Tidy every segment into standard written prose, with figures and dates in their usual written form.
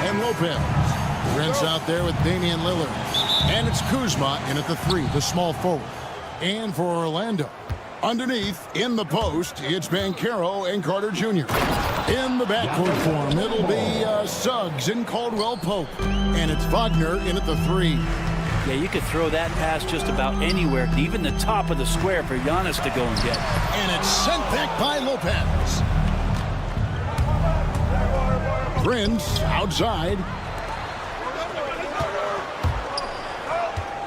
and Lopez. Prince out there with Damian Lillard. And it's Kuzma in at the 3, the small forward. And for Orlando, underneath, in the post, it's Banchero and Carter Jr. In the backcourt form, it'll be Suggs and Caldwell Pope. And it's Wagner in at the 3. Yeah, you could throw that pass just about anywhere, even the top of the square for Giannis to go and get. And it's sent back by Lopez. Prince outside.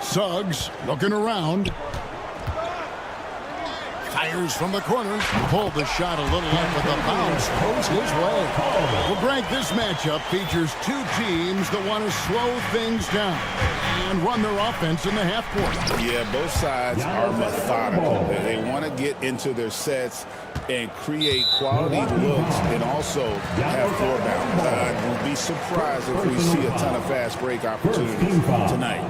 Suggs looking around. Fires from the corner. Pulled the shot a little up with a bounce. Goes his way. Well, Greg, this matchup features two teams that want to slow things down and run their offense in the half court. Yeah, both sides are methodical. They want to get into their sets and create quality looks and also have floor balance. I would be surprised if we see a ton of fast break opportunities tonight.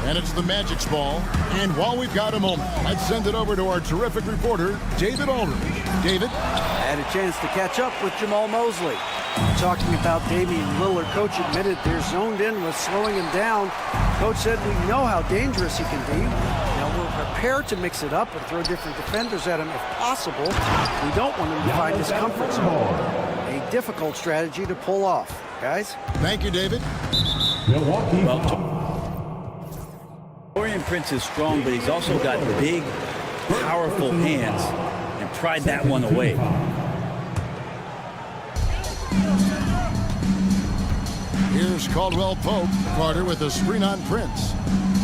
And it's the Magic's ball. And while we've got a moment, let's send it over to our terrific reporter, David Aldridge. David? I had a chance to catch up with Jamal Mosley. Talking about Damian Lillard, coach admitted they're zoned in with slowing him down. Coach said we know how dangerous he can be. Now we're prepared to mix it up and throw different defenders at him if possible. We don't want him to find his comfort zone. A difficult strategy to pull off, guys. Thank you, David. Milwaukee. Taurean Prince is strong, but he's also got big, powerful hands, and pried that one away. Here's Caldwell Pope. Carter with a screen on Prince.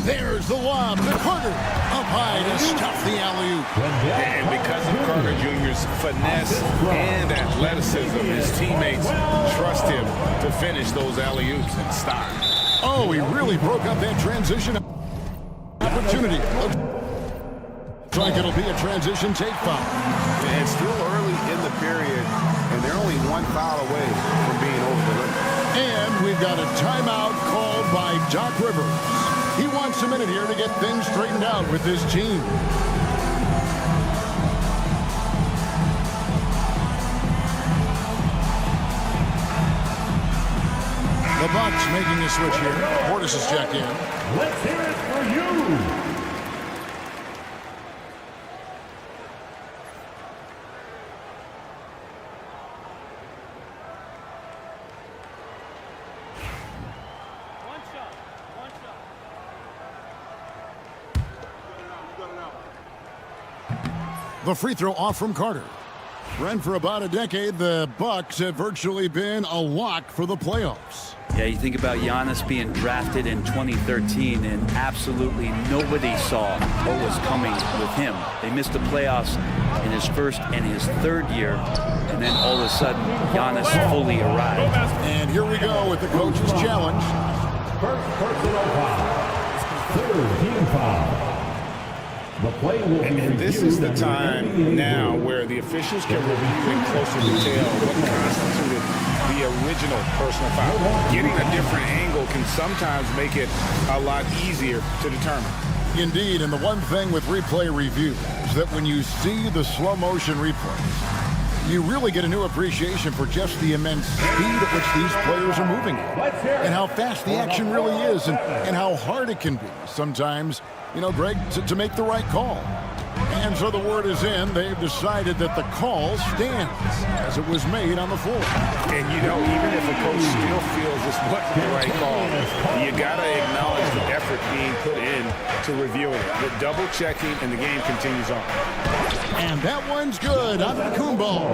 There's the lob to Carter. Up high to stuff the alley-oop. And because of Carter Jr.'s finesse and athleticism, his teammates trust him to finish those alley-oops and stop. Oh, he really broke up that transition opportunity. Looks like it'll be a transition take foul. It's still early in the period, and they're only one foul away from being over the limit. And we've got a timeout called by Doc Rivers. He wants a minute here to get things straightened out with his team. The Bucks making a switch here. Portis is checked in. Let's hear it for you. The free throw off from Carter. Brent, for about a decade, the Bucks have virtually been a lock for the playoffs. Yeah, you think about Giannis being drafted in 2013, and absolutely nobody saw what was coming with him. They missed the playoffs in his first and his third year, and then all of a sudden, Giannis fully arrived. And here we go with the coach's challenge. First personal foul. Third team foul. The play will be And this is the time now where the officials can review in closer detail what constituted the original personal foul. Getting a different angle can sometimes make it a lot easier to determine. Indeed, and the one thing with replay review is that when you see the slow motion replays, you really get a new appreciation for just the immense speed at which these players are moving and how fast the action really is and how hard it can be sometimes, you know, Greg, to make the right call. And so the word is in. They've decided that the call stands as it was made on the floor. And, you know, even if a coach still feels this wasn't the right call, you got to acknowledge the effort being put in to reviewing it. The double checking, and the game continues on. And that one's good on the Kumbo.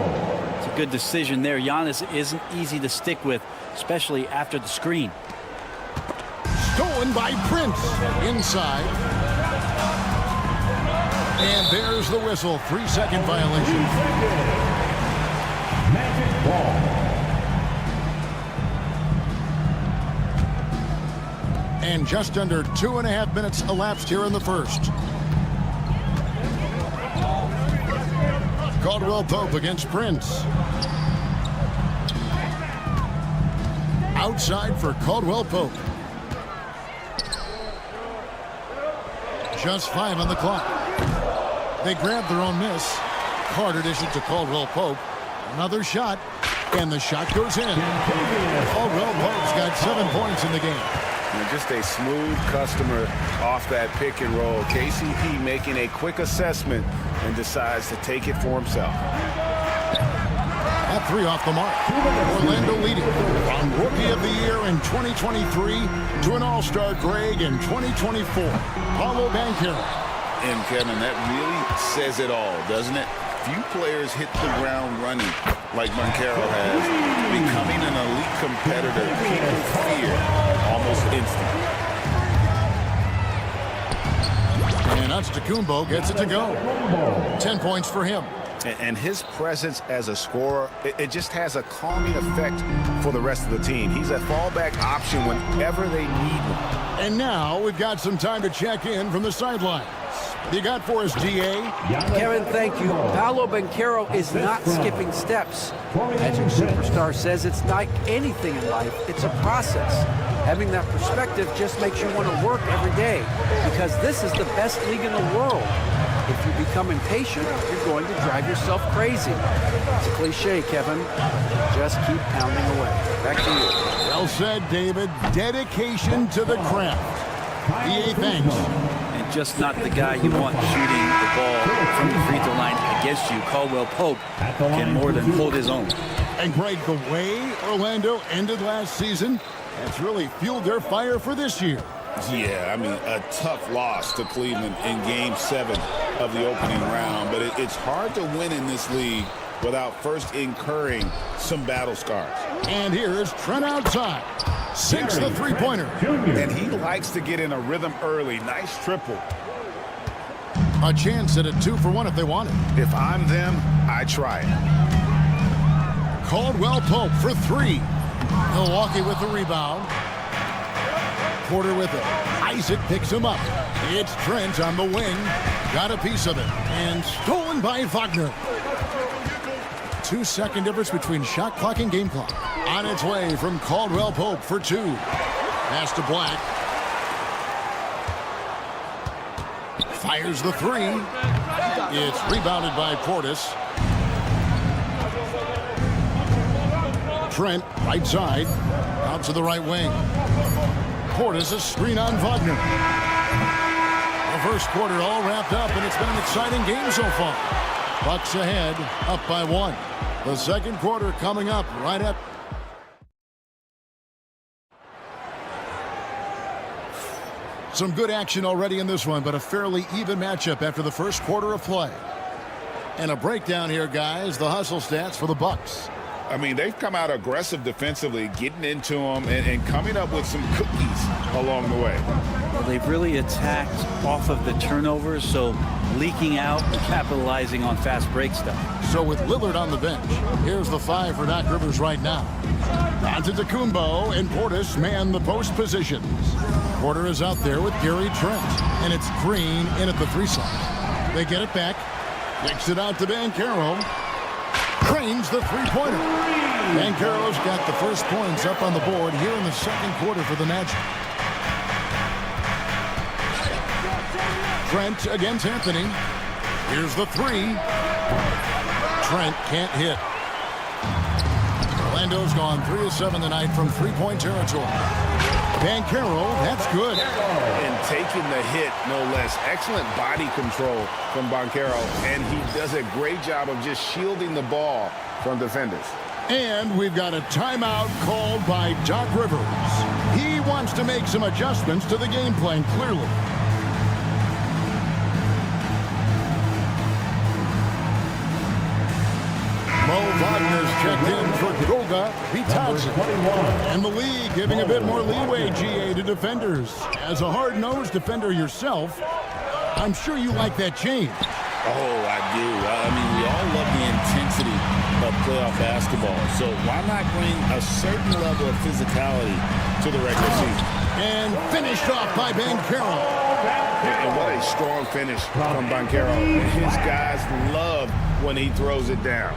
It's a good decision there. Giannis isn't easy to stick with, especially after the screen. Stolen by Prince. Inside. And there's the whistle. 3-second violation. Magic ball. And just under 2.5 minutes elapsed here in the first. Caldwell Pope against Prince. Outside for Caldwell Pope. Just 5 on the clock. They grab their own miss. Carter dishes to Caldwell Pope. Another shot. And the shot goes in. Caldwell Pope's got 7 points in the game. And just a smooth customer off that pick and roll. KCP making a quick assessment and decides to take it for himself. That 3 off the mark. Orlando leading from Rookie of the Year in 2023 to an All-Star Greg in 2024. Paolo Banchero. And Kevin, that really says it all, doesn't it? Few players hit the ground running like Banchero has. Becoming an elite competitor, people fear almost instantly. And Antetokounmpo gets it to go. 10 points for him. And his presence as a scorer, it just has a calming effect for the rest of the team. He's a fallback option whenever they need one. And now we've got some time to check in from the sidelines. You got for us, GA? Kevin, thank you. Paolo Banchero is not skipping steps. Magic Superstar says it's like anything in life. It's a process. Having that perspective just makes you want to work every day because this is the best league in the world. If you become impatient, you're going to drive yourself crazy. It's a cliche, Kevin. Just keep pounding away. Back to you. Well said, David. Dedication to the craft. EA, thanks. And just not the guy you want shooting the ball from the free throw line against you. Caldwell Pope can more than hold his own. And Greg, the way Orlando ended last season, that's really fueled their fire for this year. Yeah, I mean, a tough loss to Cleveland in Game 7 of the opening round. But it's hard to win in this league without first incurring some battle scars. And here's Trent outside. Sinks the three-pointer. And he likes to get in a rhythm early. Nice triple. A chance at a 2-for-1 if they want it. If I'm them, I try it. Caldwell Pope for 3. Milwaukee with the rebound. Porter with it. Isaac picks him up. It's Trent on the wing. Got a piece of it. And stolen by Wagner. 2-second difference between shot clock and game clock. On its way from Caldwell Pope for 2. Pass to Black. Fires the 3. It's rebounded by Portis. Trent, right side. Out to the right wing. Portis, a screen on Wagner. The first quarter all wrapped up, and it's been an exciting game so far. Bucks ahead, up by 1. The second quarter coming up right at... Some good action already in this one, but a fairly even matchup after the first quarter of play. And a breakdown here, guys. The hustle stats for the Bucks. I mean, they've come out aggressive defensively, getting into them and coming up with some cookies along the way. Well, they've really attacked off of the turnovers, so leaking out and capitalizing on fast break stuff. So with Lillard on the bench, here's the 5 for Doc Rivers right now. Antetokounmpo and Portis man the post positions. Porter is out there with Gary Trent, and it's Green in at the 3 slot. They get it back, kicks it out to Banchero. Drains the three-pointer. Banchero's got the first points up on the board here in the second quarter for the Magic. Trent against Anthony. Here's the 3. Trent can't hit. Orlando's gone 3 of 7 tonight from three-point territory. Banchero, that's good. And taking the hit, no less. Excellent body control from Banchero, and he does a great job of just shielding the ball from defenders. And we've got a timeout called by Doc Rivers. He wants to make some adjustments to the game plan, clearly. Mo Wagner's checked in for Goga Vitadze. And the league giving a bit more leeway, GA, to defenders. As a hard-nosed defender yourself, I'm sure you like that change. Oh, I do. I mean, we all love the intensity of playoff basketball. So why not bring a certain level of physicality to the regular season? And finished off by Banchero. And what a strong finish from Banchero. His guys love when he throws it down.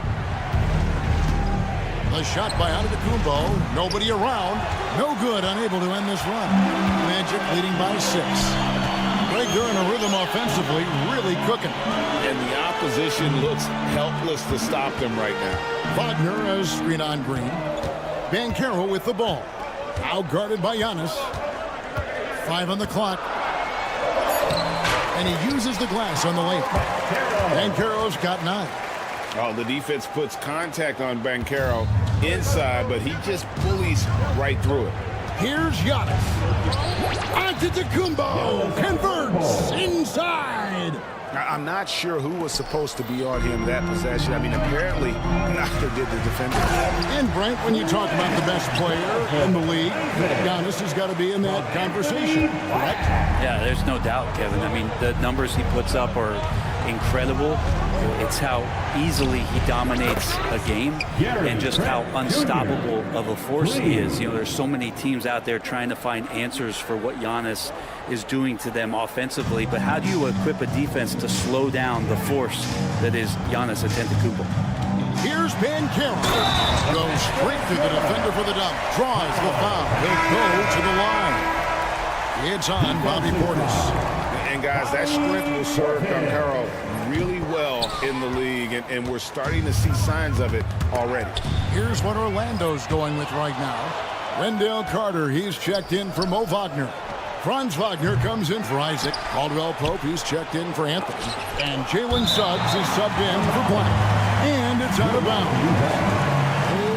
A shot by Antetokounmpo. Nobody around. No good. Unable to end this run. Magic leading by 6. Right there in a rhythm offensively, really cooking. And the opposition looks helpless to stop them right now. Wagner as screen on Green. Banchero with the ball. Out guarded by Giannis. 5 on the clock. And he uses the glass on the lane. Banchero's got 9. Oh, the defense puts contact on Banchero inside, but he just bullies right through it. Here's Giannis. Antetokounmpo converts inside. Now, I'm not sure who was supposed to be on him that possession. I mean, apparently, neither did the defender. And Brent, when you talk about the best player in the league, Giannis has got to be in that conversation, correct? Yeah, there's no doubt, Kevin. I mean, the numbers he puts up are incredible. It's how easily he dominates a game and just how unstoppable of a force he is. You know, there's so many teams out there trying to find answers for what Giannis is doing to them offensively, but how do you equip a defense to slow down the force that is Giannis Antetokounmpo? Here's Banchero. Goes straight to the defender for the dunk. Draws the foul. He'll go to the line. It's on Bobby Portis. And guys, that strength will serve Banchero really well in the league, and we're starting to see signs of it already. Here's what Orlando's going with right now. Wendell Carter, he's checked in for Mo Wagner. Franz Wagner comes in for Isaac. Caldwell Pope, he's checked in for Anthony. And Jalen Suggs is subbed in for Black. And it's out of bounds.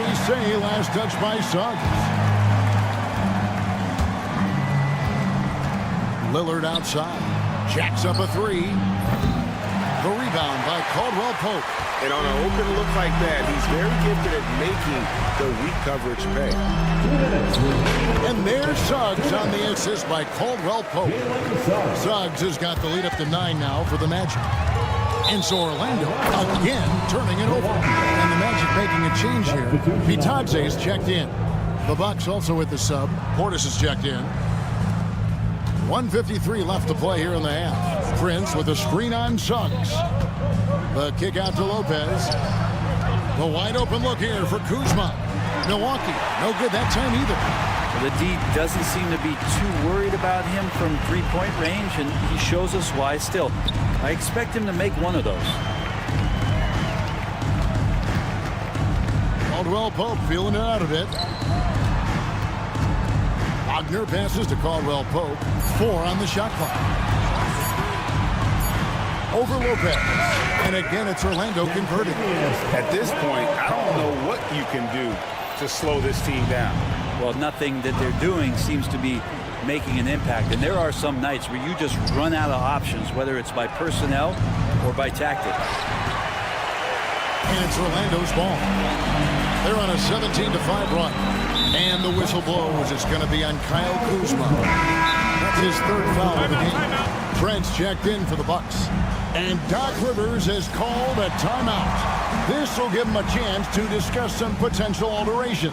They say last touch by Suggs. Lillard outside. Jacks up a 3. The rebound by Caldwell Pope. And on an open look like that, he's very gifted at making the weak coverage pay. And there's Suggs on the assist by Caldwell Pope. Suggs has got the lead up to 9 now for the Magic. And so Orlando again turning it over. And the Magic making a change here. Vitadze's checked in. The Bucks also with the sub. Portis is checked in. 1:53 left to play here in the half. Prince with a screen on Suggs. The kick out to Lopez. The wide open look here for Kuzma. Milwaukee, no good that time either. The D doesn't seem to be too worried about him from three-point range, and he shows us why still. I expect him to make one of those. Caldwell Pope feeling it out a bit. Wagner passes to Caldwell Pope. 4 on the shot clock. Over Lopez. And again, it's Orlando converting. At this point, I don't know what you can do to slow this team down. Well, nothing that they're doing seems to be making an impact. And there are some nights where you just run out of options, whether it's by personnel or by tactic. And it's Orlando's ball. They're on a 17-5 run. And the whistle blows. It's going to be on Kyle Kuzma. That's his 3rd foul of the game. Trent's checked in for the Bucks. And Doc Rivers has called a timeout. This will give him a chance to discuss some potential alterations.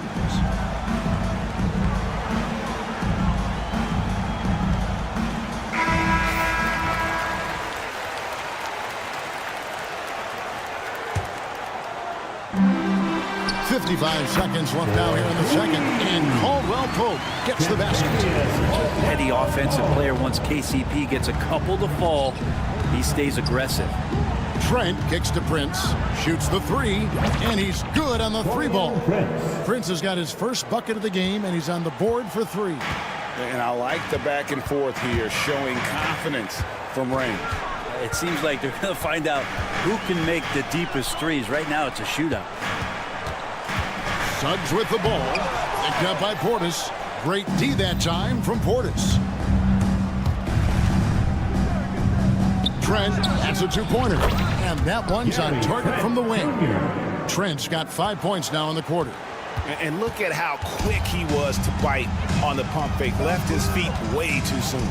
.55 seconds left now here in the second. And Caldwell Pope gets the basket. Heady offensive player. Once KCP gets a couple to fall, he stays aggressive. Trent kicks to Prince, shoots the 3, and he's good on the 3-ball. Prince has got his first bucket of the game, and he's on the board for 3. And I like the back and forth here, showing confidence from range. It seems like they're going to find out who can make the deepest threes. Right now, it's a shootout. Suggs with the ball, picked up by Portis. Great D that time from Portis. Trent, that's a 2-pointer. And that one's on target from the wing. Trent's got 5 points now in the quarter. And look at how quick he was to bite on the pump fake. Left his feet way too soon.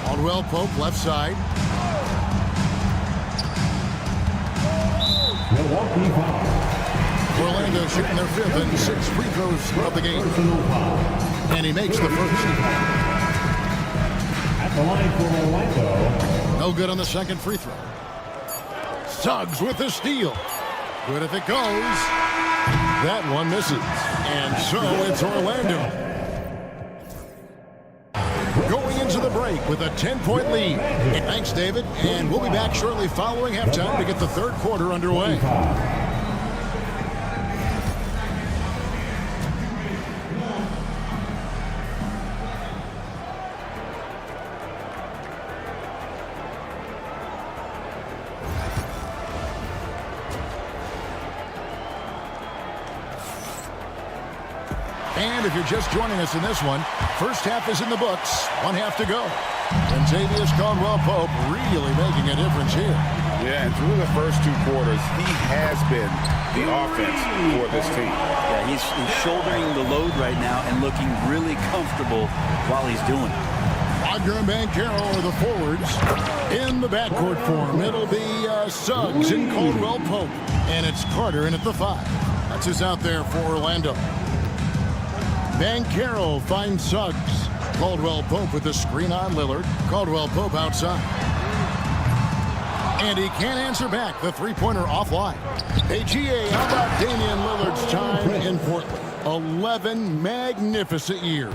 Caldwell Pope left side. Milwaukee foul. Orlando shooting their 5th and 6th free throws of the game. And he makes the first. At the line for Orlando. No good on the second free throw. Suggs with the steal. Good if it goes. That one misses. And so it's Orlando. going into the break with a 10-point lead. Thanks, David. And we'll be back shortly following halftime to get the third quarter underway. And if you're just joining us in this one, first half is in the books, one half to go. And Xavier Caldwell-Pope really making a difference here. Yeah, and through the first two quarters, he has been the offense for this team. Yeah, he's shouldering the load right now and looking really comfortable while he's doing it. Wagner and Banchero are the forwards. In the backcourt form, it'll be Suggs and Caldwell-Pope. And it's Carter in at the 5. That's who's out there for Orlando. Banchero finds Suggs. Caldwell-Pope with the screen on Lillard. Caldwell-Pope outside. And he can't answer back. The three-pointer offline. Hey, GA, how about Damian Lillard's time in Portland? 11 magnificent years.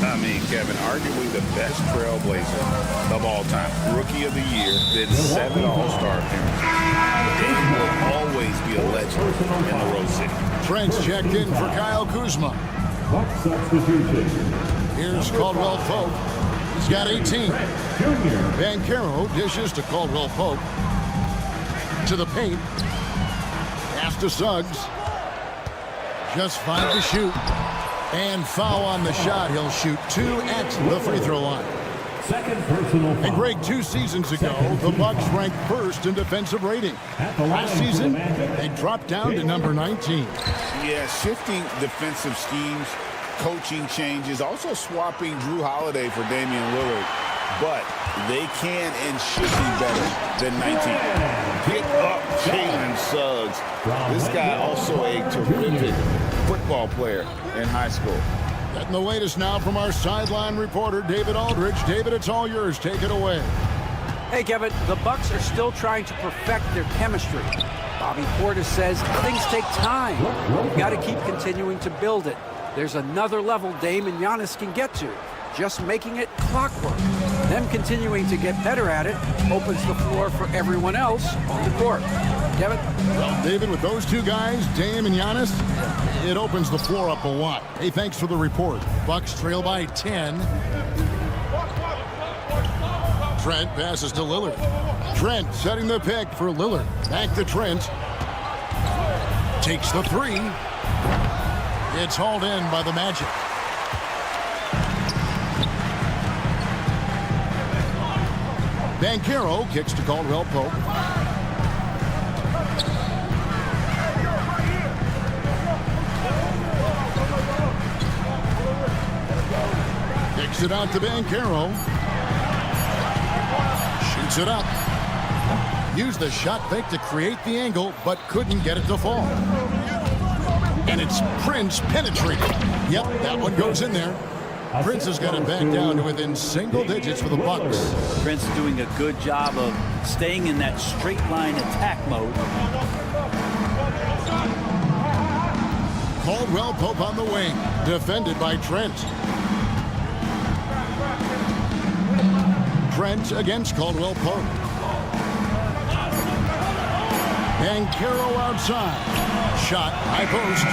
I mean, Kevin, arguably the best trailblazer of all time. Rookie of the year, then 7 All-Star appearances. Dame will always be a legend in the Rose City. Trent's checked in for Kyle Kuzma. Here's Caldwell-Pope. He's got 18. Banchero dishes to Caldwell-Pope. To the paint. Pass to Suggs. Just 5 to shoot. And foul on the shot. He'll shoot 2 at the free throw line. Second personal foul. And Greg, 2 seasons ago, the Bucks ranked first in defensive rating. Last season, they dropped down to number 19. Yeah, shifting defensive schemes, coaching changes, also swapping Drew Holiday for Damian Lillard. But they can and should be better than 19. Pick up Jalen Suggs. This guy also a terrific football player in high school. Getting the latest now from our sideline reporter, David Aldridge. David, it's all yours. Take it away. Hey, Kevin, the Bucks are still trying to perfect their chemistry. Bobby Portis says things take time. You've got to keep continuing to build it. There's another level Dame and Giannis can get to, just making it clockwork. Them continuing to get better at it opens the floor for everyone else on the court. Kevin? Well, David, with those two guys, Dame and Giannis, it opens the floor up a lot. Hey, thanks for the report. Bucks trail by 10. Trent passes to Lillard. Trent setting the pick for Lillard. Back to Trent. Takes the 3. It's hauled in by the Magic. Banchero kicks to Caldwell-Pope. Kicks it out to Banchero. Shoots it up. Used the shot fake to create the angle, but couldn't get it to fall. And it's Prince penetrating. Yep, that one goes in there. Prince has got it back down to within single digits for the Bucks. Prince is doing a good job of staying in that straight line attack mode. Caldwell-Pope on the wing, defended by Trent. Trent against Caldwell-Pope. Banchero outside. Shot, high post.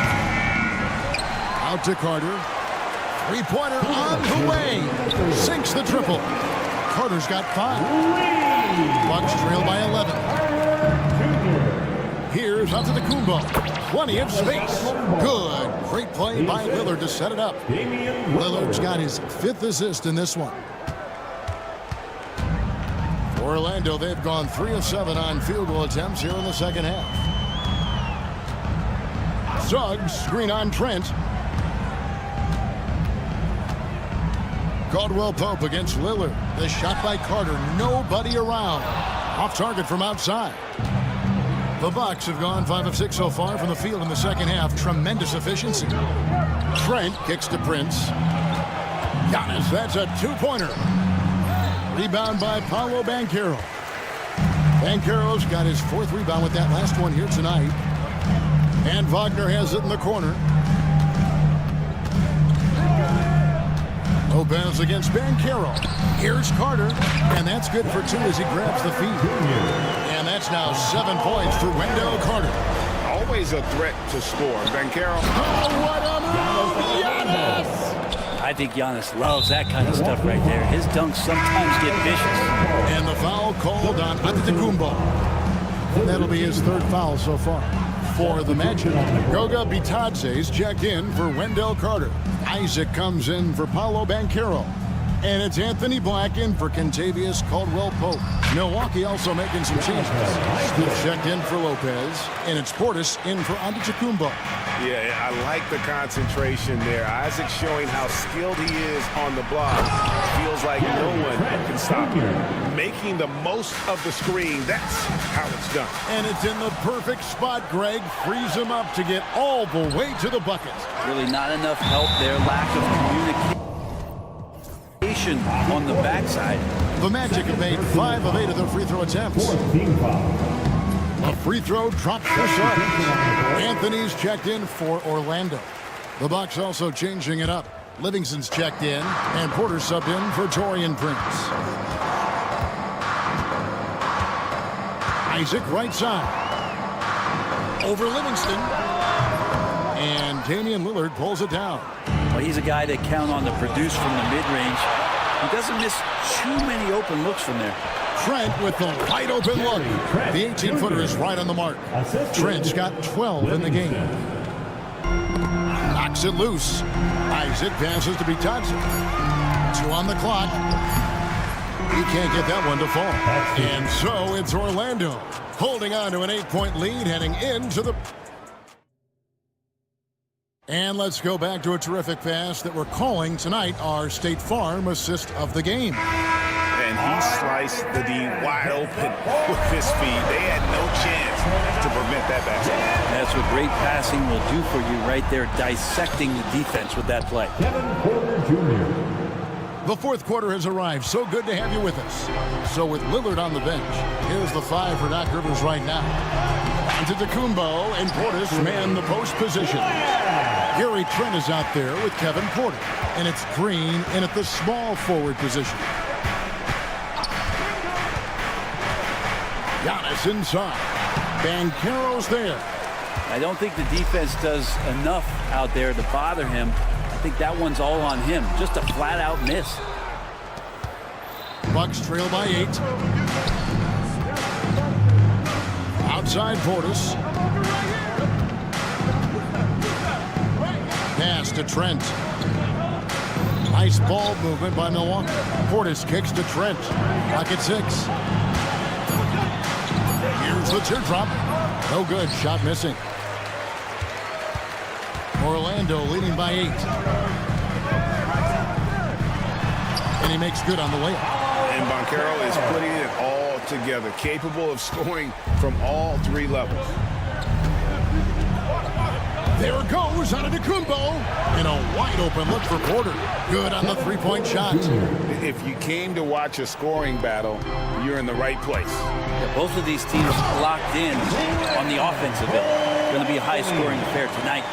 Out to Carter. Three-pointer on the way. Sinks the triple. Carter's got 5. Bucks trail by 11. Here's out to the Kumbo. Plenty of space. Good. Great play by Lillard to set it up. Lillard's got his 5th assist in this one. For Orlando, they've gone 3 of 7 on field goal attempts here in the second half. Suggs, screen on Trent. Caldwell-Pope against Lillard. The shot by Carter. Nobody around. Off target from outside. The Bucks have gone 5 of 6 so far from the field in the second half. Tremendous efficiency. Trent kicks to Prince. Giannis, that's a 2-pointer. Rebound by Paolo Banchero. Banchero's got his 4th rebound with that last one here tonight. And Wagner has it in the corner. Lopez against Banchero. Here's Carter, and that's good for 2 as he grabs the feed. And that's now 7 points for Wendell Carter. Always a threat to score. Banchero. Oh, what a move! Giannis! I think Giannis loves that kind of stuff right there. His dunks sometimes get vicious. And the foul called on Antetokounmpo. That'll be his 3rd foul so far. For the Magic, Goga Bitadze's checked in for Wendell Carter. Isaac comes in for Paolo Banchero. And it's Anthony Black in for Kentavious Caldwell-Pope. Milwaukee also making some changes. Smith checked in for Lopez. And it's Portis in for Antetokounmpo. Yeah, I like the concentration there. Isaac showing how skilled he is on the block. Feels like no one can stop him. Making the most of the screen. That's how it's done. And it's in the perfect spot, Greg. Frees him up to get all the way to the bucket. Really not enough help there. Lack of communication on the backside. The Magic have made 5 of 8 of their free throw attempts. A free throw dropped for Suggs. Anthony's checked in for Orlando. The Bucks also changing it up. Livingston's checked in, and Porter subbed in for Taurean Prince. Isaac right side. Over Livingston. And Damian Lillard pulls it down. Well, he's a guy that count on to produce from the mid-range. He doesn't miss too many open looks from there. Trent with the wide open look. The 18-footer is right on the mark. Trent's got 12 in the game. Knocks it loose. Isaac passes to Bitadze. 2 on the clock. He can't get that one to fall. And so it's Orlando holding on to an 8-point lead heading into the... And let's go back to a terrific pass that we're calling tonight our State Farm assist of the game. And he sliced the D wide open with his speed. They had no chance to prevent that basket. That's what great passing will do for you right there, dissecting the defense with that play. Kevin Porter Jr. The 4th quarter has arrived. So good to have you with us. So with Lillard on the bench, here's the 5 for Doc Rivers right now. Antetokounmpo and Portis man the post position. Gary Trent is out there with Kevin Porter. And it's Green in at the small forward position. Giannis inside. Banchero's there. I don't think the defense does enough out there to bother him. I think that one's all on him. Just a flat-out miss. Bucks trail by 8. Outside Portis. Pass to Trent. Nice ball movement by Milwaukee. Portis kicks to Trent. Lock at 6. Here's the teardrop. No good. Shot missing. Orlando leading by 8. And he makes good on the layup. And Banchero is putting it all together, capable of scoring from all 3 levels. There goes Antetokounmpo. And a wide open look for Porter. Good on the 3-point shot. If you came to watch a scoring battle, you're in the right place. Yeah, both of these teams locked in on the offensive end. Going to be a high-scoring affair tonight.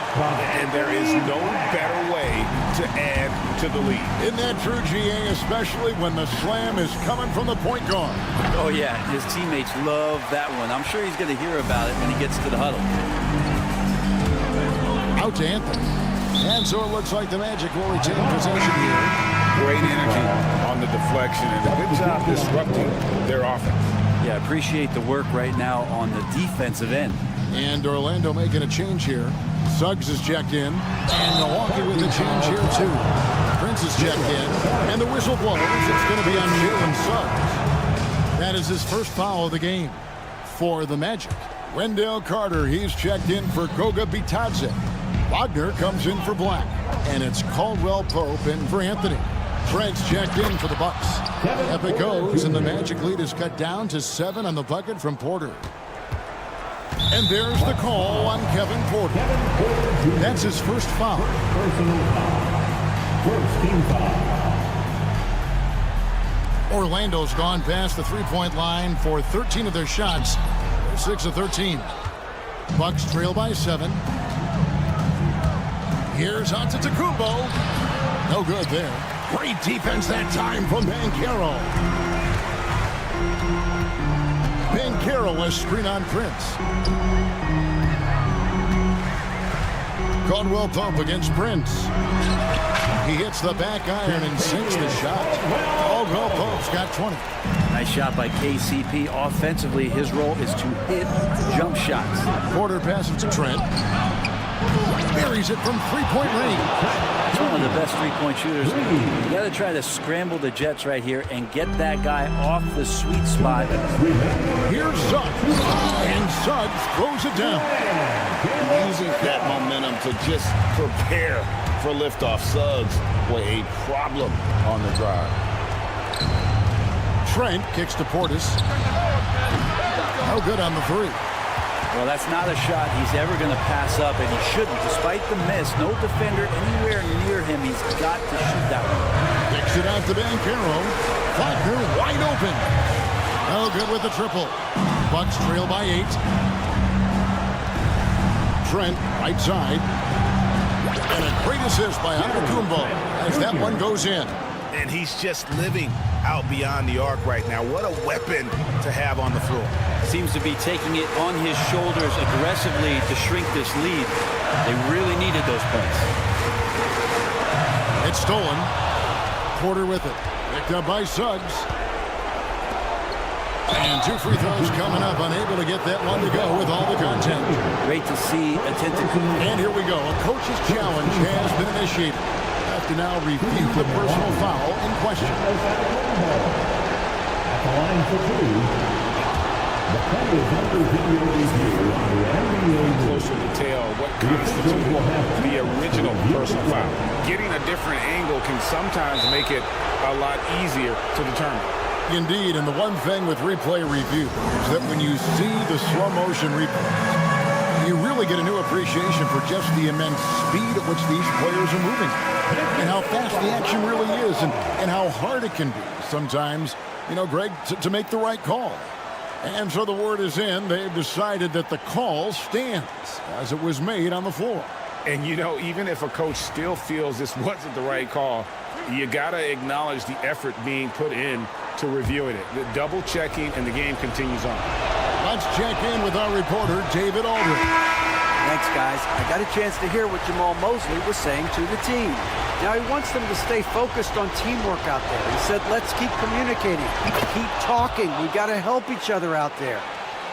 And there is no better way to add to the lead. Isn't that true, GA, especially when the slam is coming from the point guard? Oh, yeah, his teammates love that one. I'm sure he's going to hear about it when he gets to the huddle. Out to Anthony. And so it looks like the Magic will retain possession here. Great energy on the deflection and a good job disrupting their offense. Yeah, appreciate the work right now on the defensive end. And Orlando making a change here. Suggs is checked in. And Milwaukee with a change here, too. Prince is checked in. And the whistle blows. It's going to be on Jalen Suggs. That is his first foul of the game for the Magic. Wendell Carter, he's checked in for Goga Bitadze. Wagner comes in for Black. And it's Caldwell-Pope in for Anthony. Trent's checked in for the Bucks. Up it goes, and the Magic lead is cut down to 7 on the bucket from Porter. And there's the call on Kevin Porter. That's his first foul. Personal foul. First team foul. Orlando's gone past the 3-point line for 13 of their shots. They're 6 of 13. Bucks trail by 7. Here's Antetokounmpo. No good there. Great defense that time from Banchero. Banchero, a screen on Prince. Caldwell Pope against Prince. He hits the back iron and sinks the shot. Caldwell Pope's got 20. Nice shot by KCP. Offensively, his role is to hit jump shots. Porter passes to Trent. Buries it from three-point range. He's one of the best three-point shooters. You got to try to scramble the Jets right here and get that guy off the sweet spot. Here's Suggs. And Suggs throws it down. Using that momentum to just prepare for liftoff. Suggs with a problem on the drive. Trent kicks to Portis. No good on the three. Well, that's not a shot he's ever going to pass up, and he shouldn't. Despite the miss, no defender anywhere near him. He's got to shoot that one. Kicks it out to Banchero. Faulkner wide open. No good with the triple. Bucks trail by 8. Trent, right side. And a great assist by Antetokounmpo as that one goes in. And he's just living out beyond the arc right now. What a weapon to have on the floor. Seems to be taking it on his shoulders aggressively to shrink this lead. They really needed those points. It's stolen. Porter with it. Picked up by Suggs. And 2 free throws coming up. Unable to get that one to go with all the content. Great to see attentive. And here we go. A coach's challenge has been initiated. Have to now review the personal foul in question. At the line for 2. The play is under video review on the NBA. Closer to tell what constitutes the original personal foul. Getting a different angle can sometimes make it a lot easier to determine. Indeed, and the one thing with replay review is that when you see the slow motion replays, you really get a new appreciation for just the immense speed at which these players are moving and how fast the action really is and how hard it can be sometimes, Greg, to make the right call. And so the word is in. They've decided that the call stands as it was made on the floor. And, even if a coach still feels this wasn't the right call, you got to acknowledge the effort being put in to reviewing it. The double checking, and the game continues on. Let's check in with our reporter, David Aldridge. Thanks, guys. I got a chance to hear what Jamal Mosley was saying to the team. Now, he wants them to stay focused on teamwork out there. He said, let's keep communicating, keep talking. We got to help each other out there.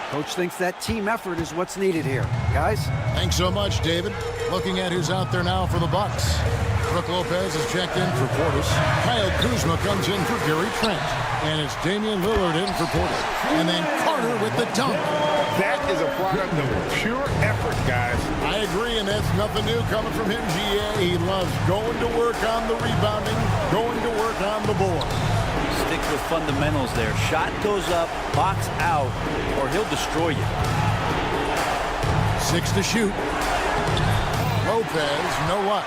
Coach thinks that team effort is what's needed here. Guys? Thanks so much, David. Looking at who's out there now for the Bucks. Brook Lopez is checked in for Portis. Kyle Kuzma comes in for Gary Trent. And it's Damian Lillard in for Portis. And then Carter with the dunk. That is a product of pure effort, guys. I agree, and that's nothing new coming from him, GA. He loves going to work on the rebounding, going to work on the board. Stick with fundamentals there. Shot goes up, box out, or he'll destroy you. 6 to shoot. Lopez, no luck.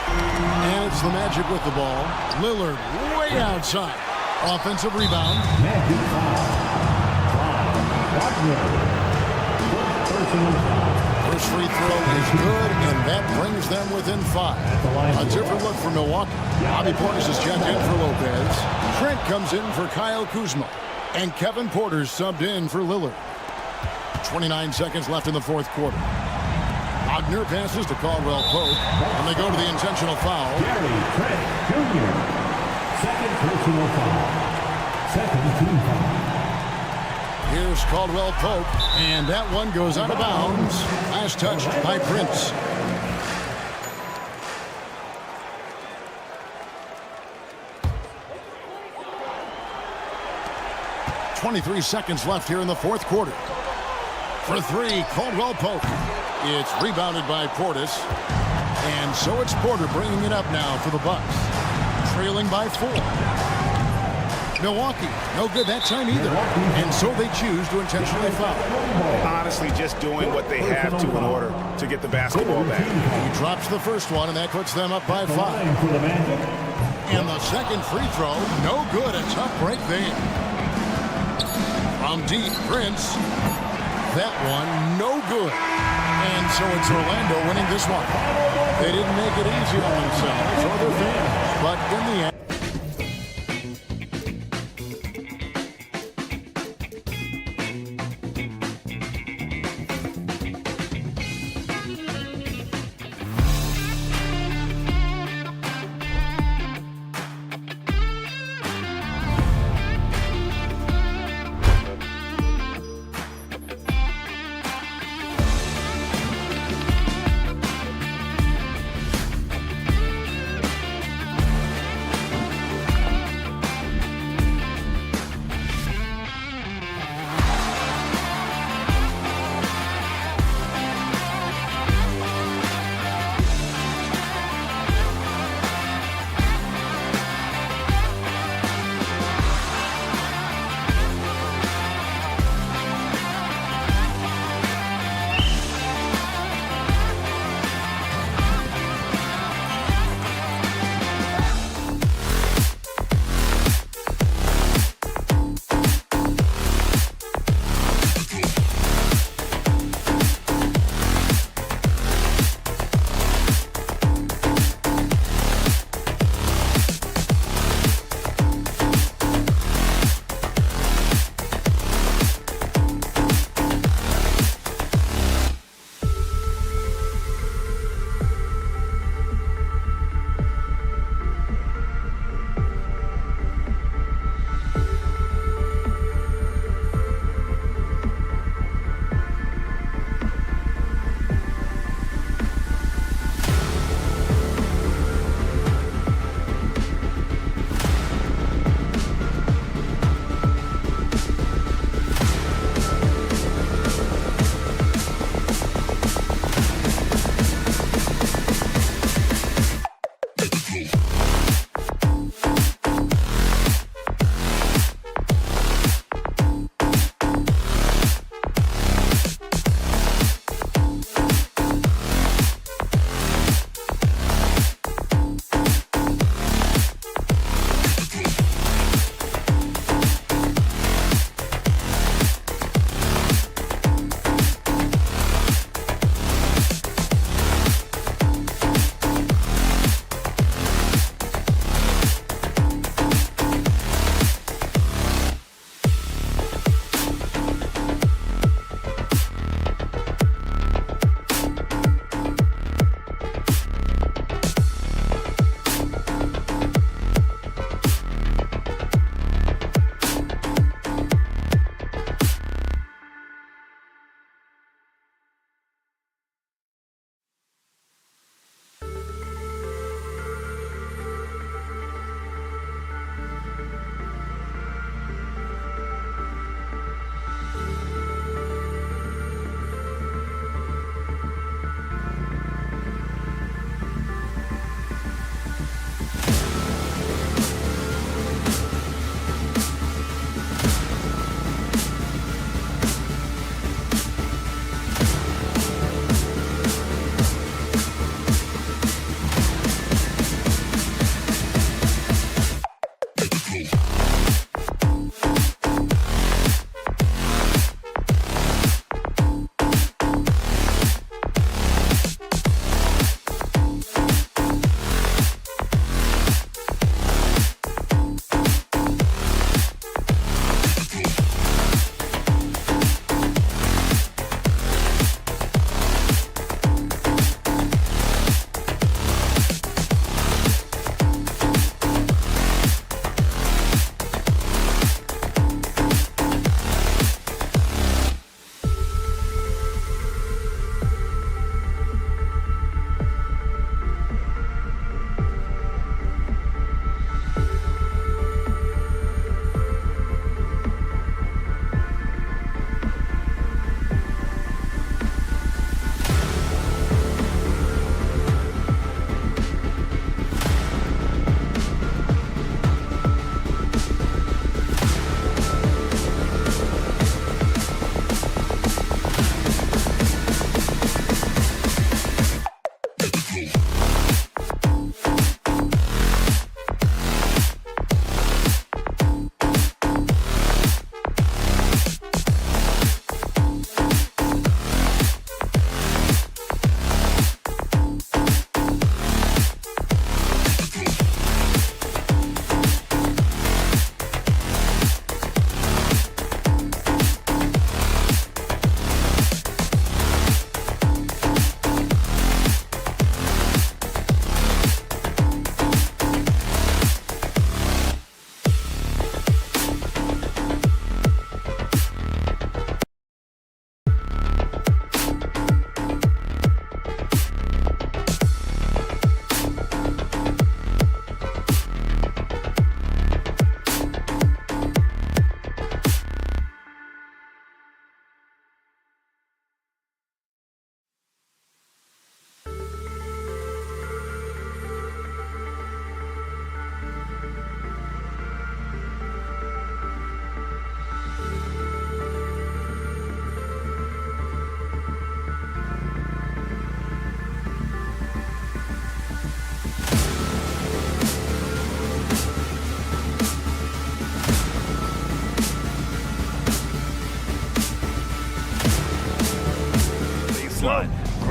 And it's the Magic with the ball. Lillard way outside. Offensive rebound. Magic foul. First free throw is good, and that brings them within 5. A different look for Milwaukee. Bobby Portis is checked in for Lopez. Trent comes in for Kyle Kuzma. And Kevin Porter's subbed in for Lillard. 29 seconds left in the fourth quarter. Wagner passes to Caldwell Pope, and they go to the intentional foul. Gary Trent Jr. Second personal foul. Second team foul. Here's Caldwell Pope, and that one goes out of bounds. Last touched by Prince. .23 seconds left here in the fourth quarter. For 3, Caldwell Pope. It's rebounded by Portis. And so it's Porter bringing it up now for the Bucks. Trailing by 4. Milwaukee, no good that time either. And so they choose to intentionally foul. Honestly, just doing what they have to in order to get the basketball back. He drops the first one, and that puts them up by 5. And the second free throw, no good. A tough break there. From deep, Prince. That one, no good. And so it's Orlando winning this one. They didn't make it easy on themselves or their fans, but in the end,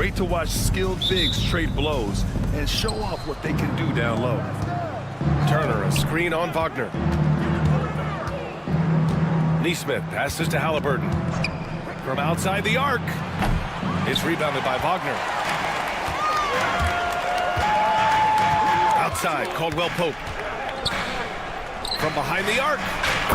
great to watch skilled bigs trade blows and show off what they can do down low. Turner, a screen on Wagner. Neesmith passes to Halliburton. From outside the arc. It's rebounded by Wagner. Outside, Caldwell-Pope. From behind the arc.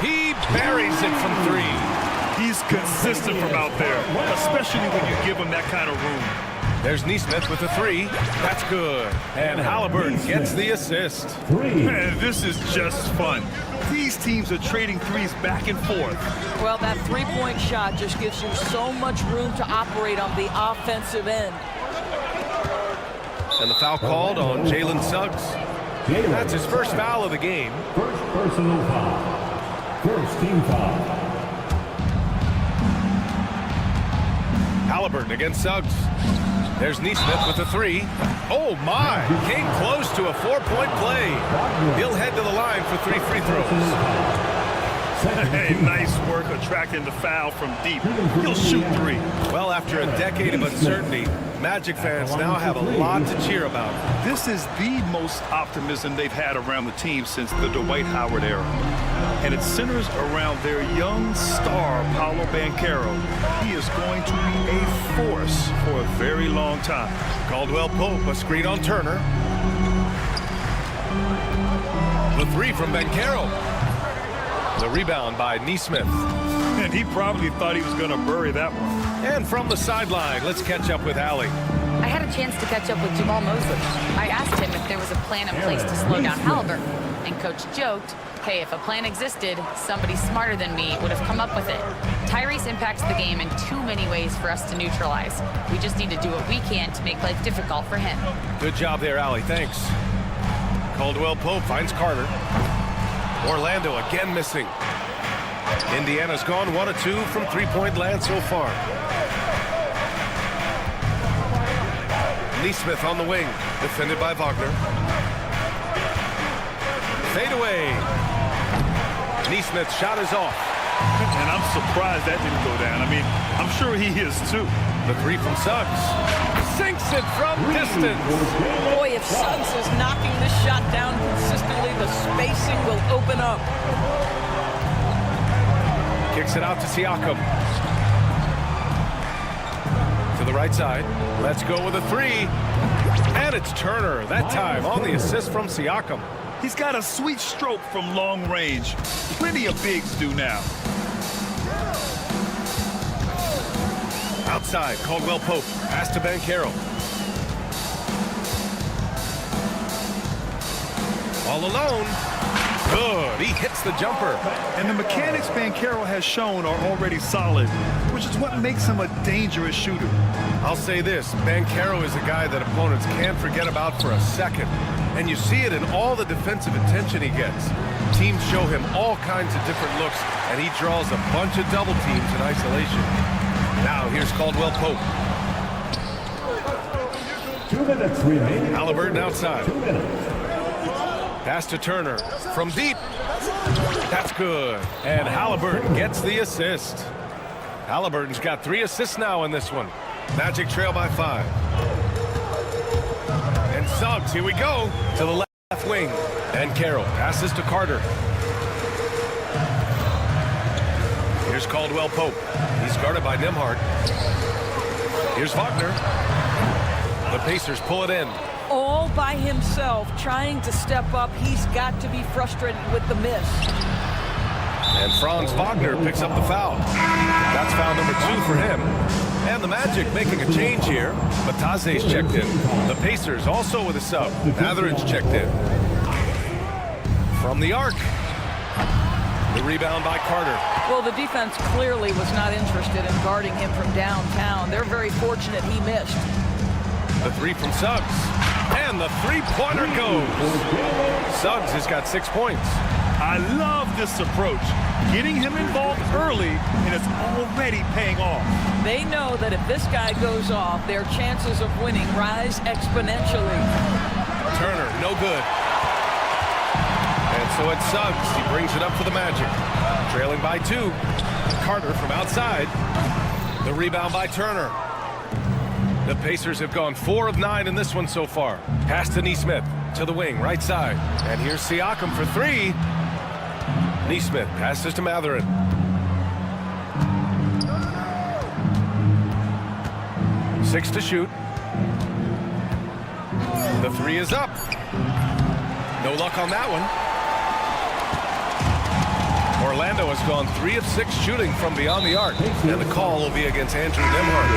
He buries it from 3. He's consistent from out there, especially when you give him that kind of room. There's Neesmith with the 3. That's good. And Halliburton gets the assist. Man, this is just fun. These teams are trading threes back and forth. Well, that three-point shot just gives you so much room to operate on the offensive end. And the foul called on Jalen Suggs. That's his first foul of the game. First personal foul. First team foul. Halliburton against Suggs. There's Neesmith with the 3. Oh, my. Came close to a 4-point play. He'll head to the line for 3 free throws. Hey, nice work attracting the foul from deep. He'll shoot 3. Well, after a decade of uncertainty, Magic fans now have a lot to cheer about. This is the most optimism they've had around the team since the Dwight Howard era. And it centers around their young star, Paolo Banchero. He is going to be a force for a very long time. Caldwell-Pope, a screen on Turner. The 3 from Banchero. The rebound by Neesmith. And he probably thought he was going to bury that one. And from the sideline, let's catch up with Allie. I had a chance to catch up with Jamal Mosley. I asked him if there was a plan in place to slow down Halliburton. And Coach joked, hey, if a plan existed, somebody smarter than me would have come up with it. Tyrese impacts the game in too many ways for us to neutralize. We just need to do what we can to make life difficult for him. Good job there, Allie. Thanks. Caldwell-Pope finds Carter. Orlando again missing. Indiana's gone 1 of 2 from three-point land so far. Neesmith on the wing, defended by Wagner. Fade away. Neesmith's shot is off. And I'm surprised that didn't go down. I mean, I'm sure he is too. The 3 from Suggs. Sinks it from distance. Boy, if Suggs is knocking this shot down consistently, the spacing will open up. Kicks it out to Siakam. To the right side. Let's go with a 3. And it's Turner, that time on the assist from Siakam. He's got a sweet stroke from long range. Plenty of bigs do now. Outside, Caldwell-Pope. Pass to Banchero. All alone. Good. He hits the jumper. And the mechanics Banchero has shown are already solid, which is what makes him a dangerous shooter. I'll say this. Banchero is a guy that opponents can't forget about for a second. And you see it in all the defensive attention he gets. Teams show him all kinds of different looks, and he draws a bunch of double teams in isolation. Now here's Caldwell-Pope. 2 minutes remaining. Halliburton outside. 2 minutes. Pass to Turner from deep. That's good. And Halliburton gets the assist. Halliburton's got 3 assists now in this one. Magic trail by 5. And Suggs, here we go, to the left wing. And Carroll passes to Carter. Here's Caldwell-Pope. He's guarded by Nembhard. Here's Wagner. The Pacers pull it in. All by himself, trying to step up. He's got to be frustrated with the miss. And Franz Wagner picks up the foul. That's foul number 2 for him. And the Magic making a change here. Batase's checked in. The Pacers also with a sub. Matherin's checked in. From the arc. The rebound by Carter. Well, the defense clearly was not interested in guarding him from downtown. They're very fortunate he missed. The 3 from Suggs. And the three-pointer goes. Suggs has got 6 points. I love this approach. Getting him involved early, and it's already paying off. They know that if this guy goes off, their chances of winning rise exponentially. Turner, no good. And so it's Suggs. He brings it up for the Magic. Trailing by 2. Carter from outside. The rebound by Turner. The Pacers have gone 4 of 9 in this one so far. Pass to Neesmith to the wing, right side. And here's Siakam for 3. Neesmith passes to Mathurin. Six to shoot. The 3 is up. No luck on that one. Orlando has gone 3 of 6 shooting from beyond the arc. And the call will be against Andrew Nembhard.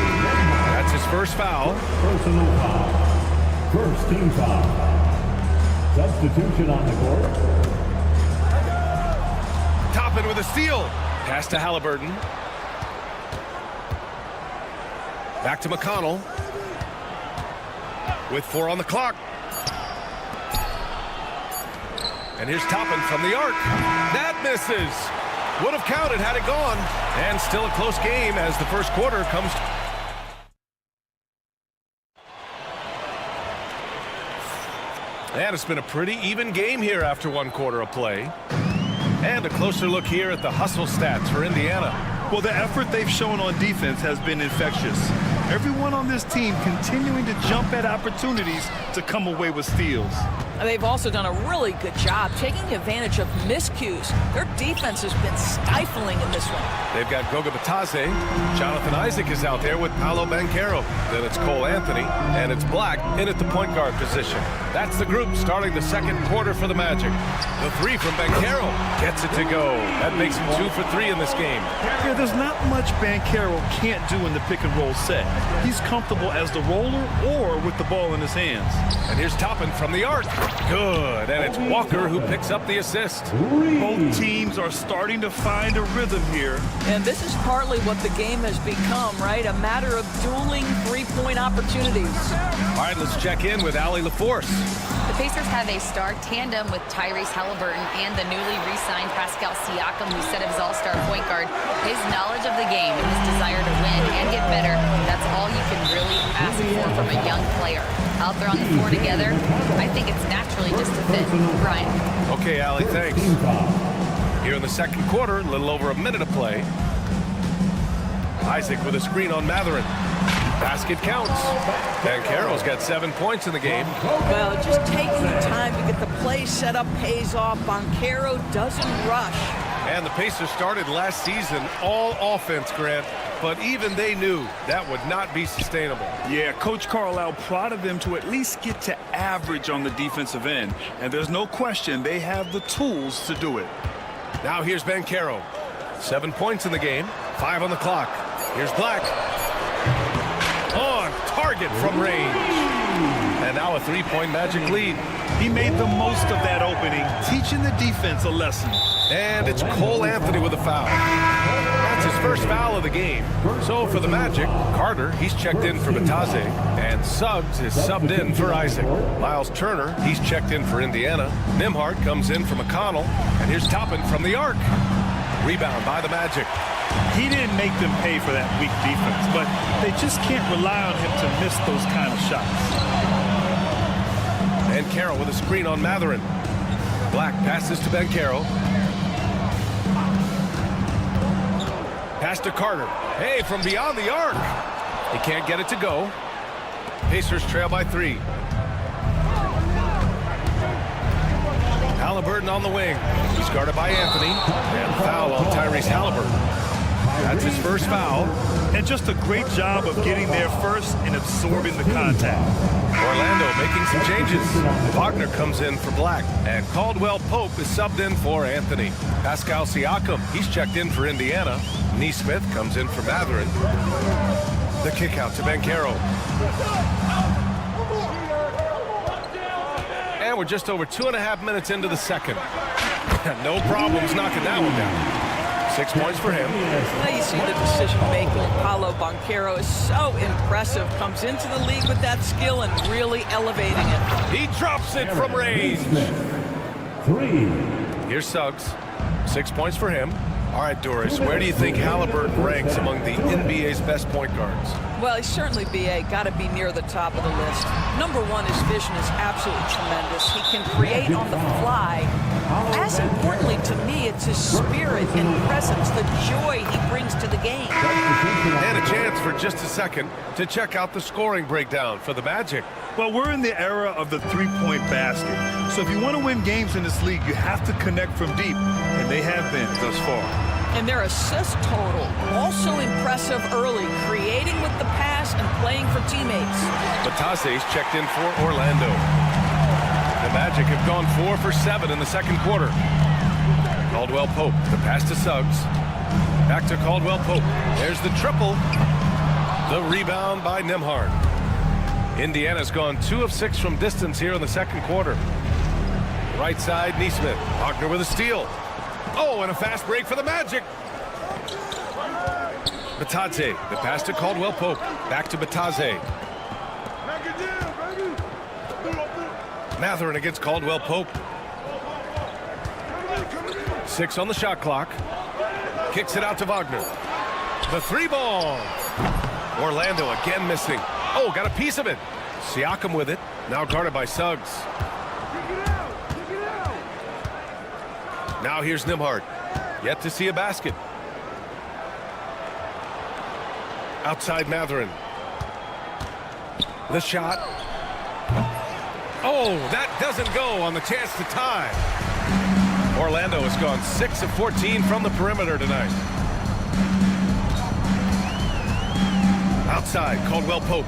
That's his first foul. Personal foul. First team foul. Substitution on the court. Toppin with a steal. Pass to Halliburton. Back to McConnell. With 4 on the clock. And here's Toppin from the arc. That misses. Would have counted had it gone. And still a close game as the first quarter comes to... And it's been a pretty even game here after 1 quarter of play. And a closer look here at the hustle stats for Indiana. Well, the effort they've shown on defense has been infectious. Everyone on this team continuing to jump at opportunities to come away with steals. They've also done a really good job taking advantage of miscues. Their defense has been stifling in this one. They've got Goga Batase. Jonathan Isaac is out there with Paolo Banchero. Then it's Cole Anthony, and it's Black in at the point guard position. That's the group starting the second quarter for the Magic. The 3 from Banchero gets it to go. That makes him 2 for 3 in this game. Yeah, there's not much Banchero can't do in the pick-and-roll set. He's comfortable as the roller or with the ball in his hands. And here's Toppin from the arc. Good, and it's Walker who picks up the assist. Both teams are starting to find a rhythm here. And this is partly what the game has become, right? A matter of dueling three-point opportunities. All right, let's check in with Allie LaForce. The Pacers have a star tandem with Tyrese Halliburton and the newly re-signed Pascal Siakam, who set up his all-star point guard. His knowledge of the game and his desire to win and get better, that's all you can really ask for from a young player. Out there on the floor together, I think it's naturally just a fit. Brian. Okay, Allie, thanks. Here in the second quarter, a little over a minute of play. Isaac with a screen on Mathurin. Basket counts. Banchero's got 7 points in the game. Well, just taking the time to get the play set up pays off. Banchero doesn't rush. And the Pacers started last season all offense, Grant, but even they knew that would not be sustainable. Yeah, Coach Carlisle prodded them to at least get to average on the defensive end. And there's no question they have the tools to do it. Now here's Banchero. 7 points in the game, 5 on the clock. Here's Black. On target from range. And now a 3-point Magic lead. He made the most of that opening, teaching the defense a lesson. And it's Cole Anthony with a foul. That's his first foul of the game. So for the Magic, Carter, he's checked in for Batase. And Suggs is subbed in for Isaac. Miles Turner, he's checked in for Indiana. Nembhard comes in for McConnell. And here's Toppin from the arc. Rebound by the Magic. He didn't make them pay for that weak defense, but they just can't rely on him to miss those kind of shots. And Carroll with a screen on Mathurin. Black passes to Banchero. Pass to Carter. Hey, from beyond the arc. He can't get it to go. Pacers trail by 3. Halliburton on the wing. He's guarded by Anthony. And foul on Tyrese Halliburton. That's his first foul. And just a great job of getting there first and absorbing the contact. Orlando making some changes. Wagner comes in for Black. And Caldwell Pope is subbed in for Anthony. Pascal Siakam, he's checked in for Indiana. Neesmith comes in for Mathurin. The kick out to Banchero. And we're just over 2.5 minutes into the second. No problems knocking that one down. 6 points for him. Now you see the decision-making. Paolo Banchero is so impressive. Comes into the league with that skill and really elevating it. He drops it from range. 3. Here's Suggs. 6 points for him. All right, Doris, where do you think Halliburton ranks among the NBA's best point guards? Well, he's certainly got to be near the top of the list. Number one, his vision is absolutely tremendous. He can create on the fly. As importantly to me, it's his spirit and presence, the joy he brings to the game. And a chance for just a second to check out the scoring breakdown for the Magic. Well, we're in the era of the three-point basket. So if you want to win games in this league, you have to connect from deep, and they have been thus far. And their assist total, also impressive early, creating with the pass and playing for teammates. Batase's checked in for Orlando. The Magic have gone 4 for 7 in the second quarter. Caldwell Pope, the pass to Suggs. Back to Caldwell Pope. There's the triple. The rebound by Nembhard. Indiana's gone 2 of 6 from distance here in the second quarter. Right side, Nesmith. Wagner with a steal. Oh, and a fast break for the Magic. Batadze, the pass to Caldwell Pope. Back to Batadze. Mathurin against Caldwell Pope. 6 on the shot clock. Kicks it out to Wagner. The 3-ball. Orlando again missing. Oh, got a piece of it. Siakam with it. Now guarded by Suggs. Now here's Nembhard. Yet to see a basket. Outside Mathurin. The shot. Oh, that doesn't go on the chance to tie. Orlando has gone 6 of 14 from the perimeter tonight. Outside, Caldwell Pope.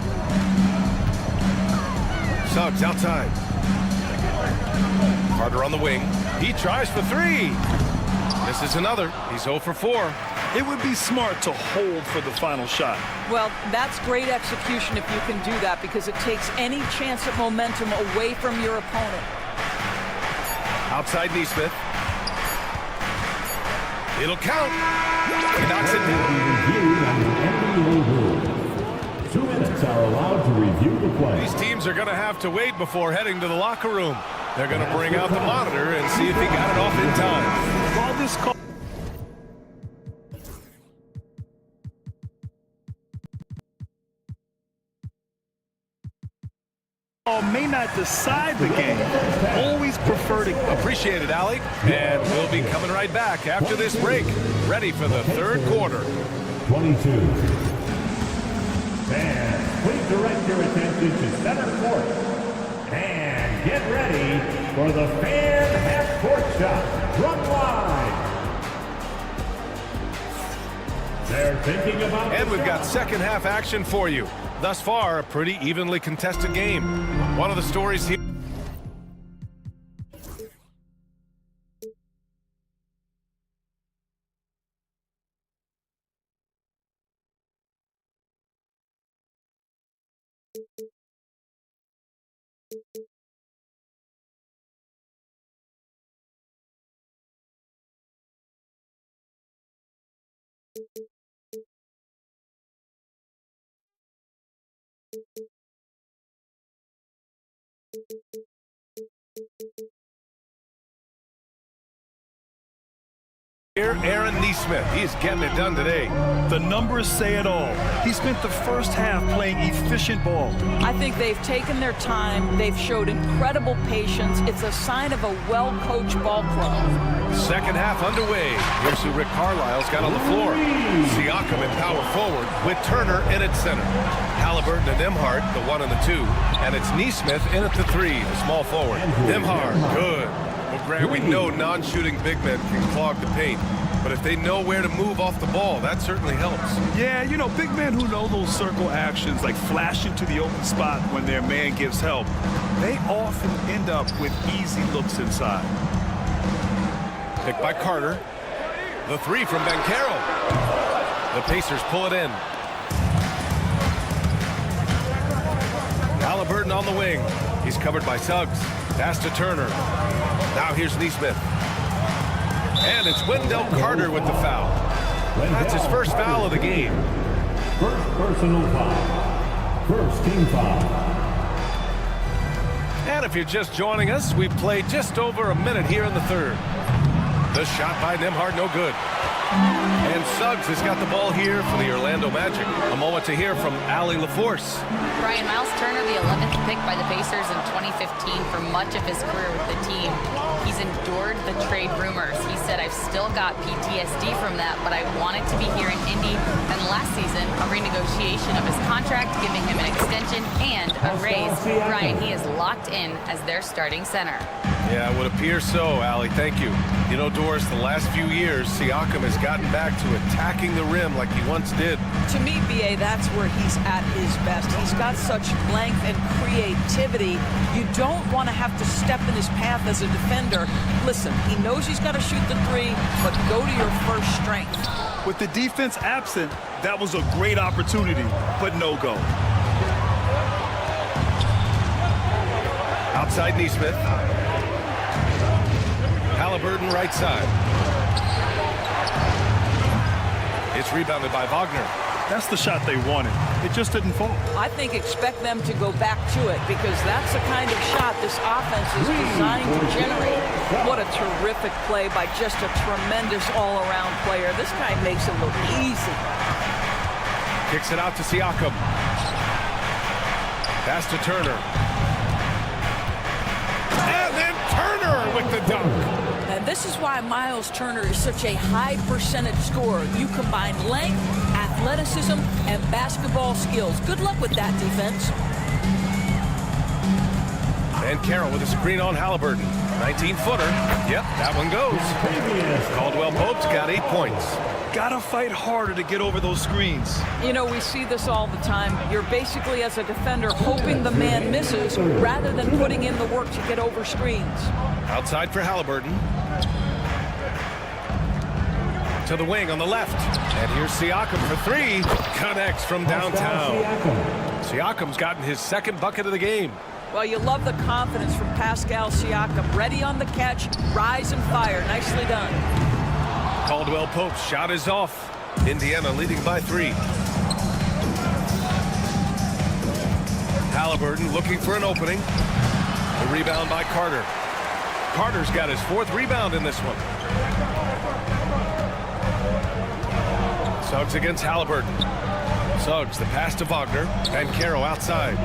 Suggs outside. Carter on the wing. He tries for 3. This is another. He's 0 for 4. It would be smart to hold for the final shot. Well, that's great execution if you can do that, because it takes any chance at momentum away from your opponent. Outside Nesmith. It'll count. He knocks it down. 2 minutes are allowed to review the play. These teams are going to have to wait before heading to the locker room. They're going to bring out the monitor and see if he got it off in time. While this call may not decide the game, always prefer to... Appreciate it, Allie. And we'll be coming right back after this break. Ready for the third quarter. 22. Fans, please direct your attention to center court. And get ready for the fan half-court shot from line. They're thinking about... And we've got second half action for you. Thus far, a pretty evenly contested game. One of the stories here... Here, Aaron Nesmith. He's getting it done today. The numbers say it all. He spent the first half playing efficient ball. I think they've taken their time. They've showed incredible patience. It's a sign of a well-coached ball club. Second half underway. Here's who Rick Carlisle's got on the floor. Siakam in power forward with Turner in at center. Halliburton and Nembhard, the 1 and the 2. And it's Nesmith in at the 3, the small forward. Nembhard, good. Well, Grant, we know non-shooting big men can clog the paint, but if they know where to move off the ball, that certainly helps. Yeah, you know, big men who know those circle actions, like flashing to the open spot when their man gives help, they often end up with easy looks inside. Picked by Carter. The 3 from Banchero. The Pacers pull it in. Halliburton on the wing. He's covered by Suggs. Pass to Turner. Now here's Nesmith. And it's Wendell Carter with the foul. That's his first foul of the game. First personal foul. First team foul. And if you're just joining us, we played just over a minute here in the third. The shot by Nembhard, no good. And Suggs has got the ball here for the Orlando Magic. A moment to hear from Allie LaForce. Brian, Miles Turner, the 11th pick by the Pacers in 2015 for much of his career with the team. He's endured the trade rumors. He said, I've still got PTSD from that, but I wanted to be here in Indy. And last season, a renegotiation of his contract, giving him an extension and a raise. Brian, he is locked in as their starting center. Yeah, it would appear so, Allie. Thank you. You know, Doris, the last few years, Siakam has gotten back to attacking the rim like he once did. To me, B.A., that's where he's at his best. He's got such length and creativity. You don't want to have to step in his path as a defender. Listen, he knows he's got to shoot the three, but go to your first strength. With the defense absent, that was a great opportunity, but no go. Outside Neesmith. Halliburton right side. It's rebounded by Wagner. That's the shot they wanted. It just didn't fall. I think expect them to go back to it because that's the kind of shot this offense is designed to generate. What a terrific play by just a tremendous all-around player. This guy makes it look easy. Kicks it out to Siakam. Pass to Turner. And then Turner with the dunk. And this is why Miles Turner is such a high percentage scorer. You combine length, athleticism, and basketball skills. Good luck with that defense. And Carroll with a screen on Halliburton. 19-footer. Yep, that one goes. Caldwell Pope's got 8 points. Gotta fight harder to get over those screens. You know, we see this all the time. You're basically, as a defender, hoping the man misses rather than putting in the work to get over screens. Outside for Halliburton. To the wing on the left. And here's Siakam for three. Connects from downtown. Siakam's gotten his second bucket of the game. Well, you love the confidence from Pascal Siakam. Ready on the catch, rise and fire. Nicely done. Caldwell Pope's shot is off. Indiana leading by 3. Halliburton looking for an opening. The rebound by Carter. Carter's got his 4th rebound in this one. Suggs against Halliburton. Suggs, the pass to Wagner. And Caro outside.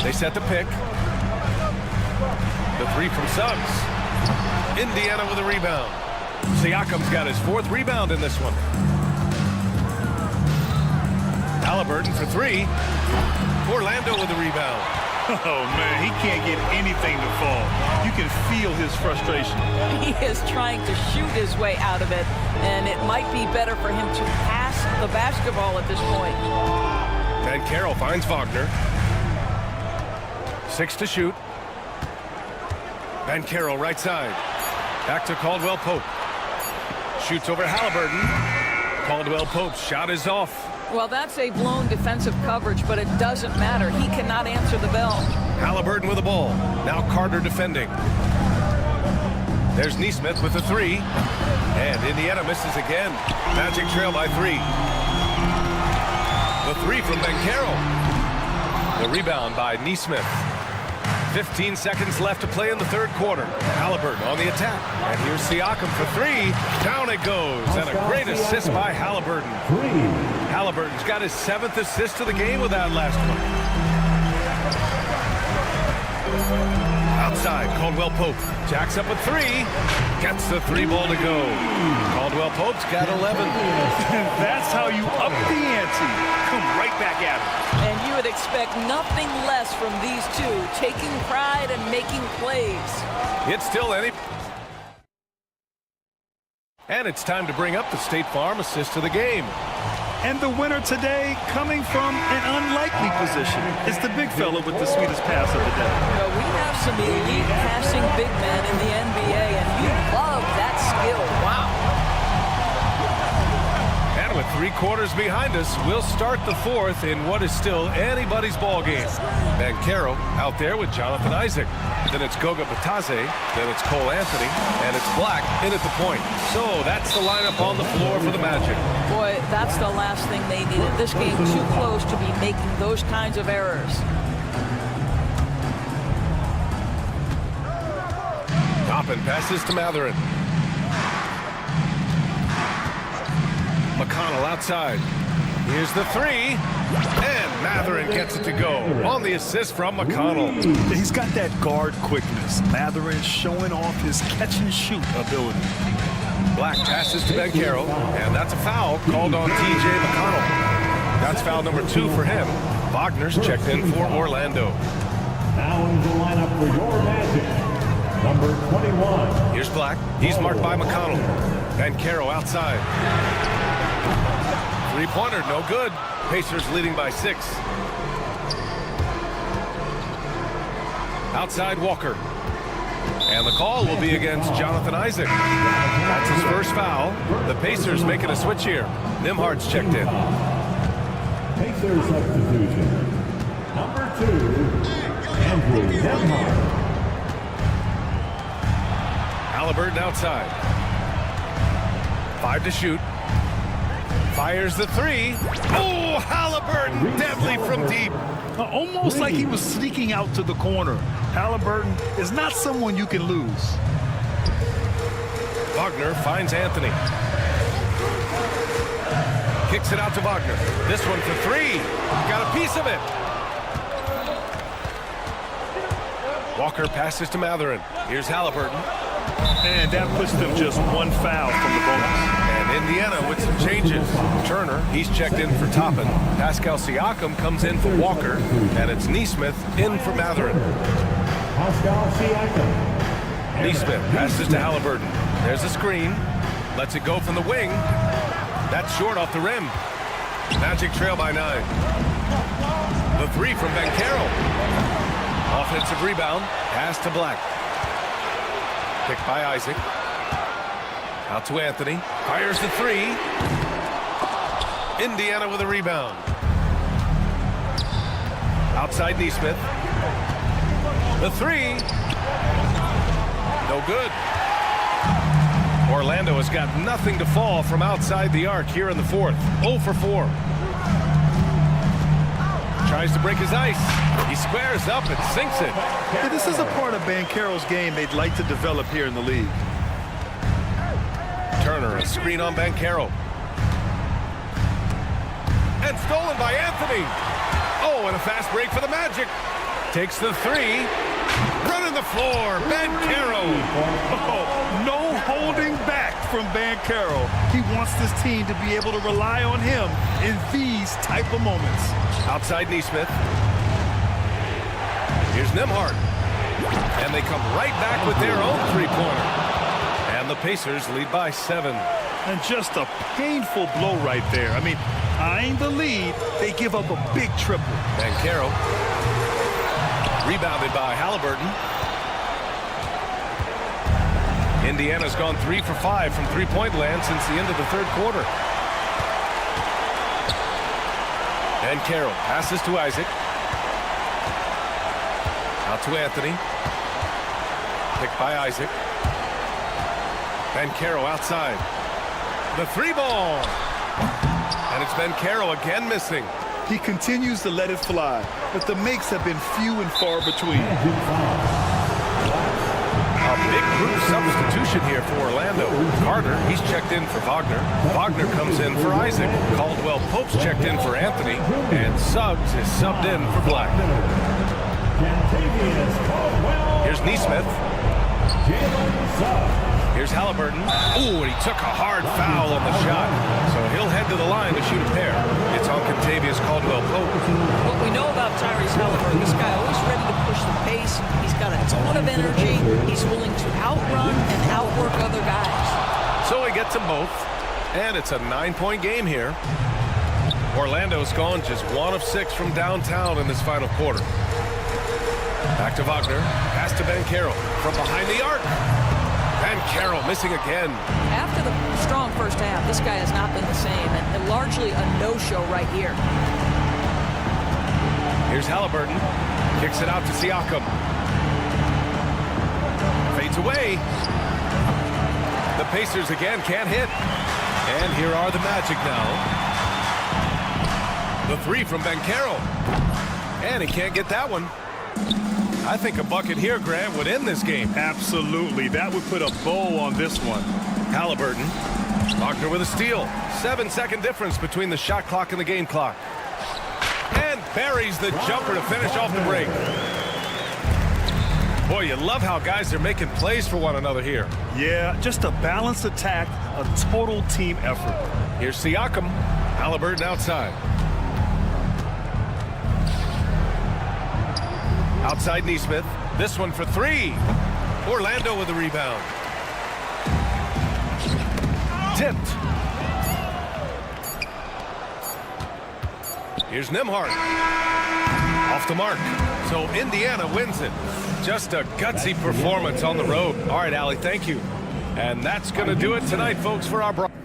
They set the pick. The 3 from Suggs. Indiana with a rebound. Siakam's got his 4th rebound in this one. Halliburton for 3. Orlando with a rebound. Oh, man, he can't get anything to fall. You can feel his frustration. He is trying to shoot his way out of it, and it might be better for him to pass the basketball at this point. And Carroll finds Wagner. 6 to shoot. And Carroll right side. Back to Caldwell Pope. Shoots over Halliburton. Caldwell Pope's shot is off. Well, that's a blown defensive coverage, but it doesn't matter. He cannot answer the bell. Halliburton with the ball. Now Carter defending. There's Neesmith with the 3. And Indiana misses again. Magic trail by 3. The 3 from Banchero. The rebound by Neesmith. 15 seconds left to play in the 3rd quarter. Halliburton on the attack. And here's Siakam for 3. Down it goes. And a great assist by Halliburton. Halliburton's got his 7th assist of the game with that last one. Outside, Caldwell Pope. Jacks up a 3. Gets the 3 ball to go. Caldwell Pope's got 11. That's how you up the ante. Come right back at him. And you would expect nothing less from these two, taking pride and making plays. It's still any. And it's time to bring up the State Farm assist of the game. And the winner today, coming from an unlikely position, is the big fella with the sweetest pass of the day. You know, we have some elite passing big men in the NBA, and you love that skill. Wow. And with 3 quarters behind us, we'll start the 4th in what is still anybody's ball game. Banchero out there with Jonathan Isaac. Then it's Goga Batase, then it's Cole Anthony, and it's Black in at the point. So that's the lineup on the floor for the Magic. Boy, that's the last thing they needed. This game too close to be making those kinds of errors. Toppin passes to Matherin. McConnell outside. Here's the three. And Matherin gets it to go on the assist from McConnell. He's got that guard quickness. Matherin showing off his catch-and-shoot ability. Black passes to Bencaro, and that's a foul called on T.J. McConnell. That's foul number 2 for him. Wagner's checked in for Orlando. Now in the lineup for your Magic, number 21. Here's Black. He's marked by McConnell. Bencaro outside. Three-pointer, no good. Pacers leading by 6. Outside Walker. And the call will be against Jonathan Isaac. That's his first foul. The Pacers making a switch here. Nimhard's checked in. Pacers substitution. Number 2, Andrew Nimhard. Halliburton outside. 5 to shoot. Fires the 3. Oh, Halliburton, deadly from deep. Almost like he was sneaking out to the corner. Halliburton is not someone you can lose. Wagner finds Anthony. Kicks it out to Wagner. This one for 3. Got a piece of it. Walker passes to Matherin. Here's Halliburton. And that puts them just 1 foul from the bonus. And Indiana with some changes. Turner, he's checked in for Toppin. Pascal Siakam comes in for Walker. And it's Nesmith in for Matherin. Pascal Siakam. Nesmith passes to Halliburton. There's a screen. Lets it go from the wing. That's short off the rim. Magic trail by 9. The 3 from Bencaro. Offensive rebound. Pass to Black. Picked by Isaac. Out to Anthony. Fires the 3. Indiana with a rebound. Outside Nesmith. The 3. No good. Orlando has got nothing to fall from outside the arc here in the 4th. 0 for 4. Tries to break his ice. He squares up and sinks it. Yeah, this is a part of Bancaro's game they'd like to develop here in the league. Turner, a screen on Bencaro. And stolen by Anthony. Oh, and a fast break for the Magic. Takes the 3. Running the floor, Bencaro. Oh, no holding back from Bencaro. He wants this team to be able to rely on him in these type of moments. Outside Nesmith. Here's Nimhard. And they come right back with their own 3-pointer. And the Pacers lead by 7. And just a painful blow right there. I mean, eyeing the lead, they give up a big triple. Bencaro. Rebounded by Halliburton. Indiana's gone 3 for 5 from three-point land since the end of the 3rd quarter. Bencaro passes to Isaac. Out to Anthony. Picked by Isaac. Bencaro outside. The 3 ball. And it's Bencaro again missing. He continues to let it fly, but the makes have been few and far between. A big group substitution here for Orlando. Carter, he's checked in for Wagner. Wagner comes in for Isaac. Caldwell Pope's checked in for Anthony. And Suggs is subbed in for Black. Here's Nesmith. Here's Halliburton. Ooh, and he took a hard foul on the shot. So he'll head to the line to shoot a pair. It's on Contavious Caldwell Pope. What we know about Tyrese Halliburton, this guy always ready to push the pace. He's got a ton of energy. He's willing to outrun and outwork other guys. So he gets them both. And it's a 9-point game here. Orlando's gone just 1 of 6 from downtown in this final quarter. Back to Wagner. Pass to Bencaro from behind the arc. Bencaro missing again. After the strong first half, this guy has not been the same, and largely a no-show right here. Here's Halliburton. Kicks it out to Siakam. Fades away. The Pacers again can't hit. And here are the Magic now. The 3 from Bencaro. And he can't get that one. I think a bucket here, Grant, would end this game. Absolutely. That would put a bow on this one. Halliburton. Wagner with a steal. 7-second difference between the shot clock and the game clock. And buries the jumper to finish off the break. Boy, you love how guys are making plays for one another here. Yeah, just a balanced attack, a total team effort. Here's Siakam. Halliburton outside. Outside Neesmith. This one for three. Orlando with the rebound. Tipped. Here's Nembhard. Off the mark. So Indiana wins it. Just a gutsy performance on the road. All right, Allie, thank you. And that's going to do it tonight, folks, for our broadcast.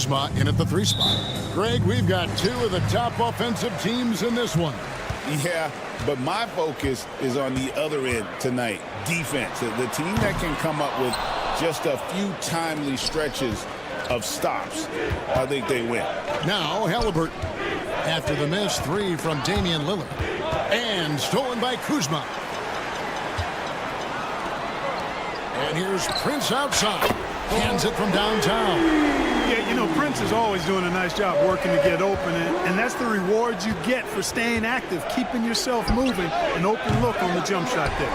Kuzma in at the 3 spot. Greg, we've got 2 of the top offensive teams in this one. Yeah, but my focus is on the other end tonight, defense. The team that can come up with just a few timely stretches of stops, I think they win. Now Halliburton after the missed 3 from Damian Lillard. And stolen by Kuzma. And here's Prince outside. Hands it from downtown. Yeah, you know, Prince is always doing a nice job working to get open, and that's the reward you get for staying active, keeping yourself moving, an open look on the jump shot there.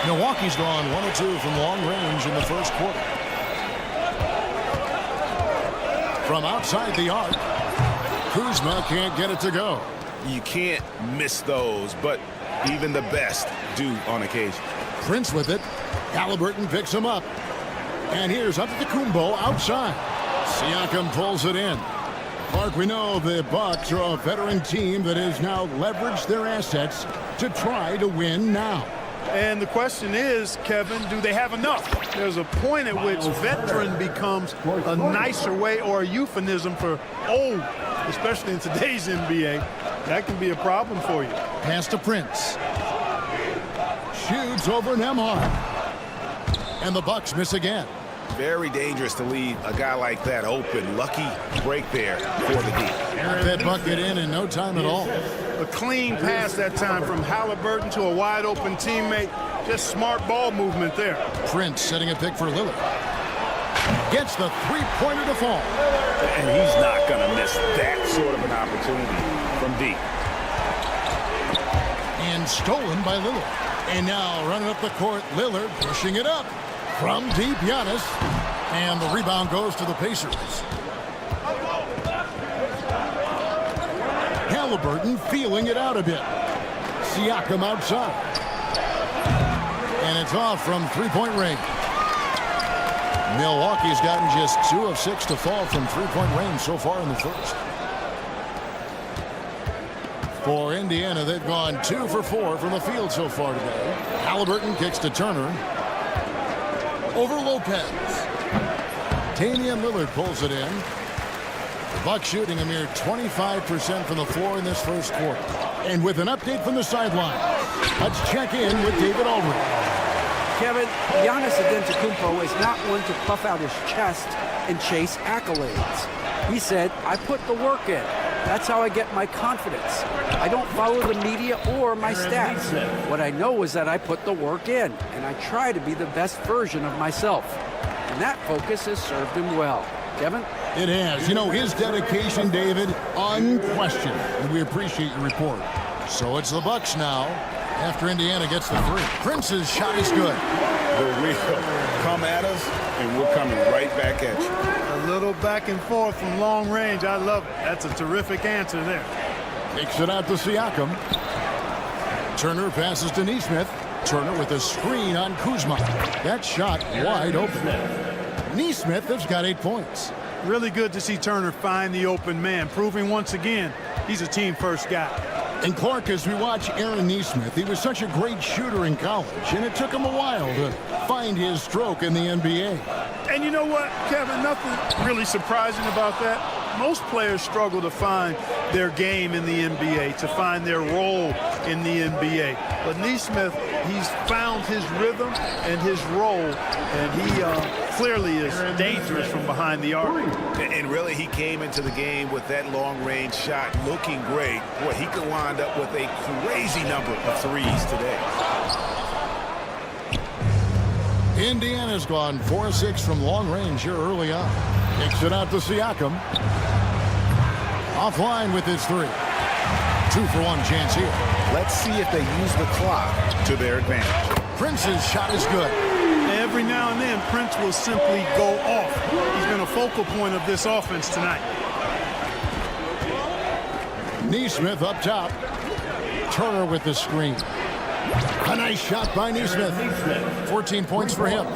Milwaukee's gone 1 of 2 from long range in the first quarter. From outside the arc, Kuzma can't get it to go. You can't miss those, but even the best do on occasion. Prince with it. Halliburton picks him up. And here's Antetokounmpo outside. Siakam pulls it in. Clark, we know the Bucks are a veteran team that has now leveraged their assets to try to win now. And the question is, Kevin, do they have enough? There's a point at which veteran becomes a nicer way or a euphemism for old, especially in today's NBA. That can be a problem for you. Pass to Prince. Shoots over Nembhard. And the Bucks miss again. Very dangerous to leave a guy like that open. Lucky break there for the D. That bucket in no time at all. A clean pass that time from Halliburton to a wide open teammate. Just smart ball movement there. Prince setting a pick for Lillard. Gets the 3-pointer to fall. And he's not going to miss that sort of an opportunity from deep. And stolen by Lillard. And now running up the court, Lillard pushing it up. From deep, Giannis. And the rebound goes to the Pacers. Halliburton feeling it out a bit. Siakam outside. And it's off from 3-point range. Milwaukee's gotten just 2 of 6 to fall from 3-point range so far in the first. For Indiana, they've gone 2 for 4 from the field so far today. Halliburton kicks to Turner. Over Lopez. Damian Lillard pulls it in. The Bucks shooting a mere 25% from the floor in this first quarter. And with an update from the sideline, let's check in with David Aldridge. Kevin, Giannis Antetokounmpo is not one to puff out his chest and chase accolades. He said, I put the work in. That's how I get my confidence. I don't follow the media or my stats. What I know is that I put the work in, and I try to be the best version of myself. And that focus has served him well. Kevin? It has. You know, his dedication, David, unquestioned. And we appreciate your report. So it's the Bucks now after Indiana gets the 3. Prince's shot is good. The real come at us, and we're coming right back at you. A little back and forth from long range. I love it. That's a terrific answer there. Takes it out to Siakam. Turner passes to Nesmith. Turner with a screen on Kuzma. That shot wide open. Nesmith has got 8 points. Really good to see Turner find the open man, proving once again he's a team-first guy. And Clark, as we watch Aaron Nesmith, he was such a great shooter in college, and it took him a while to find his stroke in the NBA. And you know what, Kevin, nothing really surprising about that. Most players struggle to find their game in the NBA, to find their role in the NBA. But Nesmith, he's found his rhythm and his role, and he clearly is dangerous from behind the arc. And really, he came into the game with that long-range shot looking great. Boy, he could wind up with a crazy number of threes today. Indiana's gone 4-6 from long range here early on. Kicks it out to Siakam. Offline with his 3. 2-for-1 chance here. Let's see if they use the clock to their advantage. Prince's shot is good. Every now and then, Prince will simply go off. He's been a focal point of this offense tonight. Nesmith up top. Turner with the screen. A nice shot by Nesmith. 14 points for him.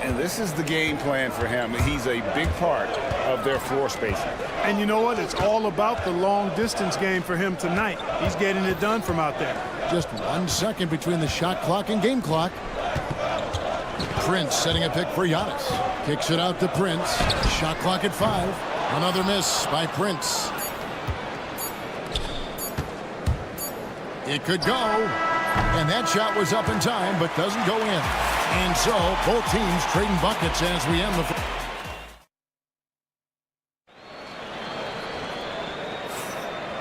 And this is the game plan for him. He's a big part of their floor spacing. And you know what? It's all about the long-distance game for him tonight. He's getting it done from out there. Just 1 second between the shot clock and game clock. Prince setting a pick for Giannis. Kicks it out to Prince. Shot clock at 5. Another miss by Prince. It could go. And that shot was up in time, but doesn't go in. And so, both teams trading buckets as we end the...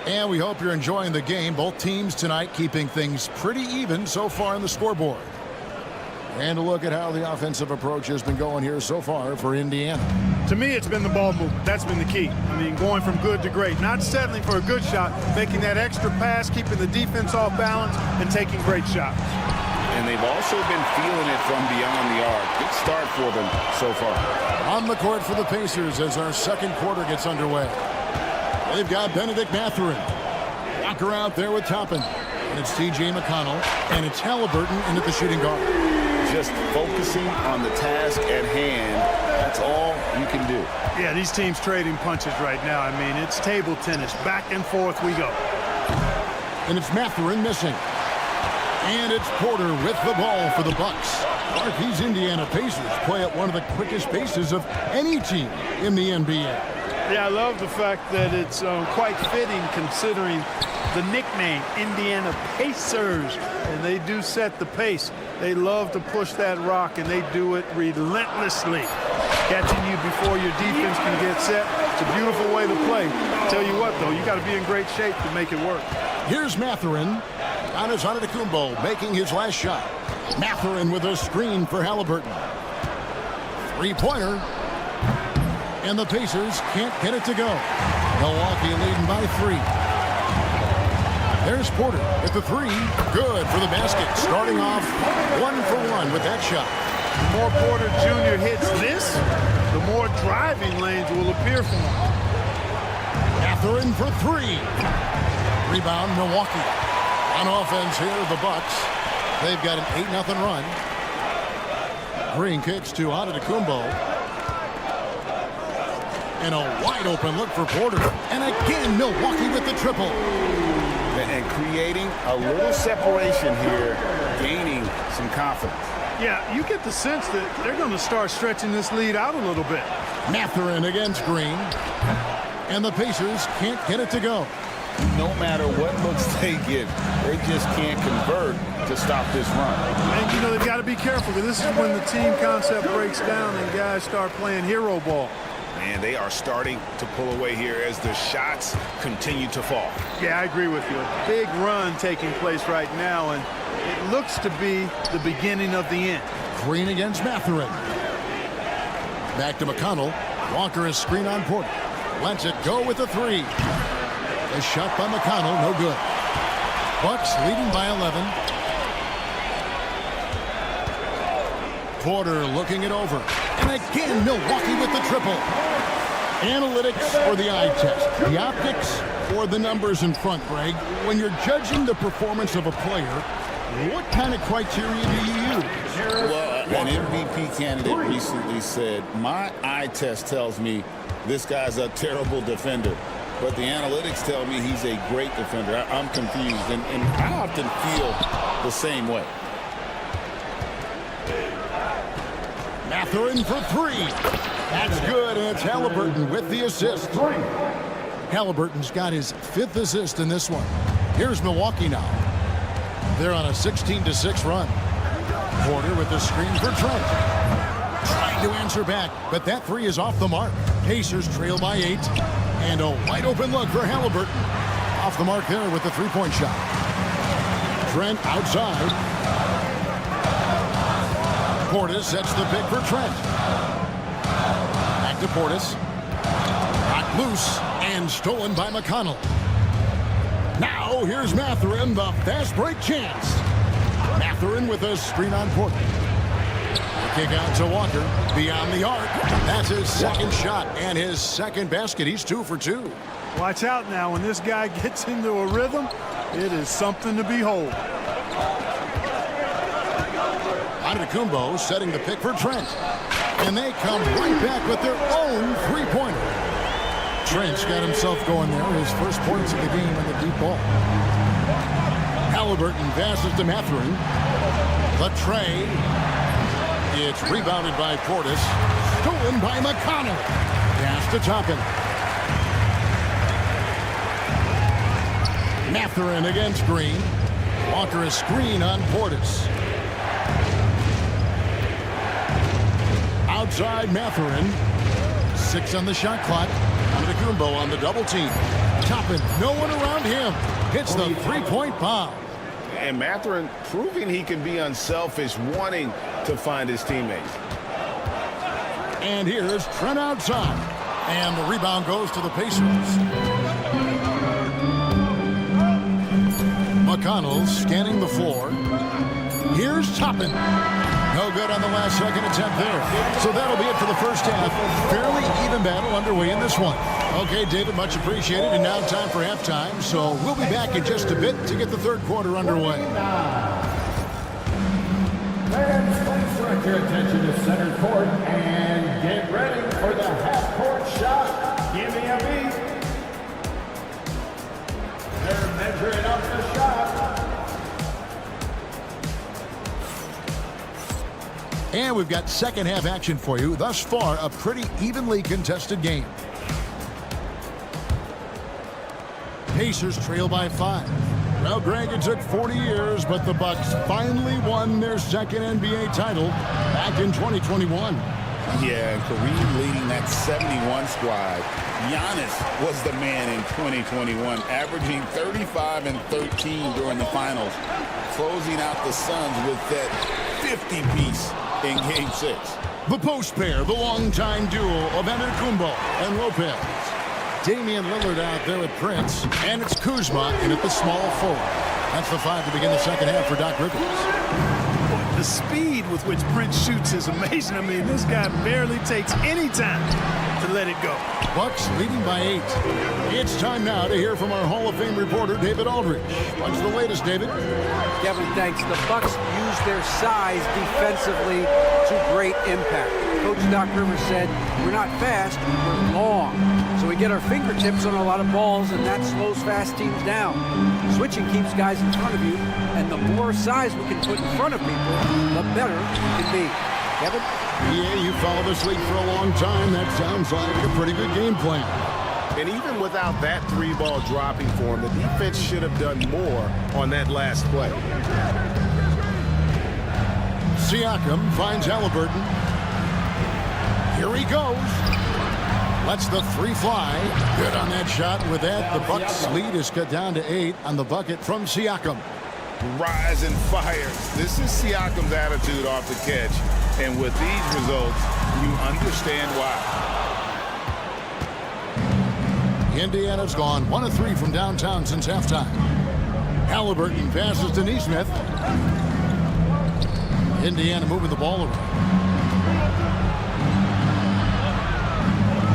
And we hope you're enjoying the game. Both teams tonight keeping things pretty even so far on the scoreboard. And a look at how the offensive approach has been going here so far for Indiana. To me, it's been the ball movement. That's been the key. I mean, going from good to great. Not settling for a good shot, making that extra pass, keeping the defense off balance, and taking great shots. And they've also been feeling it from beyond the arc. Good start for them so far. On the court for the Pacers as our second quarter gets underway. They've got Benedict Mathurin. Walker out there with Toppin. And it's T.J. McConnell. And it's Halliburton into the shooting guard. Just focusing on the task at hand. That's all you can do. Yeah, these teams trading punches right now. I mean, it's table tennis. Back and forth we go. And it's Mathurin missing. And it's Porter with the ball for the Bucks. These Indiana Pacers play at one of the quickest paces of any team in the NBA. Yeah, I love the fact that it's quite fitting considering the nickname, Indiana Pacers. And they do set the pace. They love to push that rock, and they do it relentlessly. Catching you before your defense can get set. It's a beautiful way to play. Tell you what, though, you got to be in great shape to make it work. Here's Mathurin. Giannis Antetokounmpo making his last shot. Mathurin with a screen for Halliburton. Three-pointer. And the Pacers can't get it to go. Milwaukee leading by 3. There's Porter at the 3. Good for the basket. Starting off 1 for 1 with that shot. The more Porter Jr. hits this, the more driving lanes will appear for him. Mathurin for 3. Rebound, Milwaukee. On offense here, the Bucks. They've got an 8-0 run. Green kicks to Antetokounmpo. And a wide-open look for Porter. And again, Milwaukee with the triple. And creating a little separation here, gaining some confidence. Yeah, you get the sense that they're going to start stretching this lead out a little bit. Mathurin against Green. And the Pacers can't get it to go. No matter what looks they get, they just can't convert to stop this run. And, you know, they've got to be careful because this is when the team concept breaks down and guys start playing hero ball. And they are starting to pull away here as the shots continue to fall. Yeah, I agree with you. A big run taking place right now, and it looks to be the beginning of the end. Green against Mathurin. Back to McConnell. Walker is screen on Porter. Lets it go with the 3. A shot by McConnell, no good. Bucks leading by 11. Porter looking it over. And again, Milwaukee with the triple. Analytics or the eye test? The optics or the numbers in front, Greg? When you're judging the performance of a player, what kind of criteria do you use? Well, an MVP candidate recently said, my eye test tells me this guy's a terrible defender, but the analytics tell me he's a great defender. I'm confused, and I often feel the same way. Mathurin for 3. That's good, and it's Halliburton with the assist. Halliburton's got his 5th assist in this one. Here's Milwaukee now. They're on a 16-6 run. Porter with the screen for Trent. Trying to answer back, but that 3 is off the mark. Pacers trail by 8. And a wide-open look for Halliburton. Off the mark there with the 3-point shot. Trent outside. Portis sets the pick for Trent. Back to Portis. Got loose and stolen by McConnell. Now here's Mathurin, the fast break chance. Mathurin with a screen on Porter. The kick out to Walker. Beyond the arc. That's his second shot and his second basket. He's 2 for 2. Watch out now. When this guy gets into a rhythm, it is something to behold. Antetokounmpo setting the pick for Trent. And they come right back with their own 3-pointer. Trent's got himself going there. His first points of the game on the deep ball. Halliburton passes to Mathurin. The tray. It's rebounded by Portis. Stolen by McConnell. Pass to Toppin. Mathurin against Green. Walker a screen on Portis. Outside Mathurin. 6 on the shot clock. Antetokounmpo on the double team. Toppin, no one around him. Hits the three-point bomb. And Mathurin proving he can be unselfish, wanting to find his teammates. And here's Trent outside. And the rebound goes to the Pacers. McConnell scanning the floor. Here's Toppin. No good on the last second attempt there. So that'll be it for the first half. Fairly even battle underway in this one. Okay, David, much appreciated. And now time for halftime. So we'll be back in just a bit to get the third quarter underway. Fans, please direct your attention to center court and get ready for the half-court shot. Give me a beat. They're measuring up the shot. And we've got second half action for you. Thus far, a pretty evenly contested game. Pacers trail by 5. Well, Greg, it took 40 years, but the Bucks finally won their second NBA title back in 2021. Yeah, and Kareem leading that 71 squad. Giannis was the man in 2021, averaging 35 and 13 during the finals, closing out the Suns with that 50-piece in Game 6. The post pair, the longtime duo of Antetokounmpo and Lopez. Damian Lillard out there with Prince, and it's Kuzma in at the small forward. That's the 5 to begin the second half for Doc Rivers. The speed with which Prince shoots is amazing. I mean, this guy barely takes any time to let it go. Bucks leading by 8. It's time now to hear from our Hall of Fame reporter, David Aldridge. What's the latest, David? Kevin, thanks. The Bucks use their size defensively to great impact. Coach Doc Rivers said, we're not fast, we're long. So we get our fingertips on a lot of balls, and that slows fast teams down. Switching keeps guys in front of you, and the more size we can put in front of people, the better we can be. Kevin? Yeah, you followed this league for a long time. That sounds like a pretty good game plan. And even without that 3-ball dropping for him, the defense should have done more on that last play. Siakam finds Halliburton. Here he goes. Lets the 3 fly. Good on that shot. With that, the Bucks lead is cut down to 8 on the bucket from Siakam. Rise and fires. This is Siakam's attitude off the catch. And with these results, you understand why. Indiana's gone 1 of 3 from downtown since halftime. Halliburton passes to Nesmith. Indiana moving the ball around.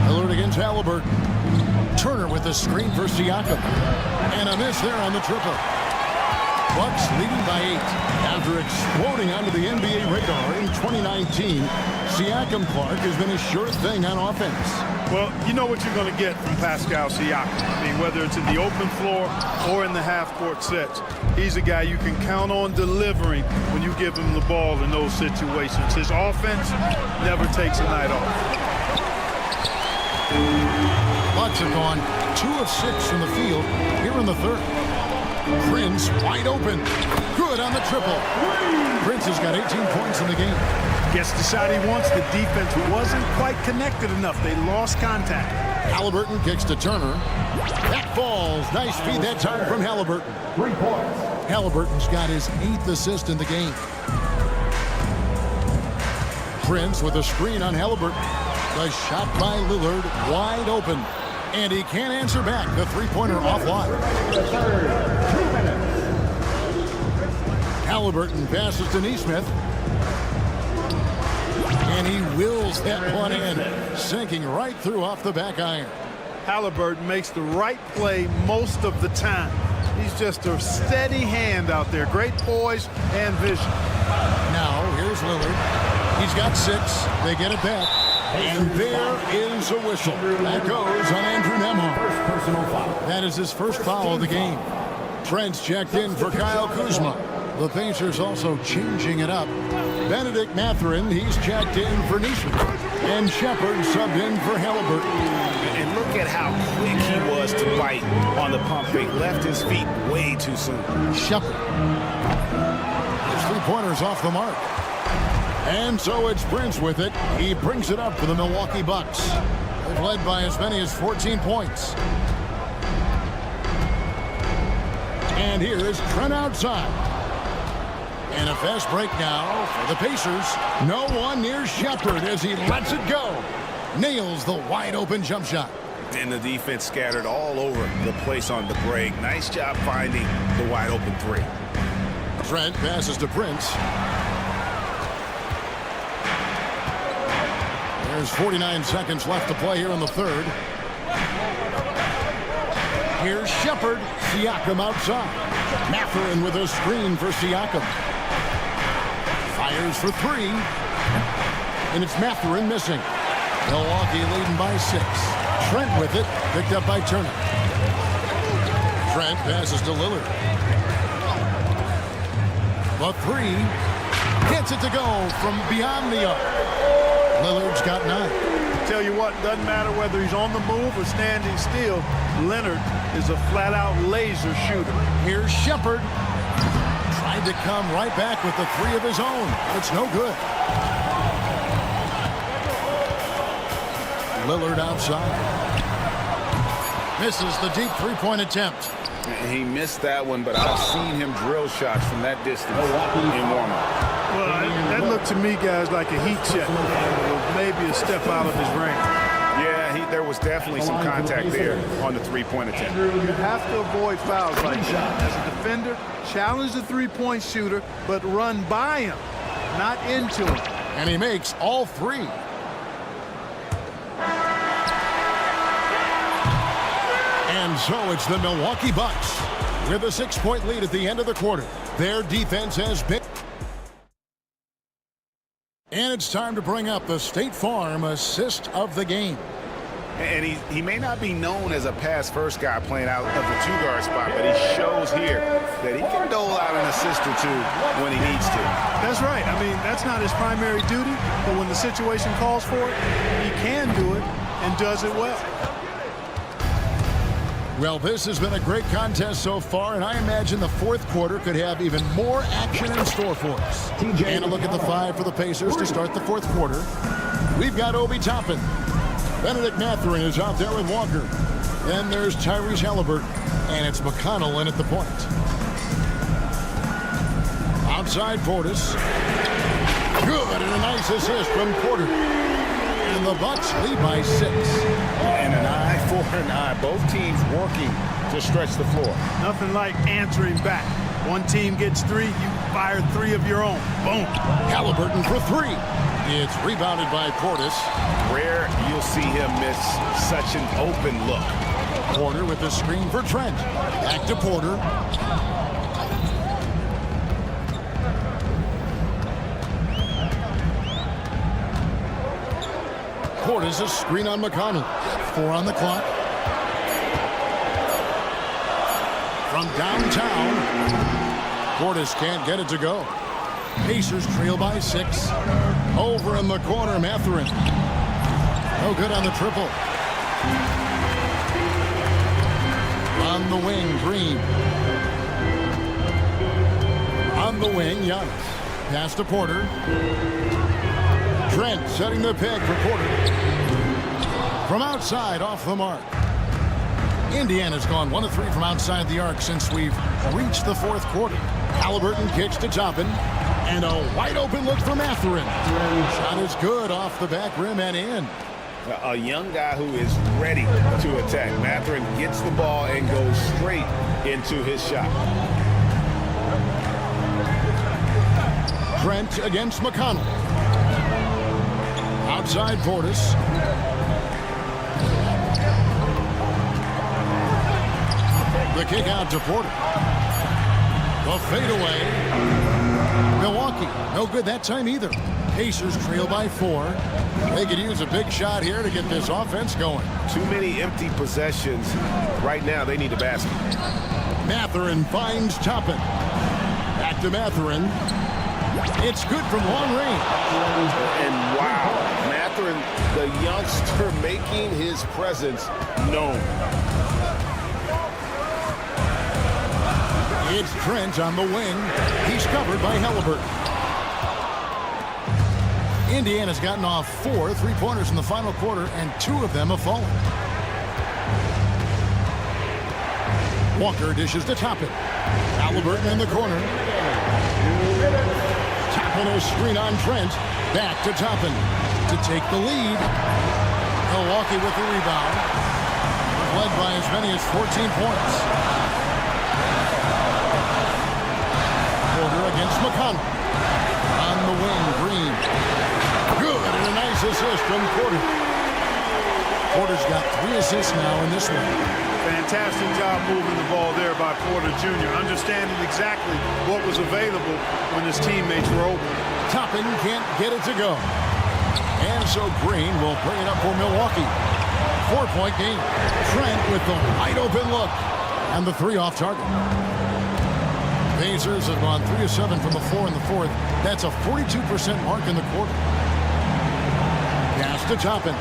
Lillard against Halliburton. Turner with the screen for Siakam. And a miss there on the triple. Bucks leading by 8. After exploding onto the NBA radar in 2019, Siakam Clark has been a sure thing on offense. Well, you know what you're going to get from Pascal Siakam. I mean, whether it's in the open floor or in the half-court sets, he's a guy you can count on delivering when you give him the ball in those situations. His offense never takes a night off. Bucks have gone 2 of 6 from the field here in the third. Prince wide open. Good on the triple. Prince has got 18 points in the game. Gets the shot he wants. The defense wasn't quite connected enough. They lost contact. Halliburton kicks to Turner. That falls. Nice feed that time from Halliburton. 3 points. Halliburton's got his 8th assist in the game. Prince with a screen on Halliburton. The shot by Lillard wide open. And he can't answer back. The 3-pointer offline. Halliburton passes to Nesmith. And he wills that one in, sinking right through off the back iron. Halliburton makes the right play most of the time. He's just a steady hand out there. Great poise and vision. Now, here's Lillard. He's got 6. They get it back. And there is a whistle. That goes on Andrew Nembhard. Personal foul. That is his first foul of the game. Trent's checked in for Kyle Kuzma. The Pacers also changing it up. Benedict Mathurin, he's checked in for Nesmith. And Shepard subbed in for Halliburton. And look at how quick he was to bite on the pump fake. Left his feet way too soon. Shepard. His three-pointers off the mark. And so it's Prince with it. He brings it up for the Milwaukee Bucks. They've led by as many as 14 points. And here is Trent outside. And a fast break now for the Pacers. No one near Shepard as he lets it go. Nails the wide-open jump shot. And the defense scattered all over the place on the break. Nice job finding the wide-open three. Trent passes to Prince. There's 49 seconds left to play here in the third. Here's Shepard. Siakam outside. Mathurin with a screen for Siakam. Fires for three. And it's Mathurin missing. Milwaukee leading by 6. Trent with it. Picked up by Turner. Trent passes to Lillard. The three. Gets it to go from beyond the arc. Lillard's got 9. Tell you what, doesn't matter whether he's on the move or standing still. Leonard is a flat-out laser shooter. Here's Shepard. Tried to come right back with the three of his own. It's no good. Lillard outside. Misses the deep three-point attempt. He missed that one, but I've seen him drill shots from that distance in warm-up. Well, that looked to me, guys, like a heat check. Maybe a step out of his range. Yeah, there was definitely some contact there on the three-point attempt. You have to avoid fouls like that. As a defender, challenge the three-point shooter, but run by him, not into him. And he makes all three. And so it's the Milwaukee Bucks with a 6-point lead at the end of the quarter. Their defense has been... And it's time to bring up the State Farm assist of the game. And he may not be known as a pass-first guy playing out of the two-guard spot, but he shows here that he can dole out an assist or two when he needs to. That's right. I mean, that's not his primary duty, but when the situation calls for it, he can do it and does it well. Well, this has been a great contest so far, and I imagine the fourth quarter could have even more action in store for us. And a look at the 5 for the Pacers to start the fourth quarter. We've got Obi Toppin. Benedict Mathurin is out there with Walker. Then there's Tyrese Halliburton, and it's McConnell in at the point. Outside Portis. Good, and a nice assist from Porter. And the Bucks lead by 6. And an eye for an eye. Both teams working to stretch the floor. Nothing like answering back. One team gets 3, you fire 3 of your own. Boom. Halliburton for 3. It's rebounded by Portis. Rare you'll see him miss such an open look. Porter with the screen for Trent. Back to Porter. Portis a screen on McConnell. 4 on the clock. From downtown, Portis can't get it to go. Pacers trail by 6. Over in the corner, Mathurin. No good on the triple. On the wing, Green. On the wing, Giannis. Pass to Porter. Trent setting the peg for Porter. From outside, off the mark. Indiana's gone 1 of 3 from outside the arc since we've reached the fourth quarter. Halliburton kicks to Toppin. And a wide open look for Mathurin. Shot is good off the back rim and in. A young guy who is ready to attack. Mathurin gets the ball and goes straight into his shot. Trent against McConnell. Outside Portis. The kick out to Porter. The fadeaway. Milwaukee, no good that time either. Pacers trail by 4. They could use a big shot here to get this offense going. Too many empty possessions. Right now, they need a basket. Mathurin finds Toppin. Back to Mathurin. It's good from long range. And wow, Mathurin, the youngster, making his presence known. It's Trent on the wing. He's covered by Halliburton. Indiana's gotten off 4 3-pointers in the final quarter, and 2 of them have fallen. Walker dishes to Toppin. Halliburton in the corner. Toppin a screen on Trent. Back to Toppin to take the lead. Milwaukee with the rebound. Led by as many as 14 points. Porter against McConnell. On the wing, Green. Good, and a nice assist from Porter. Porter's got 3 assists now in this one. Fantastic job moving the ball there by Porter Jr., understanding exactly what was available when his teammates were open. Toppin can't get it to go. And so Green will bring it up for Milwaukee. 4-point game. Trent with the wide open look. And the 3 off target. Pacers have gone 3 of 7 from the floor in the 4th. That's a 42% mark in the quarter. Pass to Toppin.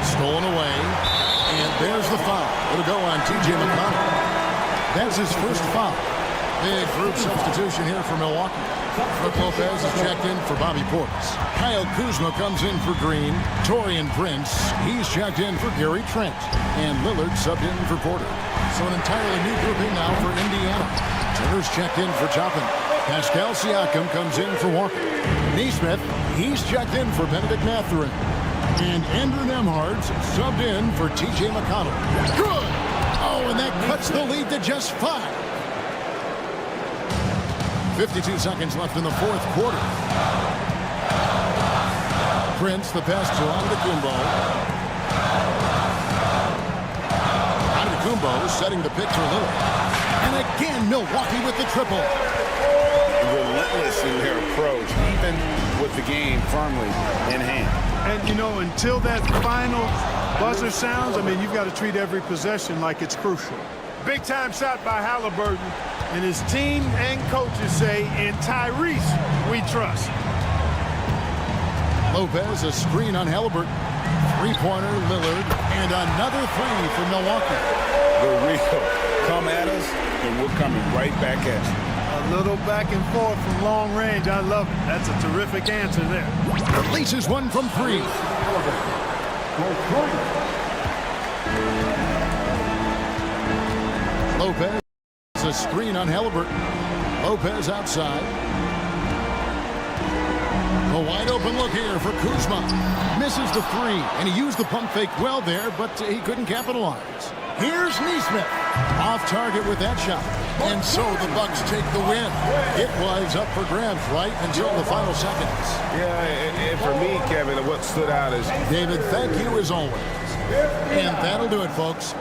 Stolen away. And there's the foul. It'll go on TJ McConnell. That's his first foul. Big group substitution here for Milwaukee. Brook Lopez is checked in for Bobby Portis. Kyle Kuzma comes in for Green. Taurean Prince, he's checked in for Gary Trent. And Lillard subbed in for Porter. So an entirely new grouping now for Indiana. Turner's checked in for Toppin. Pascal Siakam comes in for Walker. Neesmith, he's checked in for Benedict Mathurin. And Andrew Nembhard's subbed in for TJ McConnell. Good! Oh, and that cuts the lead to just 5. 52 seconds left in the 4th quarter. Prince, the pass to Antetokounmpo. Antetokounmpo setting the pick for Lillard. And again, Milwaukee with the triple. Relentless in their approach, even with the game firmly in hand. And, you know, until that final buzzer sounds, I mean, you've got to treat every possession like it's crucial. Big-time shot by Halliburton, and his team and coaches say, in Tyrese, we trust. Lopez, a screen on Halliburton. 3-pointer, Lillard, and another 3 for Milwaukee. The real. Come at us, and we're coming right back at you. A little back and forth from long range. I love it. That's a terrific answer there. Releases one from 3. Lopez, a screen on Halliburton. Lopez outside. A wide open look here for Kuzma. Misses the 3, and he used the pump fake well there, but he couldn't capitalize. Here's Neesmith. Off target with that shot. And so the Bucks take the win. It was up for grabs right until the final seconds. Yeah, and for me, Kevin, what stood out is... David, thank you as always. And that'll do it, folks.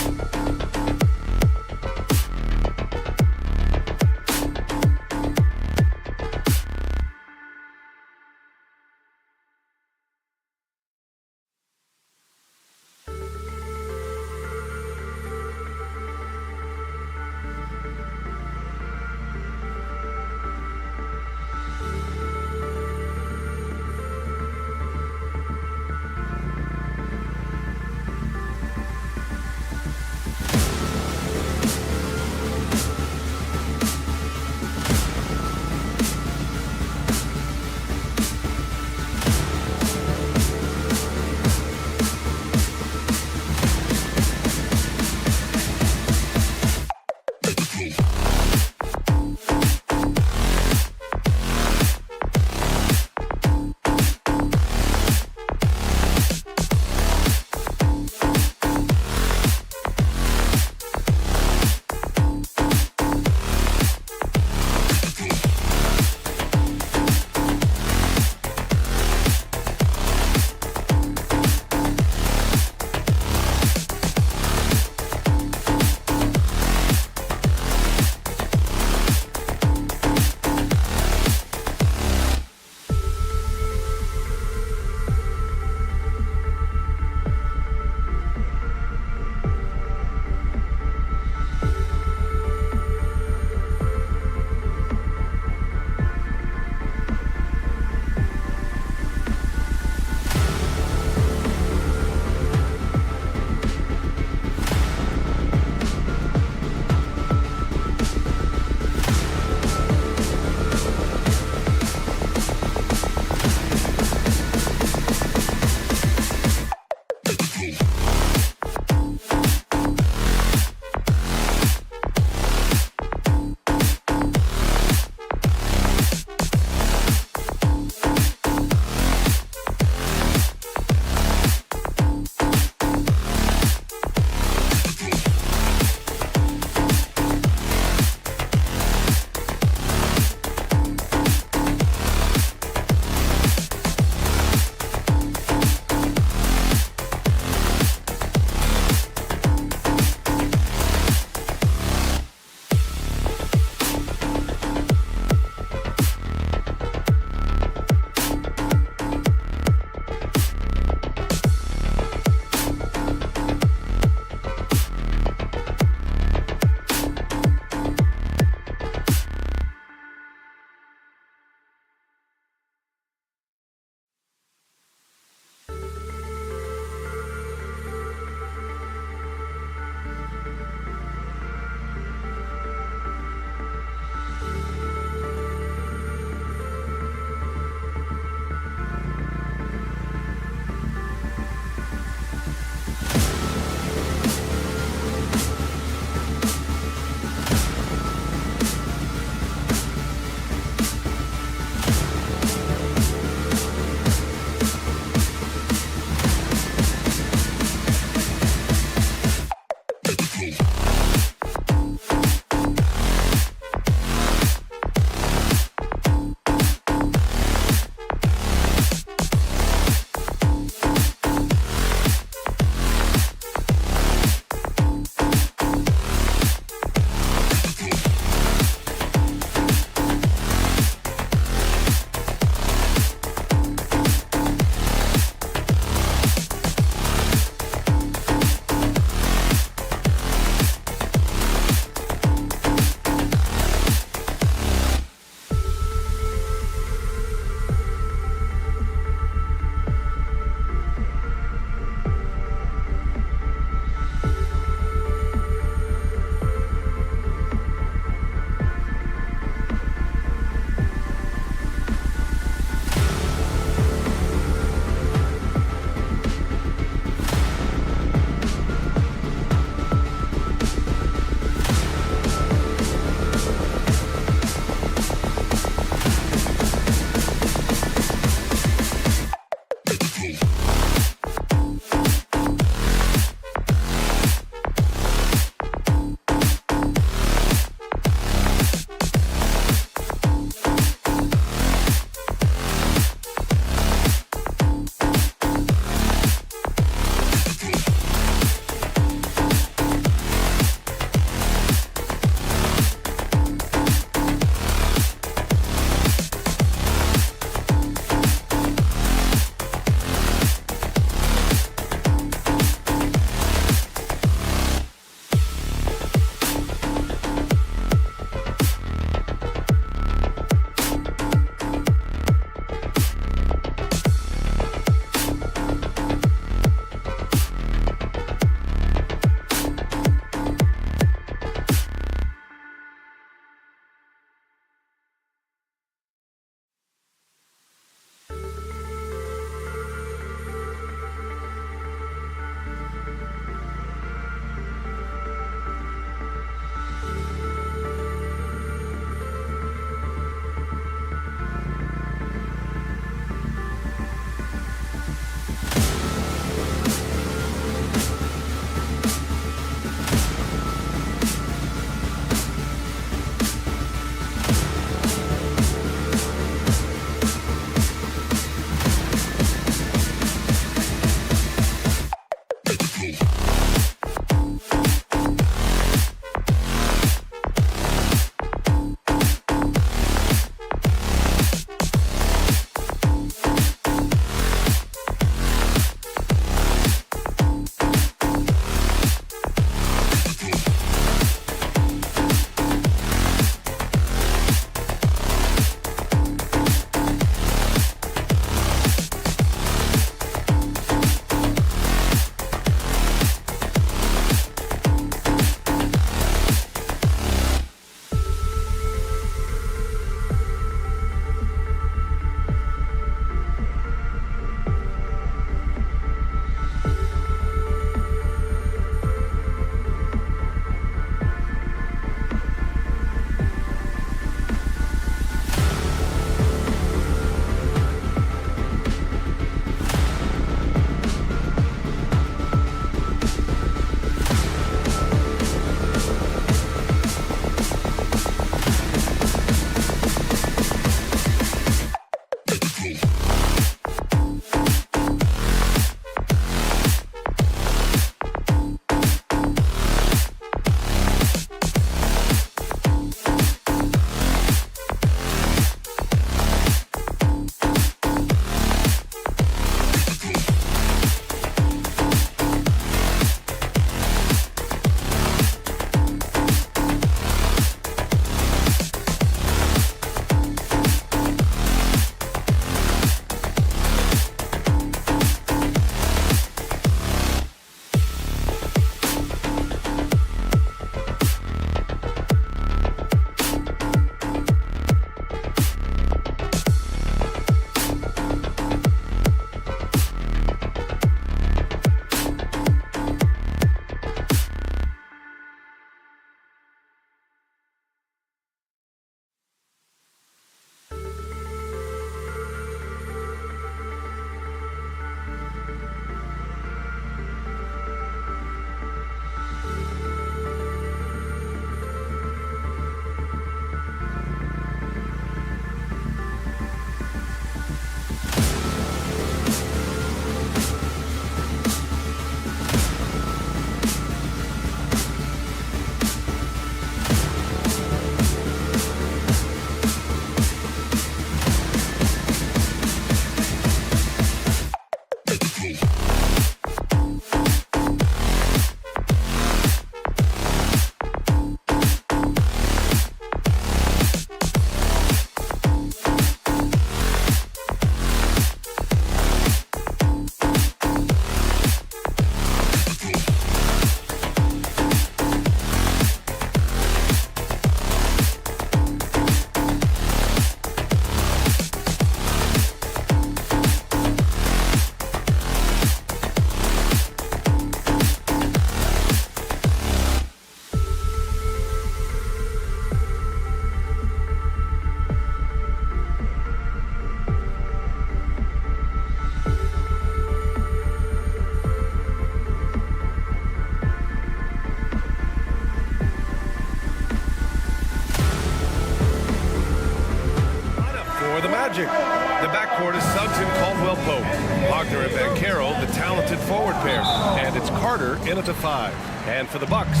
Caldwell Pope. Wagner and Banchero, the talented forward pair. And it's Carter in at the 5. And for the Bucks,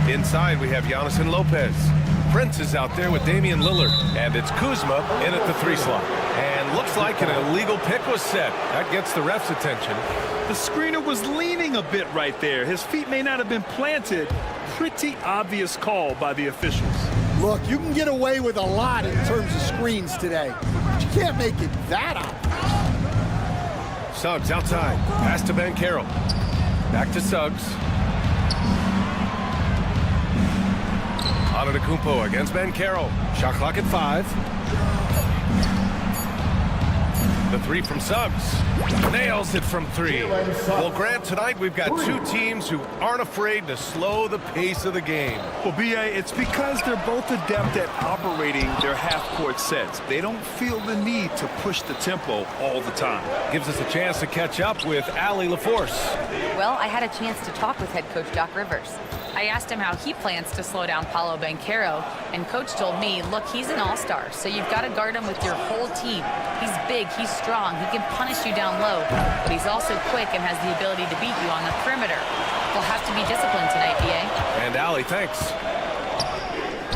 inside we have Giannis and Lopez. Prince is out there with Damian Lillard. And it's Kuzma in at the 3 slot. And looks like an illegal pick was set. That gets the ref's attention. The screener was leaning a bit right there. His feet may not have been planted. Pretty obvious call by the officials. Look, you can get away with a lot in terms of screens today, but you can't make it that obvious. Suggs outside. Pass to Banchero. Back to Suggs. Antetokounmpo against Banchero. Shot clock at 5. The 3 from Suggs. Nails it from 3. Well, Grant, tonight we've got 2 teams who aren't afraid to slow the pace of the game. Well, B.A., it's because they're both adept at operating their half-court sets. They don't feel the need to push the tempo all the time. Gives us a chance to catch up with Allie LaForce. Well, I had a chance to talk with head coach Doc Rivers. I asked him how he plans to slow down Paolo Banchero, and coach told me, look, he's an all-star, so you've got to guard him with your whole team. He's big, he's strong, he can punish you down low, but he's also quick and has the ability to beat you on the perimeter. He'll have to be disciplined tonight, B.A. And Allie, thanks.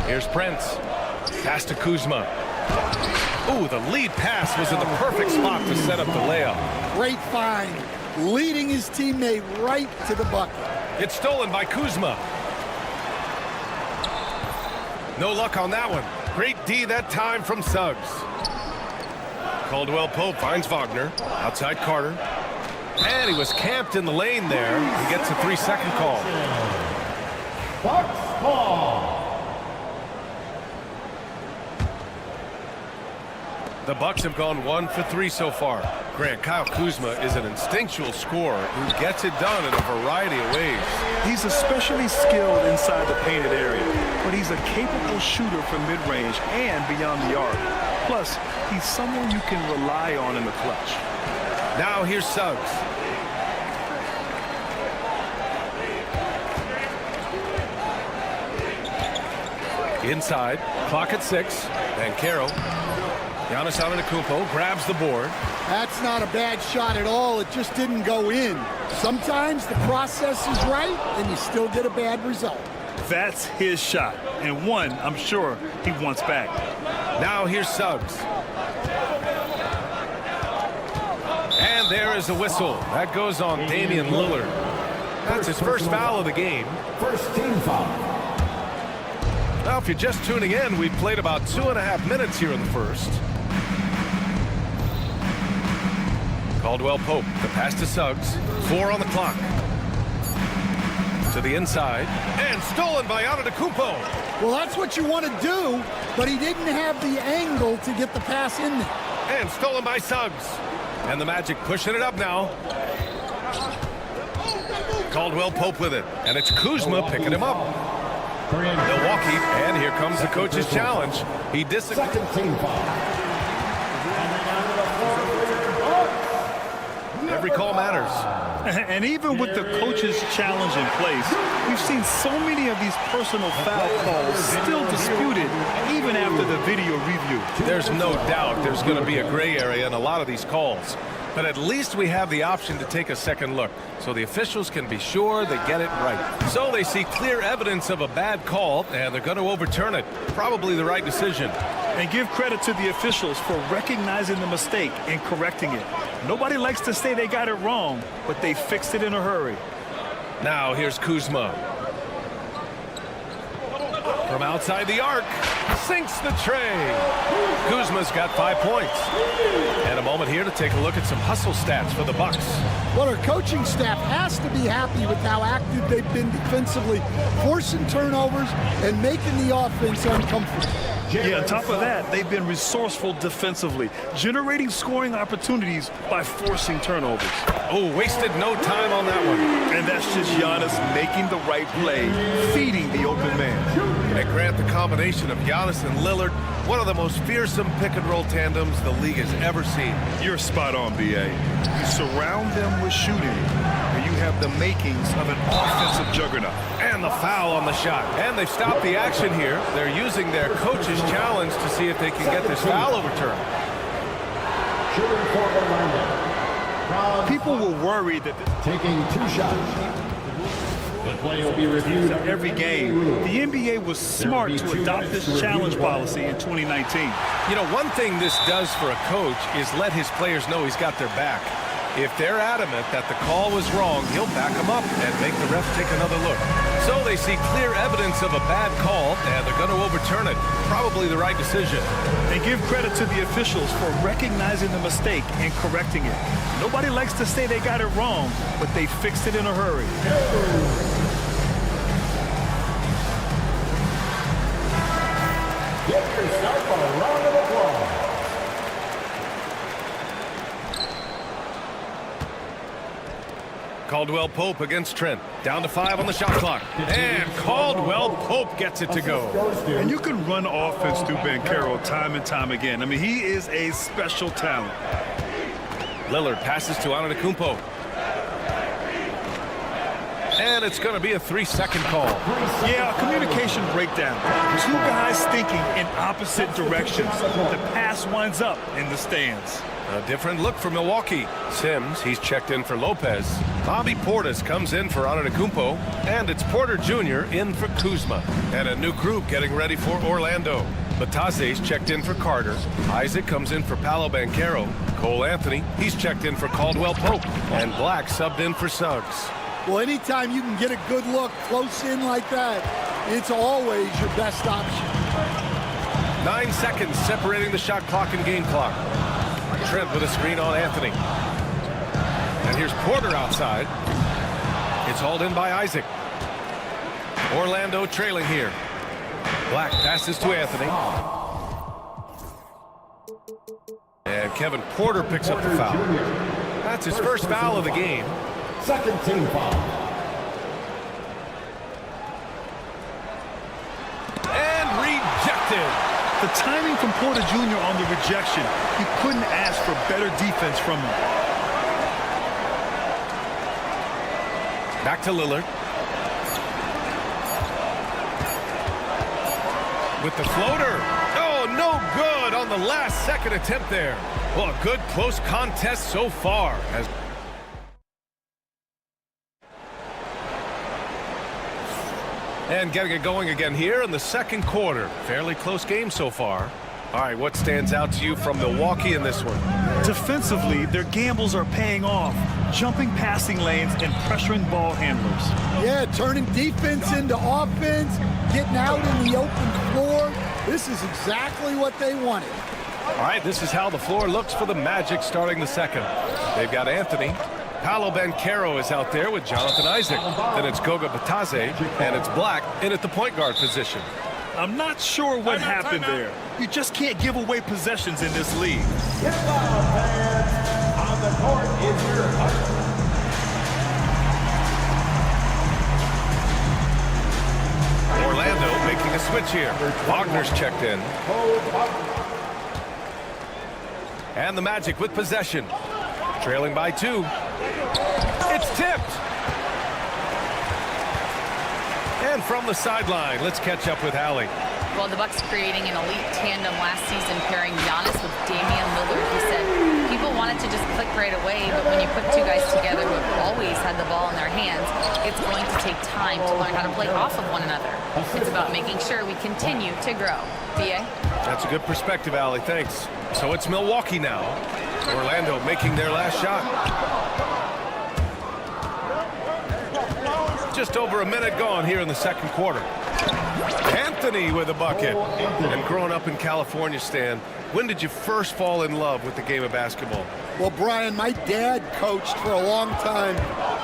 Here's Prince. Pass to Kuzma. Ooh, the lead pass was in the perfect spot to set up the layup. Great find, leading his teammate right to the bucket. It's stolen by Kuzma. No luck on that one. Great D that time from Suggs. Caldwell Pope finds Wagner. Outside Carter. And he was camped in the lane there. He gets a 3-second call. Bucks ball. The Bucks have gone 1 for 3 so far. Grant, Kyle Kuzma is an instinctual scorer who gets it done in a variety of ways. He's especially skilled inside the painted area, but he's a capable shooter from mid-range and beyond the arc. Plus, he's someone you can rely on in the clutch. Now here's Suggs. Inside, clock at 6. Banchero. Giannis Antetokounmpo grabs the board. That's not a bad shot at all. It just didn't go in. Sometimes the process is right, and you still get a bad result. That's his shot, and one I'm sure he wants back. Now here's Suggs. And there is a whistle. That goes on Damian Lillard. That's his first foul of the game. First team foul. Now, if you're just tuning in, we've played about 2.5 minutes here in the first. Caldwell Pope, the pass to Suggs. 4 on the clock. To the inside. And stolen by Antetokounmpo. Well, that's what you want to do, but he didn't have the angle to get the pass in there. And stolen by Suggs. And the Magic pushing it up now. Caldwell Pope with it. And it's Kuzma picking him up. Milwaukee, and here comes the coach's challenge. He disagrees. Every call matters. And even with the coach's challenge in place, we've seen so many of these personal foul calls still disputed even after the video review. There's no doubt there's going to be a gray area in a lot of these calls. But at least we have the option to take a second look, so the officials can be sure they get it right. So they see clear evidence of a bad call, and they're going to overturn it. Probably the right decision. And give credit to the officials for recognizing the mistake and correcting it. Nobody likes to say they got it wrong, but they fixed it in a hurry. Now here's Kuzma. From outside the arc, sinks the tray. Kuzma's got 5 points. And a moment here to take a look at some hustle stats for the Bucks. Well, our coaching staff has to be happy with how active they've been defensively, forcing turnovers and making the offense uncomfortable. Yeah, on top of that, they've been resourceful defensively, generating scoring opportunities by forcing turnovers. Oh, wasted no time on that one. And that's just Giannis making the right play, feeding the open man. And Grant, the combination of Giannis and Lillard, one of the most fearsome pick-and-roll tandems the league has ever seen. You're spot on, B.A. You surround them with shooting, and you have the makings of an offensive juggernaut. And the foul on the shot. And they've stopped the action here. They're using their coach's challenge to see if they can get this foul overturned. Shooting for Orlando. People were worried that Taking 2 shots. The play will be reviewed every game. The NBA was smart to adopt this challenge policy in 2019. You know, one thing this does for a coach is let his players know he's got their back. If they're adamant that the call was wrong, he'll back them up and make the ref take another look. So they see clear evidence of a bad call, and they're going to overturn it. Probably the right decision. And give credit to the officials for recognizing the mistake and correcting it. Nobody likes to say they got it wrong, but they fixed it in a hurry. Give yourself a round of applause. Caldwell Pope against Trent. Down to 5 on the shot clock. And Caldwell Pope gets it to go. And you can run offense through Banchero time and time again. I mean, he is a special talent. Lillard passes to Antetokounmpo. And it's going to be a 3-second call. Yeah, a communication breakdown. 2 guys thinking in opposite directions. The pass winds up in the stands. A different look for Milwaukee. Sims, he's checked in for Lopez. Bobby Portis comes in for Antetokounmpo. And it's Porter Jr. in for Kuzma. And a new group getting ready for Orlando. Batase's checked in for Carter. Isaac comes in for Paolo Banchero. Cole Anthony, he's checked in for Caldwell Pope. And Black subbed in for Suggs. Well, anytime you can get a good look close in like that, it's always your best option. 9 seconds separating the shot clock and game clock. Trent with a screen on Anthony. And here's Porter outside. It's hauled in by Isaac. Orlando trailing here. Black passes to Anthony. And Kevin Porter picks up the foul. That's his first foul of the game. Second team foul. And rejected. The timing from Porter Jr. on the rejection, you couldn't ask for better defense from him. Back to Lillard. With the floater. Oh, no good on the last second attempt there. Well, a good close contest so far. And getting it going again here in the second quarter. Fairly close game so far. All right, what stands out to you from Milwaukee in this one? Defensively, their gambles are paying off. Jumping passing lanes and pressuring ball handlers. Yeah, turning defense into offense, getting out in the open floor. This is exactly what they wanted. All right, this is how the floor looks for the Magic starting the second. They've got Anthony. Paolo Banchero is out there with Jonathan Isaac. Then it's Goga Batase, and it's Black in at the point guard position. I'm not sure what happened there. You just can't give away possessions in this league. Get loud, fans. On the court is your host. Orlando making a switch here. Wagner's checked in. And the Magic with possession. Trailing by 2. It's tipped. And from the sideline, let's catch up with Allie. Well, the Bucks creating an elite tandem last season, pairing Giannis with Damian Lillard. He said people wanted to just click right away, but when you put 2 guys together who have always had the ball in their hands, it's going to take time to learn how to play off of one another. It's about making sure we continue to grow. B.A.? That's a good perspective, Allie. Thanks. So it's Milwaukee now. Orlando making their last shot. Just over a minute gone here in the second quarter. Anthony with a bucket. And growing up in California, Stan, when did you first fall in love with the game of basketball? Well, Brian, my dad coached for a long time,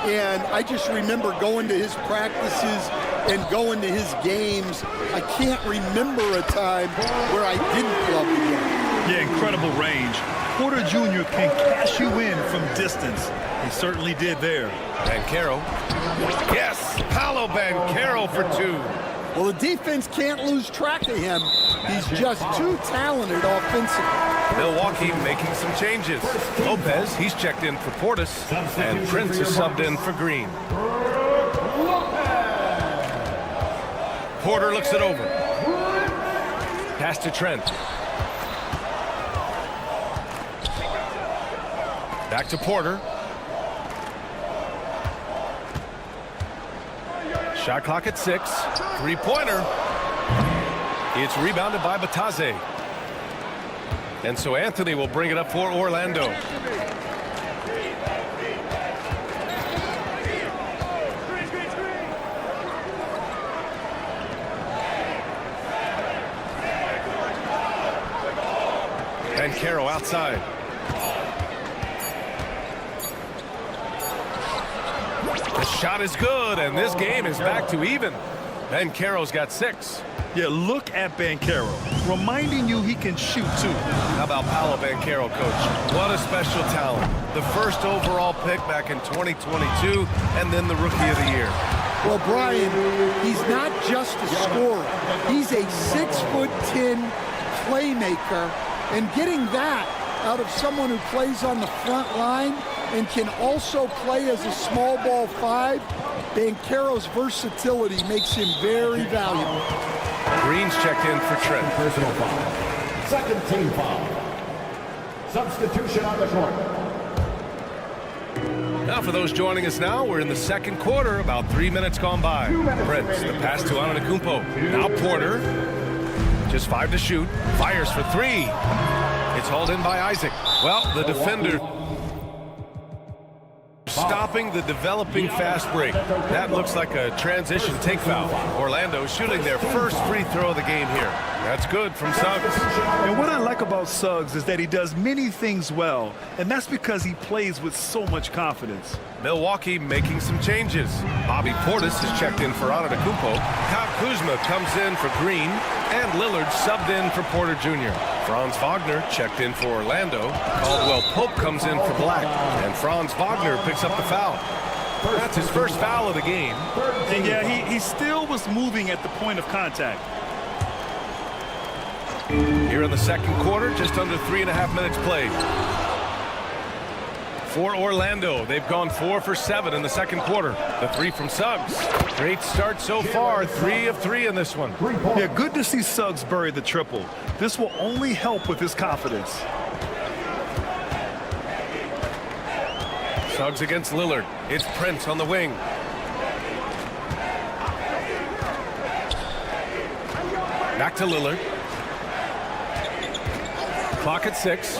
and I just remember going to his practices and going to his games. I can't remember a time where I didn't love the game. Yeah, incredible range. Porter Jr. can cash you in from distance. He certainly did there. Banchero. Yes, Paolo Banchero for 2. Well, the defense can't lose track of him. He's just too talented offensively. Milwaukee making some changes. Lopez, he's checked in for Portis. And Prince is subbed in for Green. Porter looks it over. Pass to Trent. Back to Porter. Shot clock at 6. Three-pointer. It's rebounded by Bataze. And so Anthony will bring it up for Orlando. And Caro outside. The shot is good, and this game is back to even. Banchero's got 6. Yeah, look at Banchero, reminding you he can shoot too. How about Paolo Banchero, coach? What a special talent. The first overall pick back in 2022, and then the Rookie of the Year. Well, Brian, he's not just a scorer. He's a 6'10" playmaker, and getting that out of someone who plays on the front line and can also play as a small ball 5, Banchero's versatility makes him very valuable. Green's checked in for Trent. Personal foul. Second team foul. Substitution on the court. Now for those joining us now, we're in the second quarter, about 3 minutes gone by. Prince, the pass to Antetokounmpo. Now Porter, just 5 to shoot, fires for 3. It's hauled in by Isaac. Well, the defender stopping the developing fast break. That looks like a transition take foul. Orlando shooting their first free throw of the game here. That's good from Suggs. And what I like about Suggs is that he does many things well, and that's because he plays with so much confidence. Milwaukee making some changes. Bobby Portis is checked in for Antetokounmpo. Kyle Kuzma comes in for Green, and Lillard subbed in for Porter Jr. Franz Wagner checked in for Orlando. Caldwell Pope comes in for Black, and Franz Wagner picks up the foul. That's his first foul of the game. And yeah, he still was moving at the point of contact. Here in the second quarter, just under 3.5 minutes played. For Orlando, they've gone 4 for 7 in the second quarter. The 3 from Suggs. Great start so far, 3 of 3 in this one. Yeah, good to see Suggs bury the triple. This will only help with his confidence. Suggs against Lillard. It's Prince on the wing. Back to Lillard. Clock at 6.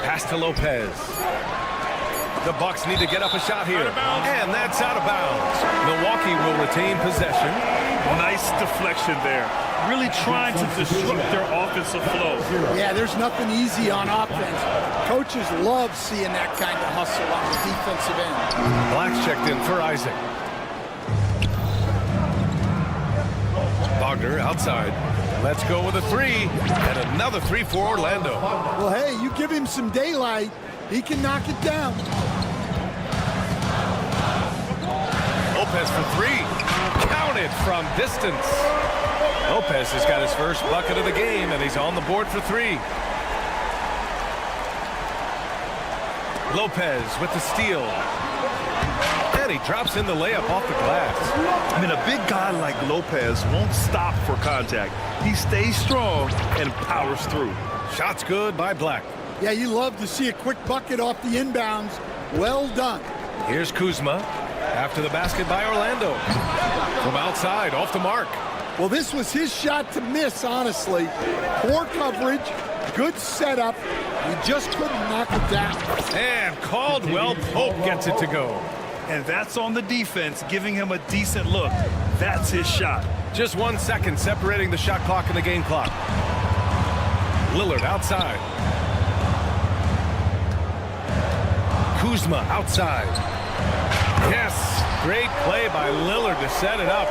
Pass to Lopez. The Bucks need to get up a shot here. And that's out of bounds. Milwaukee will retain possession. Nice deflection there. Really trying to disrupt their offensive flow. Yeah, there's nothing easy on offense. Coaches love seeing that kind of hustle on the defensive end. Black's checked in for Isaac. Wagner outside. Let's go with a 3. And another 3 for Orlando. Well, hey, you give him some daylight, he can knock it down. Lopez for 3. Counted from distance. Lopez has got his first bucket of the game, and he's on the board for 3. Lopez with the steal. And he drops in the layup off the glass. I mean, a big guy like Lopez won't stop for contact. He stays strong and powers through. Shots good by Black. Yeah, you love to see a quick bucket off the inbounds. Well done. Here's Kuzma after the basket by Orlando. From outside, off the mark. Well, this was his shot to miss, honestly. Poor coverage, good setup. He just couldn't knock it down. And Caldwell Pope gets it to go. And that's on the defense, giving him a decent look. That's his shot. Just 1 second separating the shot clock and the game clock. Lillard outside. Kuzma outside. Yes, great play by Lillard to set it up.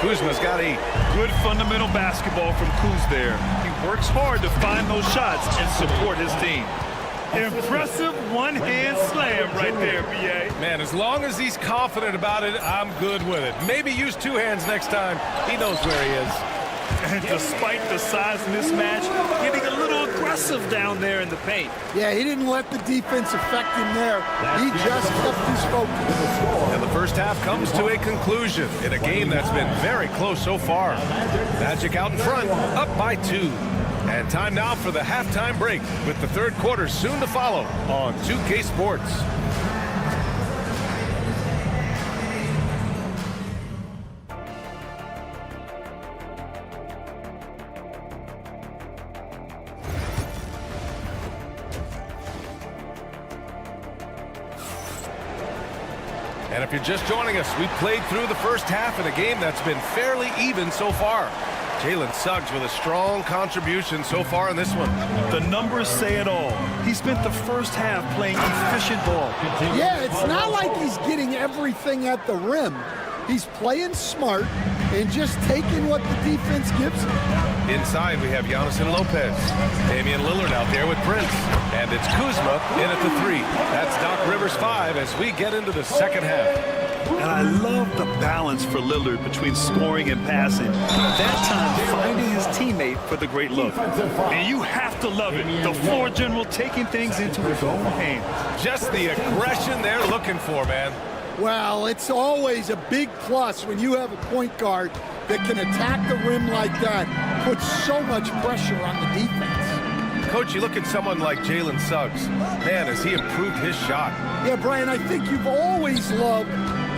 Kuzma's got a good fundamental basketball from Kuz there. He works hard to find those shots and support his team. Impressive one-hand slam right there, B.A. Man, as long as he's confident about it, I'm good with it. Maybe use 2 hands next time. He knows where he is. And despite the size mismatch, getting a little aggressive down there in the paint. Yeah, he didn't let the defense affect him there. He just kept his focus. And the first half comes to a conclusion in a game that's been very close so far. Magic out in front, up by 2. And time now for the halftime break, with the third quarter soon to follow on 2K Sports. And if you're just joining us, we played through the first half in a game that's been fairly even so far. Jalen Suggs with a strong contribution so far in this one. The numbers say it all. He spent the first half playing efficient ball. Yeah, it's not like he's getting everything at the rim. He's playing smart and just taking what the defense gives him. Inside, we have Giannis and Lopez. Damian Lillard out there with Prince. And it's Kuzma in at the 3. That's Doc Rivers 5 as we get into the second half. And I love the balance for Lillard between scoring and passing. That time, finding his teammate for the great look. And you have to love it. The floor general taking things into his own hands. Just the aggression they're looking for, man. Well, it's always a big plus when you have a point guard that can attack the rim like that, puts so much pressure on the defense. Coach, you look at someone like Jalen Suggs. Man, has he improved his shot. Yeah, Brian, I think you've always loved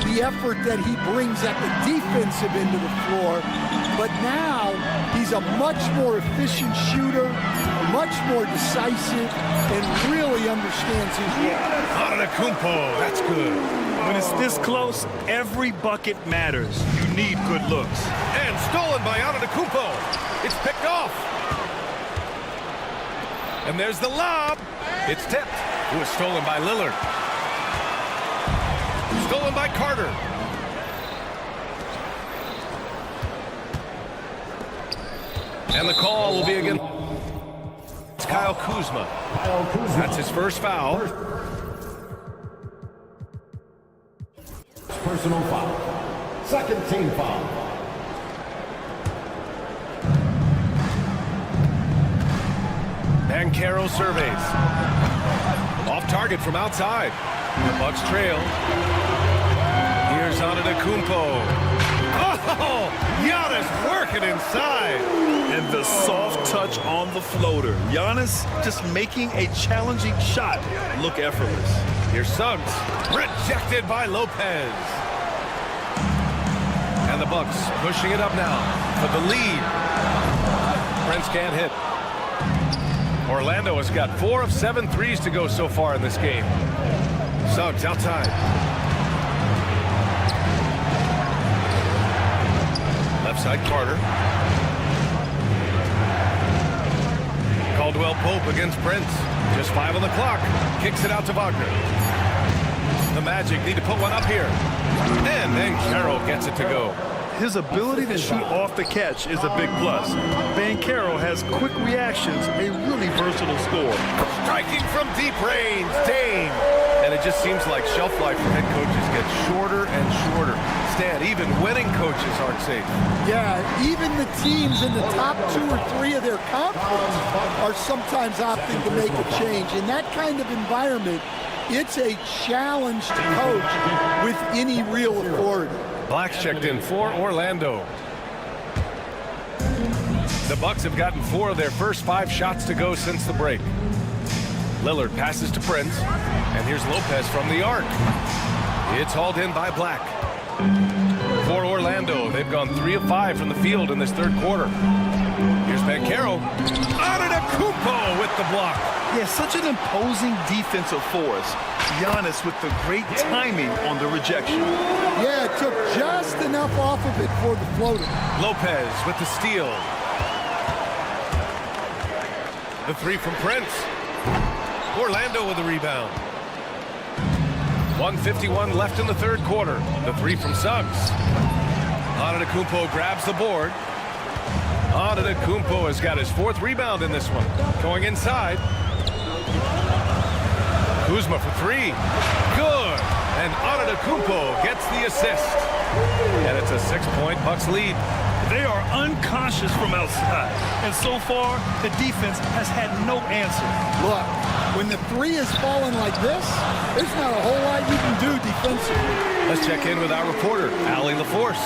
the effort that he brings at the defensive end of the floor, but now he's a much more efficient shooter, much more decisive, and really understands his role. Antetokounmpo, that's good. When it's this close, every bucket matters. You need good looks. And stolen by Antetokounmpo. It's picked off. And there's the lob. It's tipped. It was stolen by Lillard. Stolen by Carter. And the call will be against Kyle Kuzma. That's his first foul. Personal foul. Second team foul. Banchero surveys. Off target from outside. The Bucks trail. Here's Antetokounmpo. Oh, Giannis working inside. And the soft touch on the floater. Giannis just making a challenging shot look effortless. Here's Suggs. Rejected by Lopez. And the Bucks pushing it up now for the lead. Prince can't hit. Orlando has got 4 of 7 threes to go so far in this game. Suggs outside. Left side Carter. Caldwell Pope against Prince. Just 5 on the clock. Kicks it out to Wagner. The Magic need to put one up here. And then Carroll gets it to go. His ability to shoot off the catch is a big plus. Banchero has quick reactions, a really versatile scorer. Striking from deep range, Dame. And it just seems like shelf life for head coaches gets shorter and shorter. Stan, even winning coaches aren't safe. Yeah, even the teams in the top 2 or 3 of their conference are sometimes opting to make a change. In that kind of environment, it's a challenge to coach with any real authority. Black's checked in for Orlando. The Bucks have gotten 4 of their first 5 shots to go since the break. Lillard passes to Prince, and here's Lopez from the arc. It's hauled in by Black. For Orlando, they've gone 3 of 5 from the field in this third quarter. Here's Banchero. Antetokounmpo with the block. Yeah, such an imposing defensive force. Giannis with the great timing on the rejection. Yeah, it took just enough off of it for the floater. Lopez with the steal. The 3 from Prince. Orlando with the rebound. 1:51 left in the third quarter. The 3 from Suggs. Antetokounmpo grabs the board. Antetokounmpo has got his 4th rebound in this one. Going inside. Kuzma for 3. Good. And Antetokounmpo gets the assist. And it's a 6-point Bucks lead. They are unconscious from outside. And so far, the defense has had no answer. Look, when the 3 is falling like this, there's not a whole lot you can do defensively. Let's check in with our reporter, Allie LaForce.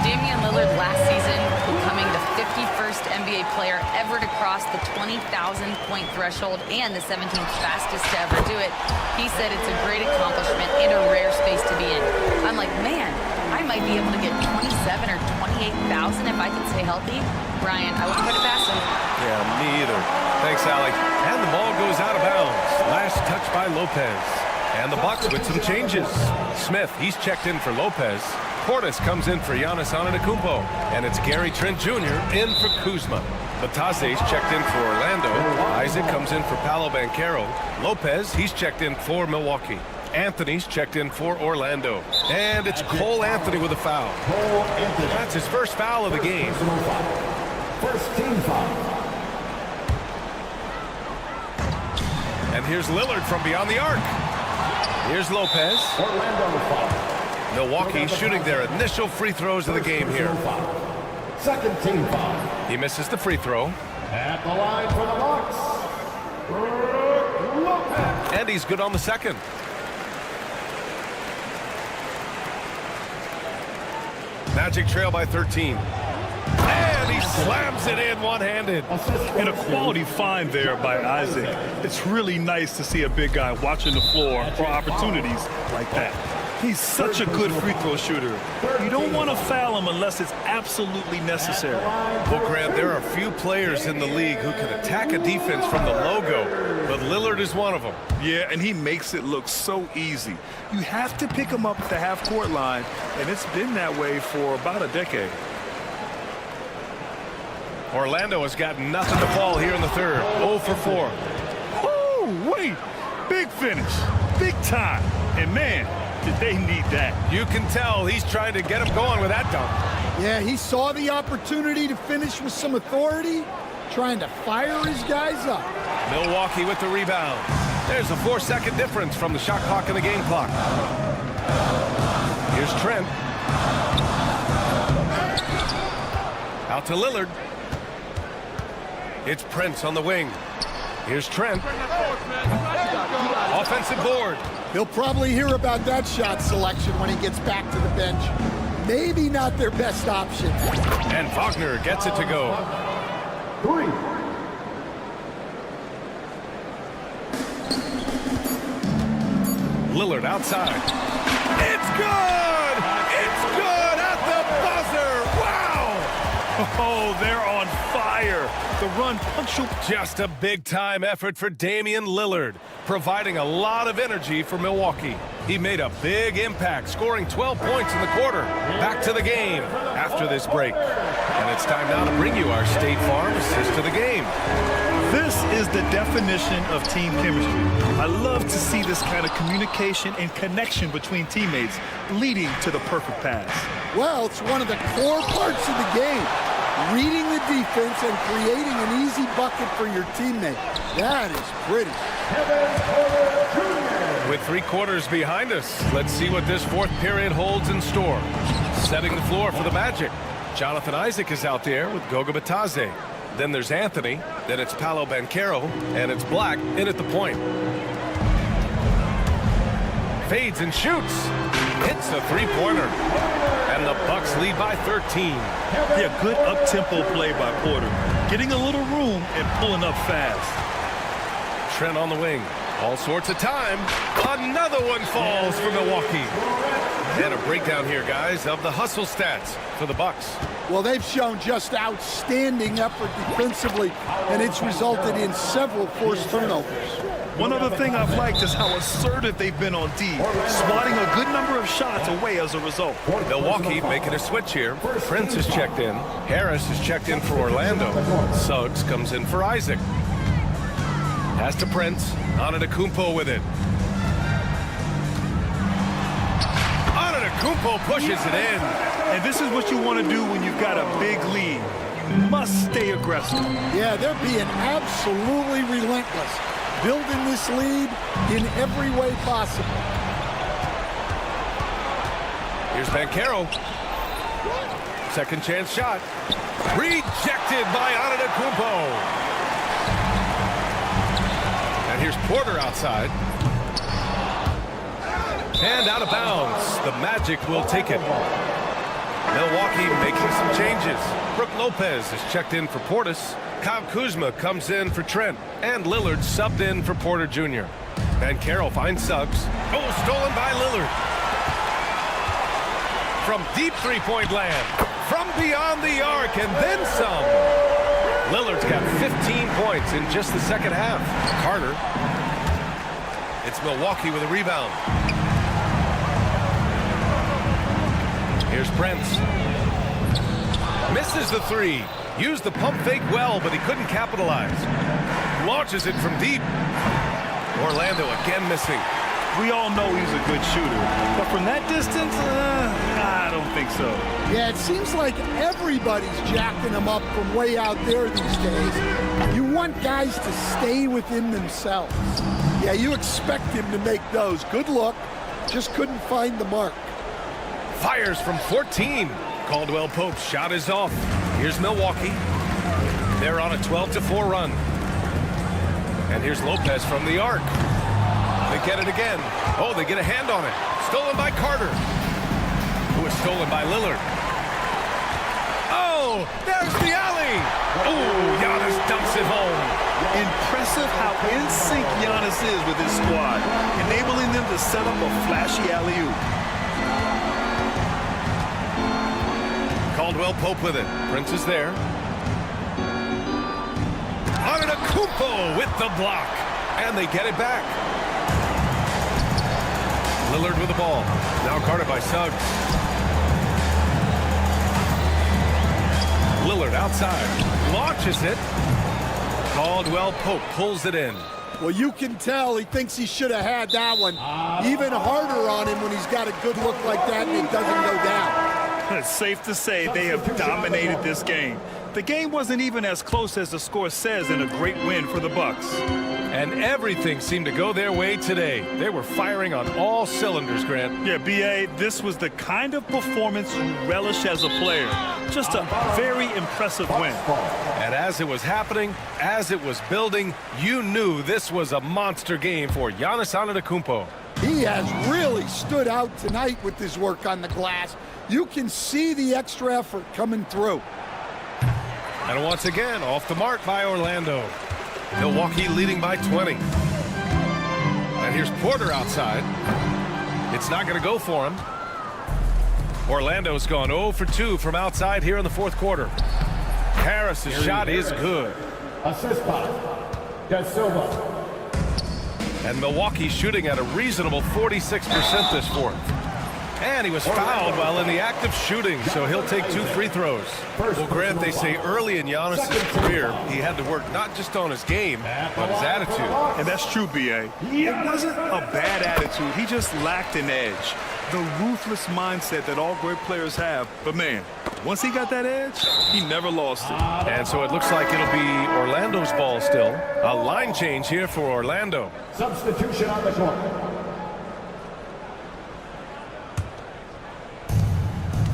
Damian Lillard last season becoming the 51st NBA player ever to cross the 20,000-point threshold and the 17th fastest to ever do it. He said it's a great accomplishment and a rare space to be in. I'm like, man, I might be able to get 27 or 28,000 if I can stay healthy. Brian, I wouldn't put it past him. Yeah, me either. Thanks, Allie. And the ball goes out of bounds. Last touch by Lopez. And the Bucks with some changes. Smith, he's checked in for Lopez. Portis comes in for Giannis Antetokounmpo. And it's Gary Trent Jr. in for Kuzma. Batase's checked in for Orlando. Isaac comes in for Paolo Banchero. Lopez, he's checked in for Milwaukee. Anthony's checked in for Orlando. And it's Cole Anthony with a foul. That's his first foul of the game. First team foul. And here's Lillard from beyond the arc. Here's Lopez. Orlando foul. Milwaukee shooting their initial free throws of the game here. Second team foul. He misses the free throw. At the line for the Bucks, Lopez. And he's good on the second. Magic trail by 13. And he slams it in one-handed. And a quality find there by Isaac. It's really nice to see a big guy watching the floor for opportunities like that. He's such a good free throw shooter. You don't want to foul him unless it's absolutely necessary. Well, Grant, there are few players in the league who can attack a defense from the logo, but Lillard is one of them. Yeah, and he makes it look so easy. You have to pick him up at the half-court line, and it's been that way for about a decade. Orlando has got nothing to fall here in the third. 0 for 4. Oh, wait. Big finish. Big time. And, man, did they need that. You can tell he's trying to get him going with that dunk. Yeah, he saw the opportunity to finish with some authority, trying to fire his guys up. Milwaukee with the rebound. There's a 4-second difference from the shot clock and the game clock. Here's Trent. Out to Lillard. It's Prince on the wing. Here's Trent. Offensive board. He'll probably hear about that shot selection when he gets back to the bench. Maybe not their best option. And Wagner gets it to go. 3. Lillard outside. It's good! It's good at the buzzer! Wow! Oh, they're on fire. The run punctual. Just a big-time effort for Damian Lillard, providing a lot of energy for Milwaukee. He made a big impact, scoring 12 points in the quarter. Back to the game after this break. And it's time now to bring you our State Farm assist to the game. This is the definition of team chemistry. I love to see this kind of communication and connection between teammates leading to the perfect pass. Well, it's one of the core parts of the game. Reading the defense and creating an easy bucket for your teammate. That is pretty. With 3 quarters behind us, let's see what this fourth period holds in store. Setting the floor for the Magic. Jonathan Isaac is out there with Goga Bitadze. Then there's Anthony. Then it's Paolo Banchero. And it's Black in at the point. Fades and shoots. Hits a three-pointer. And the Bucks lead by 13. Yeah, good up-tempo play by Porter. Getting a little room and pulling up fast. Trent on the wing. All sorts of time. Another one falls for Milwaukee. And a breakdown here, guys, of the hustle stats for the Bucks. Well, they've shown just outstanding effort defensively, and it's resulted in several forced turnovers. One other thing I've liked is how assertive they've been on D, swatting a good number of shots away as a result. Milwaukee making a switch here. Prince is checked in. Harris is checked in for Orlando. Suggs comes in for Isaac. Pass to Prince. Antetokounmpo with it. Antetokounmpo pushes it in. And this is what you want to do when you've got a big lead. You must stay aggressive. Yeah, they're being absolutely relentless, building this lead in every way possible. Here's Banchero. Second chance shot. Rejected by Antetokounmpo. And here's Porter outside. And out of bounds. The Magic will take it. Milwaukee making some changes. Brook Lopez is checked in for Portis. Kyle Kuzma comes in for Trent. And Lillard subbed in for Porter Jr. Banchero finds Suggs. Oh, stolen by Lillard. From deep three-point land. From beyond the arc and then some. Lillard's got 15 points in just the second half. Carter. It's Milwaukee with a rebound. Here's Prince. Misses the three. Used the pump fake well, but he couldn't capitalize. Launches it from deep. Orlando again missing. We all know he's a good shooter, but from that distance, I don't think so. Yeah, it seems like everybody's jacking him up from way out there these days. You want guys to stay within themselves. Yeah, you expect him to make those. Good look, just couldn't find the mark. Fires from 14. Caldwell Pope's shot is off. Here's Milwaukee. They're on a 12-4 run. And here's Lopez from the arc. They get it again. Oh, they get a hand on it. Stolen by Carter. Who was stolen by Lillard. Oh, there's the alley. Oh, Giannis dumps it home. Impressive how in sync Giannis is with his squad, enabling them to set up a flashy alley-oop. Caldwell Pope with it. Prince is there. Antetokounmpo with the block. And they get it back. Lillard with the ball. Now guarded by Suggs. Lillard outside. Launches it. Caldwell Pope pulls it in. Well, you can tell he thinks he should have had that one. Even harder on him when he's got a good look like that and it doesn't go down. It's safe to say they have dominated this game. The game wasn't even as close as the score says in a great win for the Bucks. And everything seemed to go their way today. They were firing on all cylinders, Grant. Yeah, B.A., this was the kind of performance you relish as a player. Just a very impressive win. And as it was happening, as it was building, you knew this was a monster game for Giannis Antetokounmpo. He has really stood out tonight with his work on the glass. You can see the extra effort coming through. And once again, off the mark by Orlando. Milwaukee leading by 20. And here's Porter outside. It's not going to go for him. Orlando's gone 0 for 2 from outside here in the fourth quarter. Harris's shot is good. Assist by Da Silva. And Milwaukee shooting at a reasonable 46% this fourth. And he was fouled while in the act of shooting, so he'll take 2 free throws. Well, Grant, they say early in Giannis' career, he had to work not just on his game, but his attitude. And that's true, B.A. It wasn't a bad attitude. He just lacked an edge. The ruthless mindset that all great players have. But, man, once he got that edge, he never lost it. And so it looks like it'll be Orlando's ball still. A line change here for Orlando. Substitution on the court.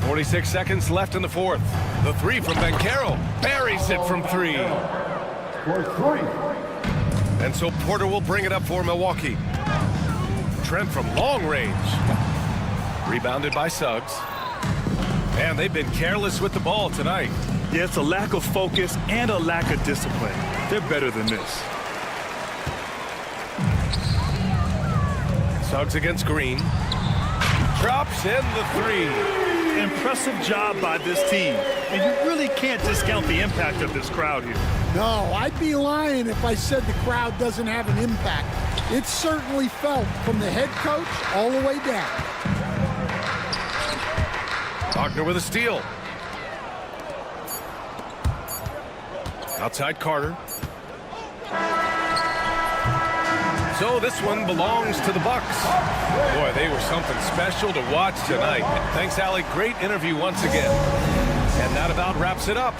46 seconds left in the fourth. The three from Banchero. Buries it from 3. For 3. And so Porter will bring it up for Milwaukee. Trent from long range. Rebounded by Suggs. And they've been careless with the ball tonight. Yeah, it's a lack of focus and a lack of discipline. They're better than this. Suggs against Green. Drops in the 3. Impressive job by this team. And you really can't discount the impact of this crowd here. No, I'd be lying if I said the crowd doesn't have an impact. It's certainly felt from the head coach all the way down. Wagner with a steal. Outside Carter. So this one belongs to the Bucks. Boy, they were something special to watch tonight. Thanks, Allie. Great interview once again. And that about wraps it up.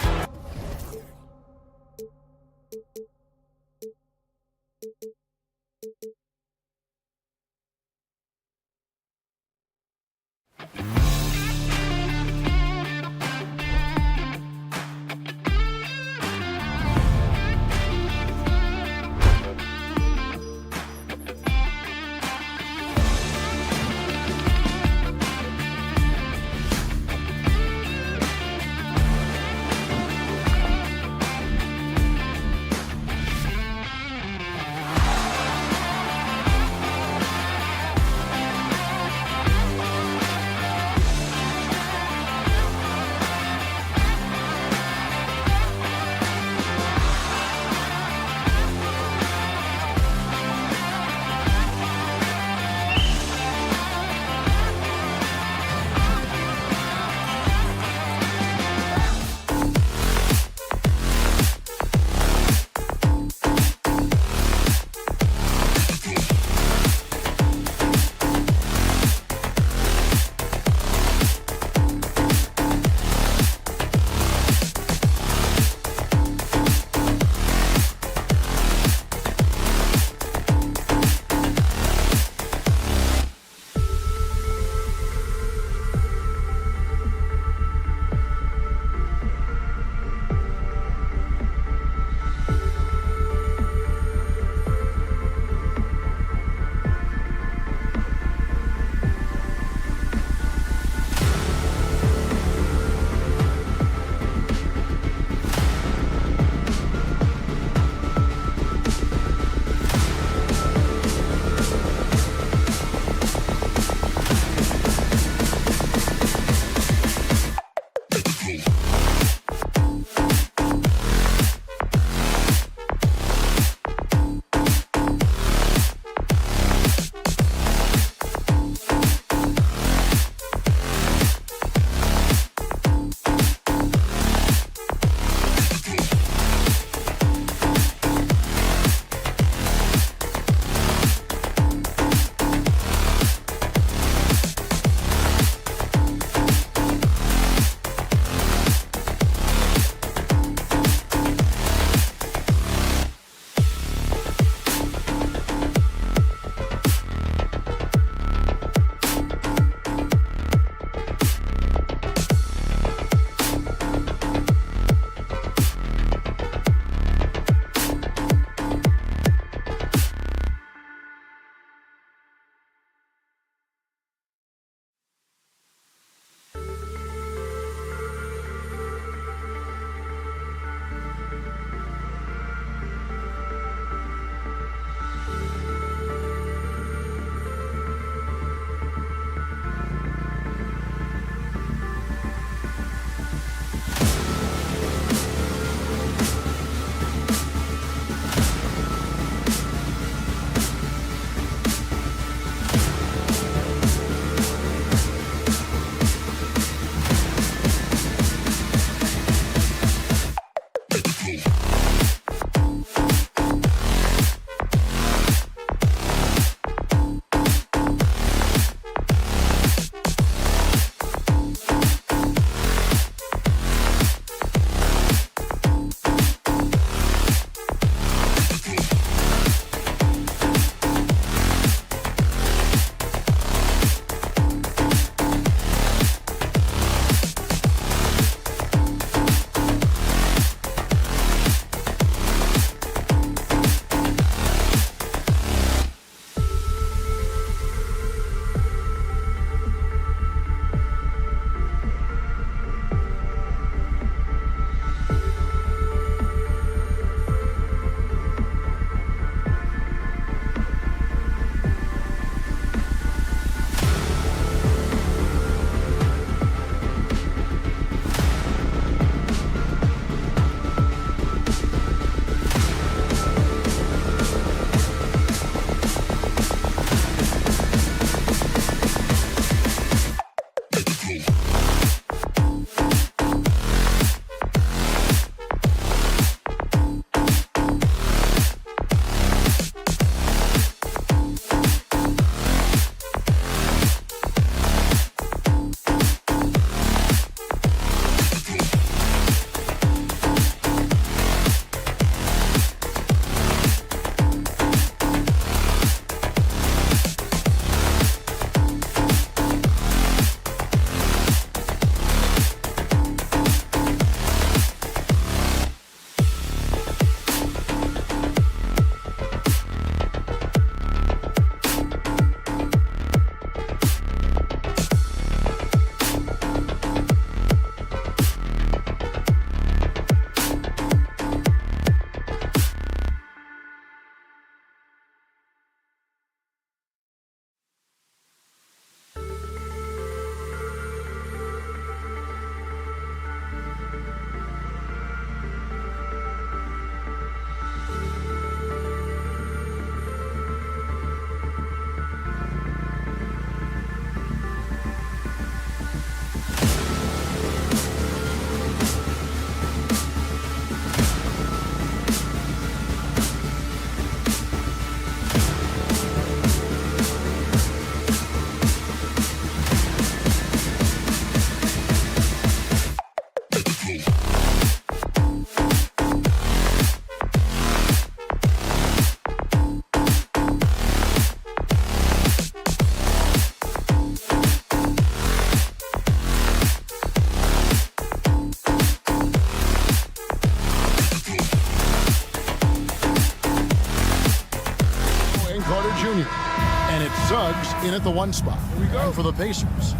in at the 1 spot. And for the Pacers,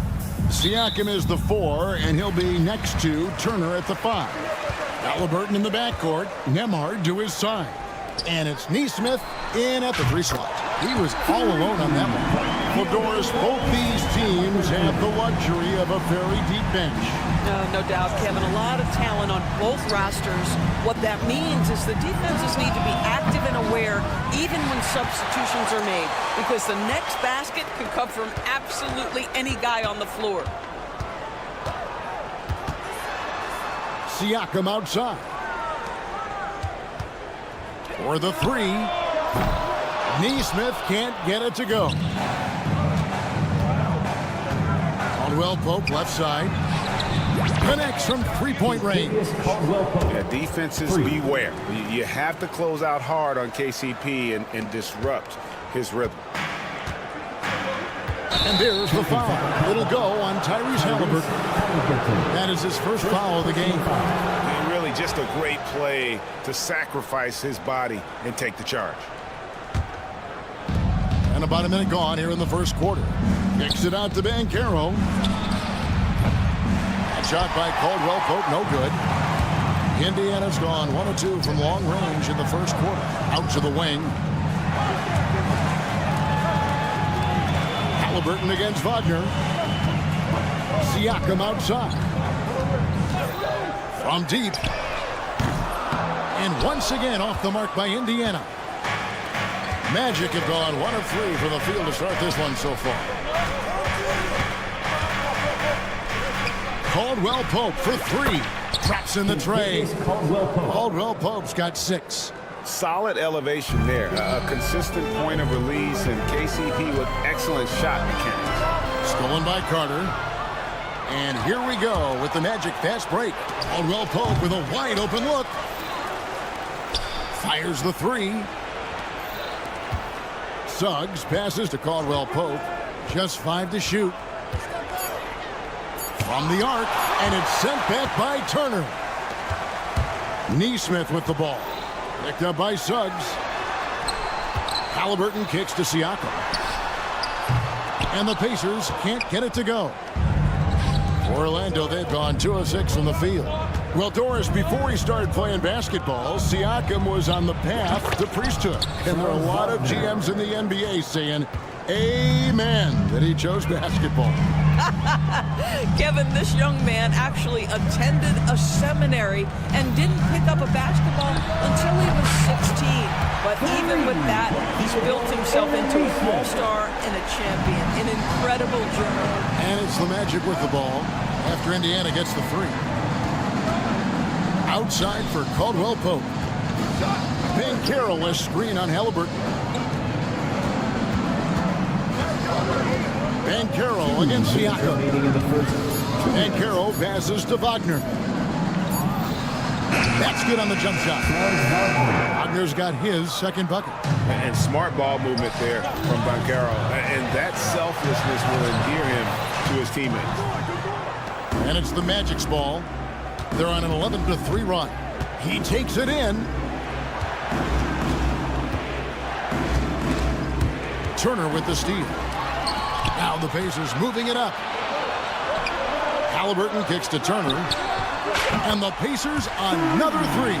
Siakam is the 4, and he'll be next to Turner at the 5. Halliburton in the backcourt, Nembhard to his side. And it's Nesmith in at the 3 slot. He was all alone on that one. Well, Doris, both these teams have the luxury of a very deep bench. No doubt, Kevin. A lot of talent on both rosters. What that means is the defenses need to be active and aware even when substitutions are made, because the next basket could come from absolutely any guy on the floor. Siakam outside. For the 3. Nesmith can't get it to go. Caldwell Pope left side. Connects from 3-point range. Yeah, defenses beware. You have to close out hard on KCP and disrupt his rhythm. And there's the foul. It'll go on Tyrese Halliburton. That is his first foul of the game. And really just a great play to sacrifice his body and take the charge. And about a minute gone here in the first quarter. Kicks it out to Banchero. Shot by Caldwell Pope, no good. Indiana's gone 1 of 2 from long range in the first quarter. Out to the wing. Halliburton against Wagner. Siakam outside. From deep. And once again off the mark by Indiana. Magic have gone 1 of 3 from the field to start this one so far. Caldwell Pope for 3. Traps in the tray. Caldwell Pope's got 6. Solid elevation there. A consistent point of release, and KCP with excellent shot mechanics. Stolen by Carter. And here we go with the Magic fast break. Caldwell Pope with a wide open look. Fires the 3. Suggs passes to Caldwell Pope. Just 5 to shoot. From the arc, and it's sent back by Turner. Nesmith with the ball. Picked up by Suggs. Halliburton kicks to Siakam. And the Pacers can't get it to go. For Orlando, they've gone 2 of 6 from the field. Well, Doris, before he started playing basketball, Siakam was on the path to priesthood. And there are a lot of GMs in the NBA saying, amen, that he chose basketball. Kevin, this young man actually attended a seminary and didn't pick up a basketball until he was 16. But even with that, he's built himself into an all-star and a champion. An incredible journey. And it's the Magic with the ball after Indiana gets the 3. Outside for Caldwell Pope. Banchero a screen on Halliburton. Banchero against Siakam. Banchero passes to Wagner. That's good on the jump shot. Wagner's got his second bucket. And smart ball movement there from Banchero. And that selflessness will endear him to his teammates. And it's the Magic's ball. They're on an 11-3 run. He takes it in. Turner with the steal. Now the Pacers moving it up. Halliburton kicks to Turner. And the Pacers another 3.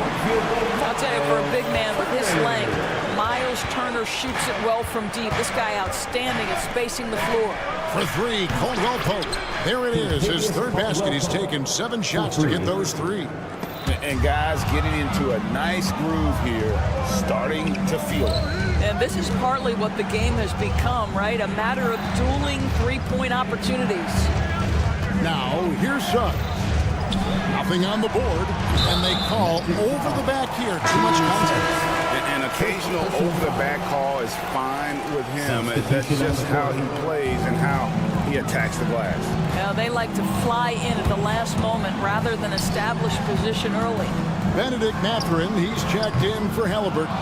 I'll tell you, for a big man with his length, Miles Turner shoots it well from deep. This guy outstanding at spacing the floor. For 3, Caldwell Pope. There it is, his third basket. He's taken 7 shots to get those 3. And guys getting into a nice groove here, starting to feel it. And this is partly what the game has become, right? A matter of dueling three-point opportunities. Now, here's Suggs. Nothing on the board, and they call over the back here. Too much contact. An occasional over-the-back call is fine with him. That's just how he plays and how he attacks the glass. Now, they like to fly in at the last moment rather than establish position early. Benedict Mathurin, he's checked in for Halliburton.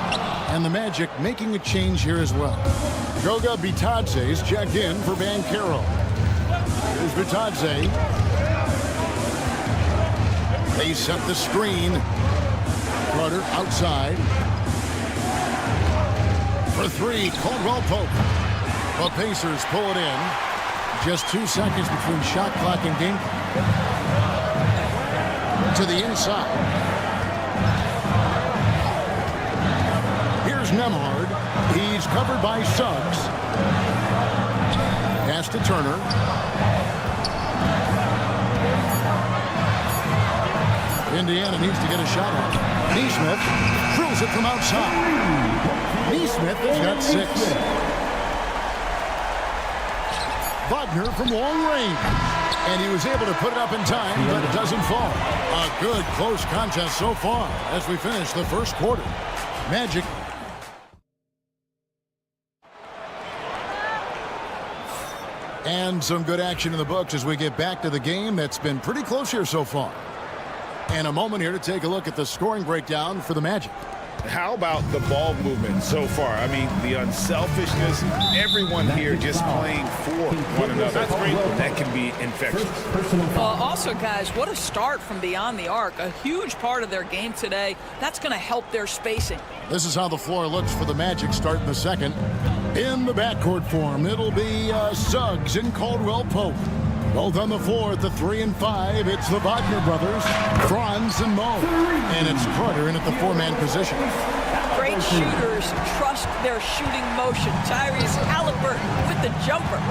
And the Magic making a change here as well. Goga Bitadze's checked in for Banchero. Here's Bitadze. They set the screen. Carter outside. For 3, Caldwell Pope. The Pacers pull it in. Just 2 seconds between shot clock and game clock. To the inside. Here's Nembhard. He's covered by Suggs. Pass to Turner. Indiana needs to get a shot on. Neesmith drills it from outside. Neesmith has got 6. Wagner from long range. And he was able to put it up in time, but it doesn't fall. A good close contest so far as we finish the first quarter. Magic. And some good action in the books as we get back to the game that's been pretty close here so far. And a moment here to take a look at the scoring breakdown for the Magic. How about the ball movement so far? I mean, the unselfishness, everyone here just playing for one another. That can be infectious. Also, guys, what a start from beyond the arc. A huge part of their game today. That's going to help their spacing. This is how the floor looks for the Magic starting the second. In the backcourt form, it'll be Suggs and Caldwell Pope. Both on the floor at the 3 and 5. It's the Wagner brothers, Franz and Mo. And it's Carter in at the 4-man position. Great shooters trust their shooting motion. Tyrese Halliburton with the jumper.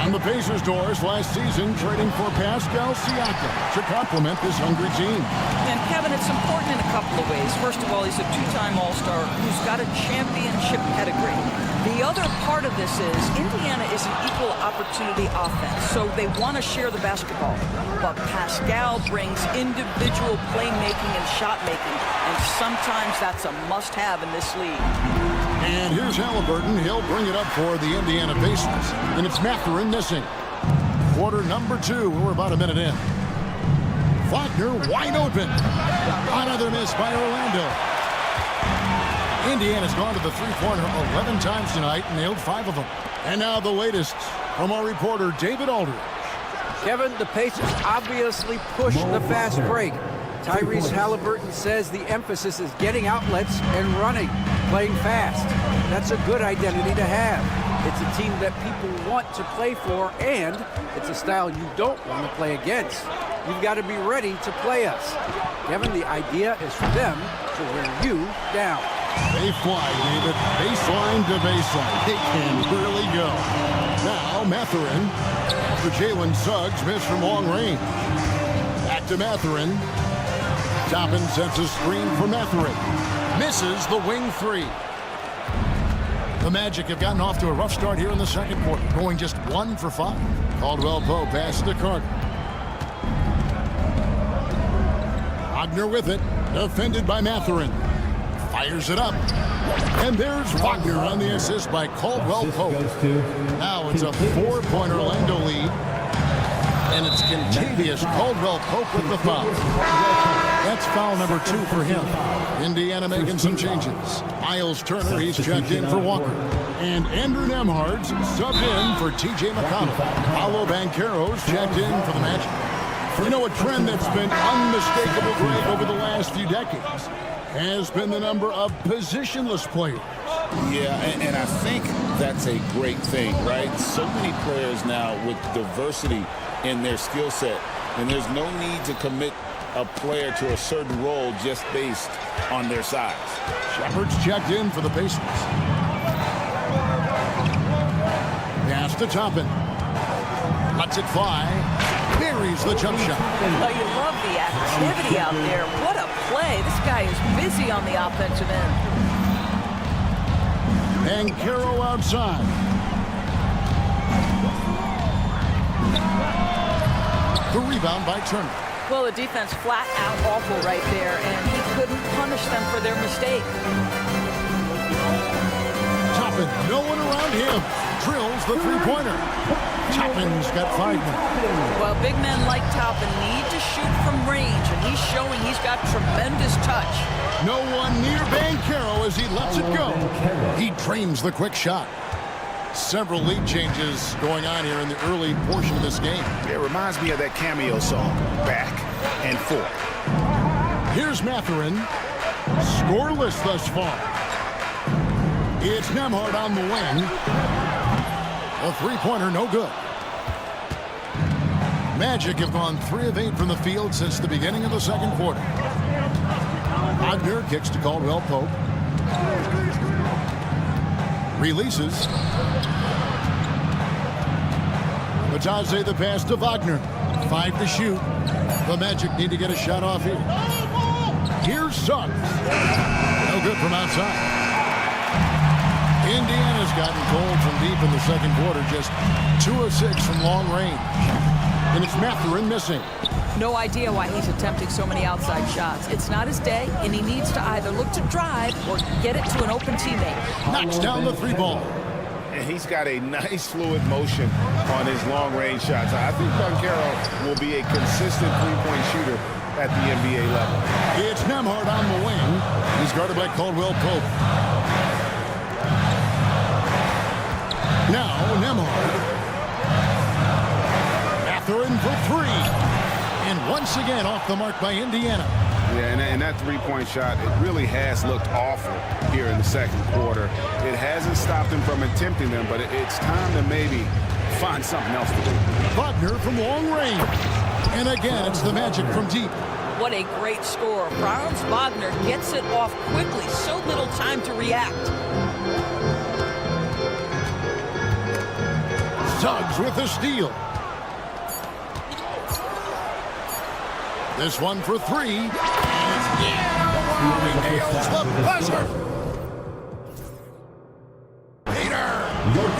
On the Pacers' doors last season, trading for Pascal Siakam to complement this hungry team. And Kevin, it's important in a couple of ways. First of all, he's a 2-time All-Star who's got a championship pedigree. The other part of this is Indiana is an equal opportunity offense, so they want to share the basketball. But Pascal brings individual playmaking and shot making, and sometimes that's a must-have in this league. And here's Halliburton. He'll bring it up for the Indiana Pacers. And it's Mathurin missing. Quarter number 2. We're about a minute in. Wagner wide open. Another miss by Orlando. Indiana's gone to the three-pointer 11 times tonight and nailed 5 of them. And now the latest from our reporter, David Aldridge. Kevin, the Pacers obviously pushed the fast break. Tyrese Halliburton says the emphasis is getting outlets and running, playing fast. That's a good identity to have. It's a team that people want to play for, and it's a style you don't want to play against. You've got to be ready to play us. Kevin, the idea is for them to wear you down. They fly, David. Baseline to baseline. They can really go. Now, Mathurin. After Jalen Suggs missed from long range. Back to Mathurin. Toppin sets a screen for Mathurin. Misses the wing 3. The Magic have gotten off to a rough start here in the second quarter, going just 1 for 5. Caldwell Pope passes to Carter. Wagner with it. Defended by Mathurin. Fires it up. And there's Wagner on the assist by Caldwell Pope. Now it's a 4-point Orlando lead. And it's contagious. Caldwell Pope with the foul. That's foul number 2 for him. Indiana making some changes. Miles Turner, he's checked in for Walker. And Andrew Nembhard's subbed in for T.J. McConnell. Paolo Banchero's checked in for the Magic. You know, a trend that's been unmistakable great over the last few decades has been the number of positionless players. Yeah, and I think that's a great thing, right? So many players now with diversity in their skill set, and there's no need to commit a player to a certain role just based on their size. Shepard's checked in for the Pacers. Pass to Toppin. Lets it fly. Buries the jump shot. Oh, you love the activity out there. What a play. This guy is busy on the offensive end. And Caro outside. The rebound by Turner. Well, the defense flat out awful right there, and he couldn't punish them for their mistake. Toppin, no one around him. Drills the three-pointer. Toppin's got 5 men. Well, big men like Toppin need to shoot from range, and he's showing he's got tremendous touch. No one near Banchero as he lets it go. He trains the quick shot. Several lead changes going on here in the early portion of this game. It reminds me of that cameo song, Back and Forth. Here's Mathurin. Scoreless thus far. It's Nembhard on the wing. A three-pointer, no good. Magic have gone 3 of 8 from the field since the beginning of the second quarter. Wagner kicks to Caldwell Pope. Releases. Batadze the pass to Wagner. 5 to shoot. The Magic need to get a shot off here. Here's Suggs. No good from outside. Indiana's gotten cold from deep in the second quarter. Just 2 of 6 from long range. And it's Mathurin missing. No idea why he's attempting so many outside shots. It's not his day, and he needs to either look to drive or get it to an open teammate. Knocks down the 3-ball. And he's got a nice fluid motion on his long-range shots. I think Banchero will be a consistent three-point shooter at the NBA level. It's Nembhard on the wing. He's guarded by Caldwell Pope. Now Nembhard. Mathurin for 3. And once again off the mark by Indiana. Yeah, and that three-point shot, it really has looked awful here in the second quarter. It hasn't stopped him from attempting them, but it's time to maybe find something else to do. Wagner from long range. And again, it's the Magic from deep. What a great score. Franz Wagner gets it off quickly. So little time to react. Suggs with the steal. This one for 3. And he nails the buzzer.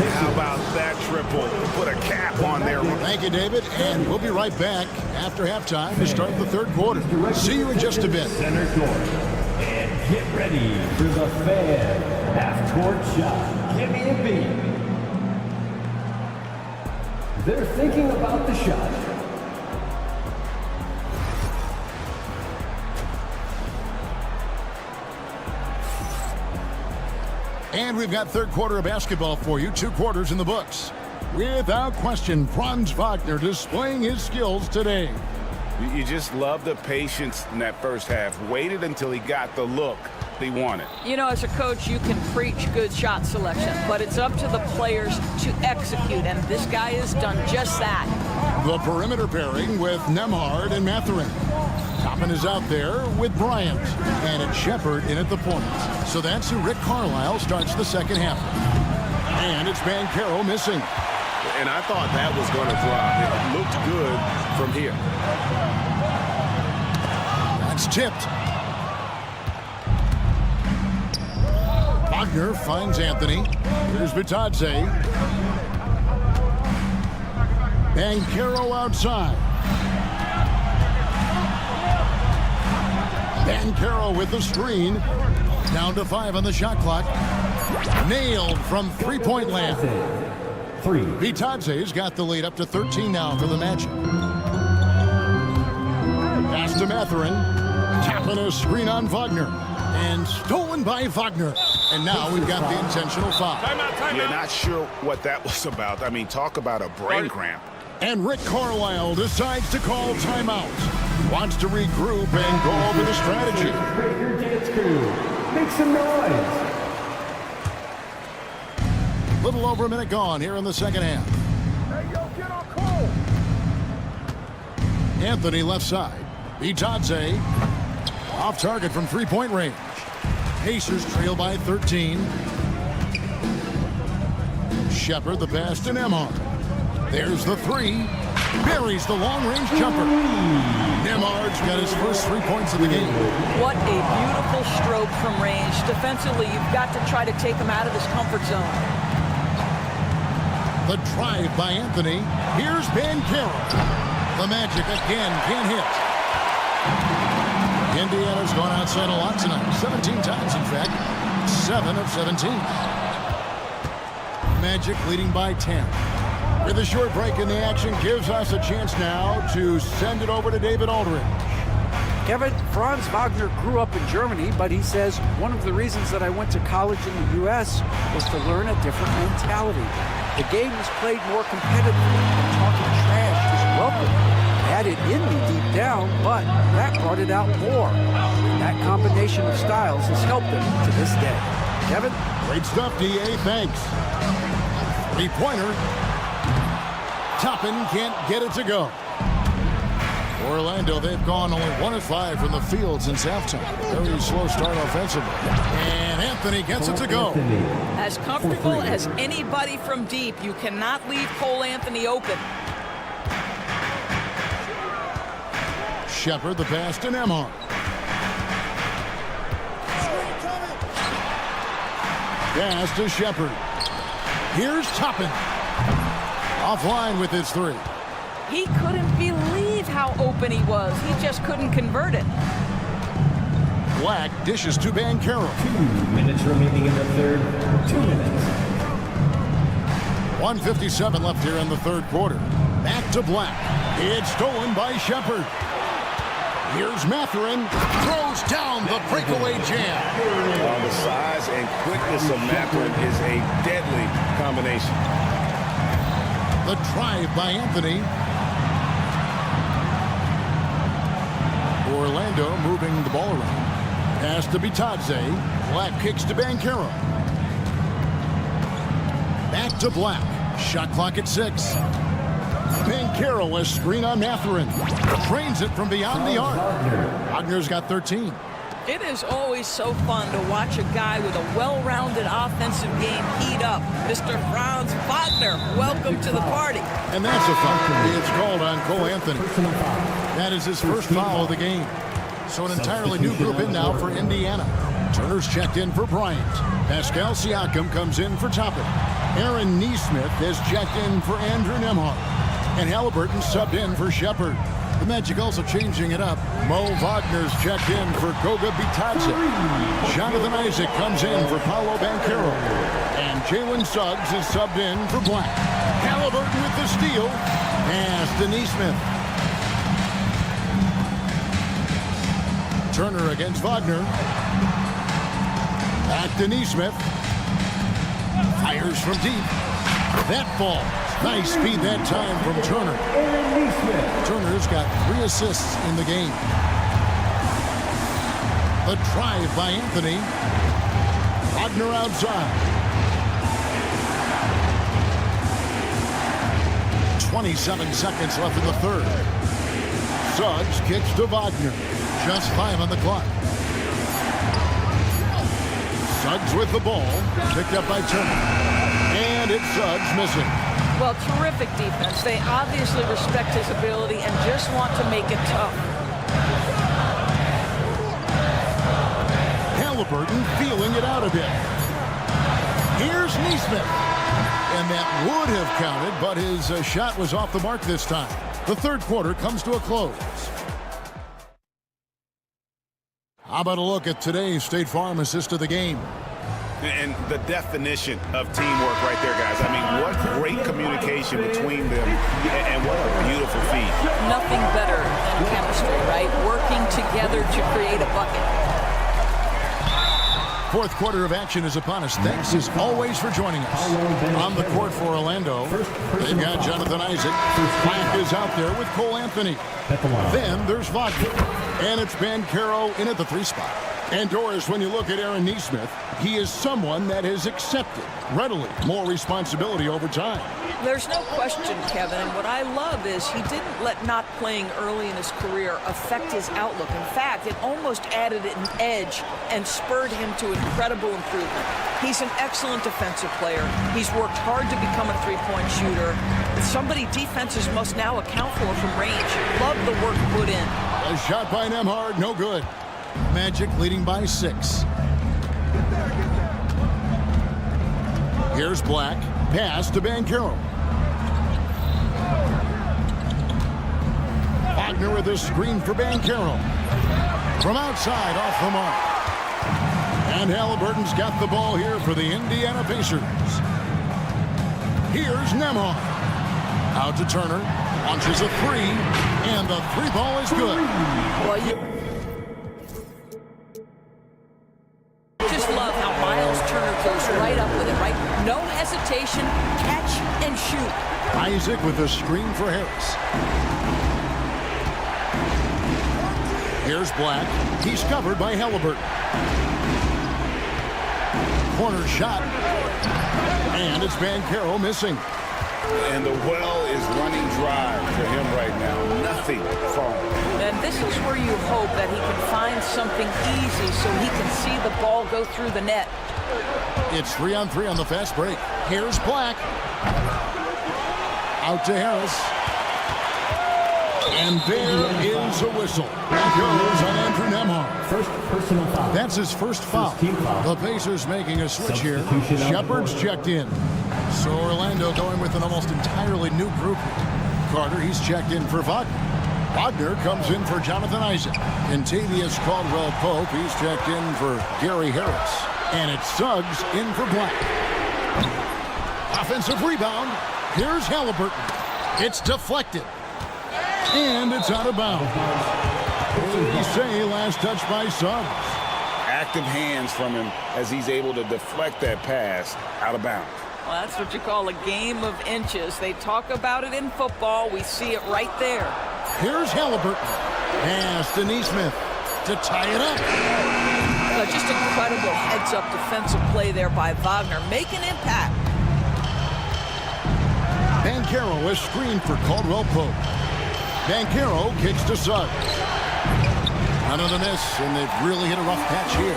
How about that triple? Put a cap on there. Thank you, David. And we'll be right back after halftime to start the third quarter. See you in just a bit. Center court. And get ready for the Fan half-court shot. Give me a beat. They're thinking about the shot. And we've got third quarter of basketball for you. 2 quarters in the books. Without question, Franz Wagner displaying his skills today. You just love the patience in that first half. Waited until he got the look he wanted. You know, as a coach, you can preach good shot selection, but it's up to the players to execute, and this guy has done just that. The perimeter pairing with Nembhard and Mathurin. Toppin is out there with Bryant, and it's Shepard in at the point. So that's who Rick Carlisle starts the second half. And it's Banchero missing. And I thought that was going to drop. It looked good from here. That's tipped. Wagner finds Anthony. Here's Batadze. Banchero outside. Banchero with the screen. Down to 5 on the shot clock. Nailed from three-point land. Batadze's got the lead up to 13 now for the Magic. Pass to Mathurin. Tapping a screen on Wagner. And stolen by Wagner. And now we've got the intentional foul. You're not sure what that was about. I mean, talk about a brain cramp. And Rick Carlisle decides to call timeout. Wants to regroup and go over the strategy. Breaker dance crew. Make some noise. Little over a minute gone here in the second half. Hey, yo, get on cold. Anthony left side. Batadze off target from three-point range. Pacers trail by 13. Shepard the pass to Nembhard. There's the 3. Buries the long-range jumper. Nembhard's got his first 3 points of the game. What a beautiful stroke from range. Defensively, you've got to try to take him out of his comfort zone. The drive by Anthony. Here's Banchero. The Magic again can't hit. Indiana's gone outside a lot tonight. 17 times, in fact. 7 of 17. Magic leading by 10. With a short break in the action gives us a chance now to send it over to David Aldridge. Kevin, Franz Wagner grew up in Germany, but he says one of the reasons that I went to college in the U.S. was to learn a different mentality. The game is played more competitively, and talking trash is welcome. I had it in me deep down, but that brought it out more. That combination of styles has helped him to this day. Kevin? Great stuff, D.A. Thanks. Three-pointer. Toppin can't get it to go. Orlando, they've gone only 1 of 5 from the field since halftime. Very slow start offensively. And Anthony gets it to go. As comfortable as anybody from deep, you cannot leave Cole Anthony open. Shepard, the pass to Nembhard. Pass to Shepard. Here's Toppin. Offline with his 3. He couldn't believe how open he was. He just couldn't convert it. Black dishes to Banchero. 2 minutes remaining in the third. 2 minutes. 1:57 left here in the third quarter. Back to Black. It's stolen by Shepard. Here's Mathurin. Throws down the breakaway jam. Well, the size and quickness of Mathurin is a deadly combination. The drive by Anthony. Orlando moving the ball around. Pass to Bitadze. Black kicks to Banchero. Back to Black. Shot clock at 6. Banchero, a screen on Mathurin. Trains it from beyond the arc. Wagner's got 13. It is always so fun to watch a guy with a well-rounded offensive game heat up. Mr. Franz Wagner, welcome to the party. And that's a foul. It's called on Cole Anthony. That is his first foul of the game. So an entirely new group in now for Indiana. Turner's checked in for Bryant. Pascal Siakam comes in for Toppin. Aaron Nesmith has checked in for Andrew Nembhard. And Halliburton subbed in for Shepard. The Magic also changing it up. Mo Wagner's checked in for Goga Bitadze. Jonathan Isaac comes in for Paolo Banchero. And Jalen Suggs is subbed in for Black. Halliburton with the steal. Pass to Nesmith. Turner against Wagner. Back to Nesmith. Fires from deep. That ball. Nice speed that time from Turner. Turner's got 3 assists in the game. The drive by Anthony. Wagner outside. 27 seconds left in the third. Suggs kicks to Wagner. Just 5 on the clock. Suggs with the ball. Picked up by Turner. And it's Suggs missing. Well, terrific defense. They obviously respect his ability and just want to make it tough. Halliburton feeling it out a bit. Here's Nesmith. And that would have counted, but his shot was off the mark this time. The third quarter comes to a close. How about a look at today's State Farm assist of the game? And the definition of teamwork right there, guys. I mean, what great communication between them, and what a beautiful feat. Nothing better than chemistry, right? Working together to create a bucket. Fourth quarter of action is upon us. Thanks as always for joining us. On the court for Orlando, they've got Jonathan Isaac. Black is out there with Cole Anthony. Then there's Wagner. And it's Banchero in at the 3 spot. And Doris, when you look at Aaron Nesmith, he is someone that has accepted readily more responsibility over time. There's no question, Kevin. And what I love is he didn't let not playing early in his career affect his outlook. In fact, it almost added an edge and spurred him to incredible improvement. He's an excellent defensive player. He's worked hard to become a three-point shooter. It's somebody defenses must now account for from range. Love the work put in. A shot by Nembhard, no good. Magic leading by 6. Here's Black. Pass to Banchero. Wagner with a screen for Banchero. From outside, off the mark. And Halliburton's got the ball here for the Indiana Pacers. Here's Nembhard. Out to Turner. Launches a 3. And the 3 ball is good. Well, you just love how Miles Turner goes right up with it, right? No hesitation, catch and shoot. Isaac with a screen for Harris. Here's Black. He's covered by Halliburton. corner shot. And it's Banchero missing. And the well is running dry for him right now. Nothing falling. And this is where you hope that he can find something easy so he can see the ball go through the net. It's 3-on-3 on the fast break. Here's Black. Out to Harris. And there is a whistle. It goes on Andrew Nembhard. First personal foul. That's his first foul. The Pacers making a switch here. Shepard's checked in. So Orlando going with an almost entirely new group. Carter, he's checked in for Wagner. Wagner comes in for Jonathan Isaac. Contavious Caldwell-Pope, he's checked in for Gary Harris. And it's Suggs in for Black. Offensive rebound. Here's Halliburton. It's deflected. And it's out of bounds. We say last touch by Suggs. Active hands from him as he's able to deflect that pass out of bounds. Well, that's what you call a game of inches. They talk about it in football. We see it right there. Here's Halliburton. Pass to Neesmith to tie it up. Just incredible heads-up defensive play there by Wagner. Make an impact. Banchero is screened for Caldwell-Pope. Banchero kicks to Suggs. Another miss, and they've really hit a rough patch here.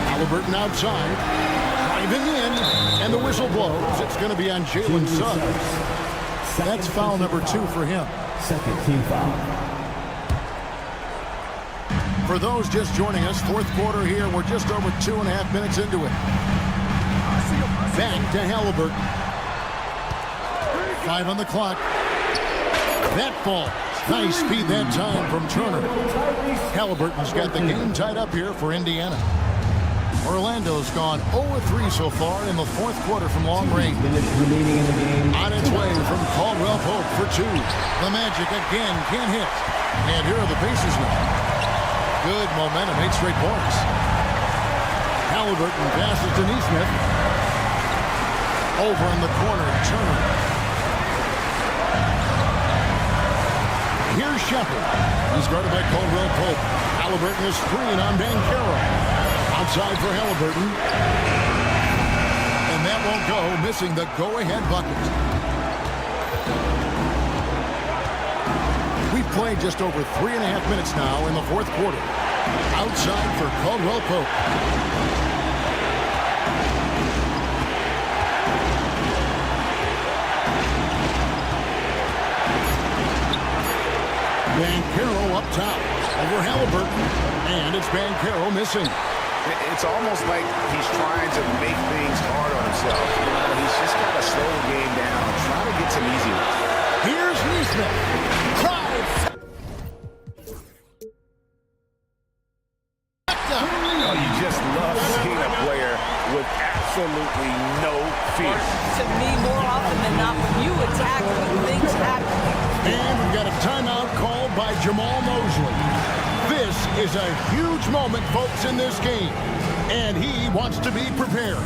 Halliburton outside, driving in, and the whistle blows. It's going to be on Jalen Suggs. That's foul number 2 for him. Second team foul. For those just joining us, fourth quarter here. We're just over 2.5 minutes into it. Back to Halliburton. 5 on the clock. That falls. Nice speed that time from Turner. Halliburton's got the game tied up here for Indiana. Orlando's gone 0-3 so far in the fourth quarter from long range. On its way from Caldwell-Pope for 2. The Magic again can't hit. And here are the Pacers now. Good momentum, 8 straight points. Halliburton passes to Neesmith. Over in the corner, Turner. Here's Shepard. He's guarded by Caldwell-Pope. Halliburton is screen on Banchero. Outside for Halliburton. And that won't go, missing the go-ahead bucket. We've played just over 3.5 minutes now in the fourth quarter. Outside for Caldwell-Pope. Banchero up top over Halliburton, and it's Banchero missing. It's almost like he's trying to make things hard on himself. He's just got to slow the game down, try to get some easy ones. Here's Neesmith. Drive. Oh, you just love seeing a player with absolutely no fear. To me, more often than not, when you attack, things happen. And we've got a timeout called by Jamal Mosley. This is a huge moment, folks, in this game. And he wants to be prepared.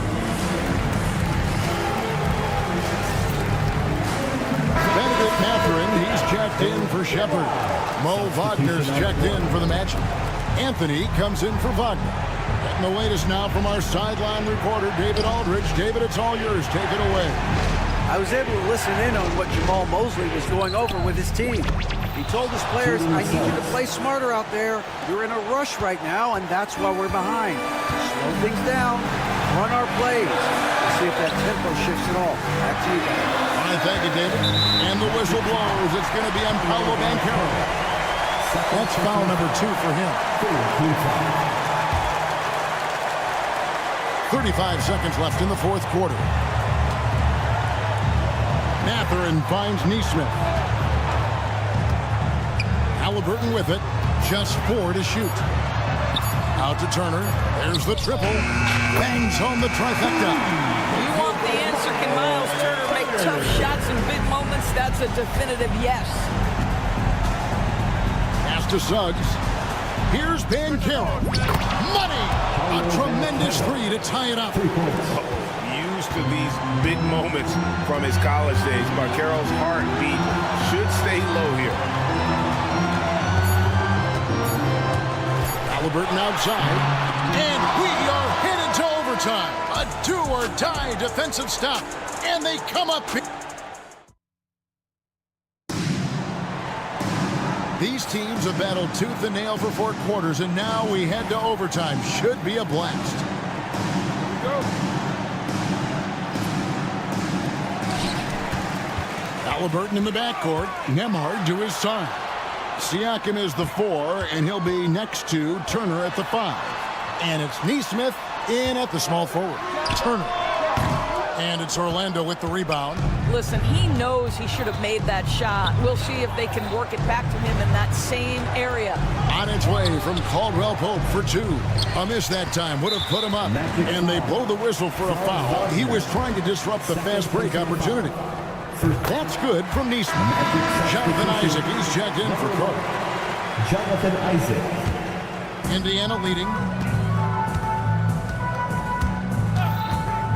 Benedict Mathurin, he's checked in for Shepard. Mo Wagner's checked in for the Magic. Anthony comes in for Wagner. Getting the latest now from our sideline reporter, David Aldridge. David, it's all yours. Take it away. I was able to listen in on what Jamal Mosley was going over with his team. He told his players, I need you to play smarter out there. You're in a rush right now, and that's why we're behind. Slow things down, run our plays. Let's see if that tempo shifts at all. Back to you guys. All right, thank you, David. And the whistle blows. It's going to be on Paolo Banchero. That's foul number 2 for him. 35 seconds left in the fourth quarter. Mathurin finds Neesmith. Halliburton with it. Just 4 to shoot. Out to Turner. There's the triple. Bangs home the trifecta. You want the answer. Can Miles Turner make tough shots in big moments? That's a definitive yes. Pass to Suggs. Here's Banchero. Money! A tremendous 3 to tie it up. Used to these big moments from his college days. Banchero's heartbeat should stay low here. Halliburton outside. And we are headed to overtime. A do-or-die defensive stop. And they come up. These teams have battled tooth and nail for 4 quarters, and now we head to overtime. Should be a blast. Here we go. Halliburton in the backcourt. Nembhard to his side. Siakam is the 4, and he'll be next to Turner at the 5. And it's Nesmith in at the small forward. Turner. And it's Orlando with the rebound. Listen, he knows he should have made that shot. We'll see if they can work it back to him in that same area. On its way from Caldwell Pope for 2. A miss that time would have put him up. And they blow the whistle for a foul. He was trying to disrupt the fast break opportunity. That's good from Nesmith. Jonathan Isaac, he's checked in for Cook. Jonathan Isaac. Indiana leading.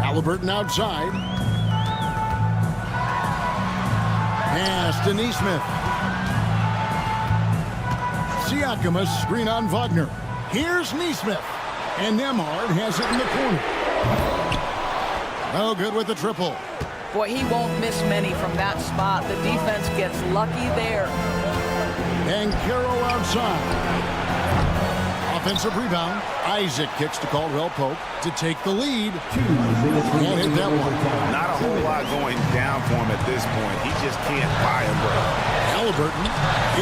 Halliburton outside. Pass to Nesmith. Siakam, a screen on Wagner. Here's Nesmith. And Nembhard has it in the corner. Oh, good with the triple. Boy, he won't miss many from that spot. The defense gets lucky there. And Carroll outside. Offensive rebound. Isaac kicks to Caldwell Pope to take the lead. And hit that one. Not a whole lot going down for him at this point. He just can't buy a break. Halliburton.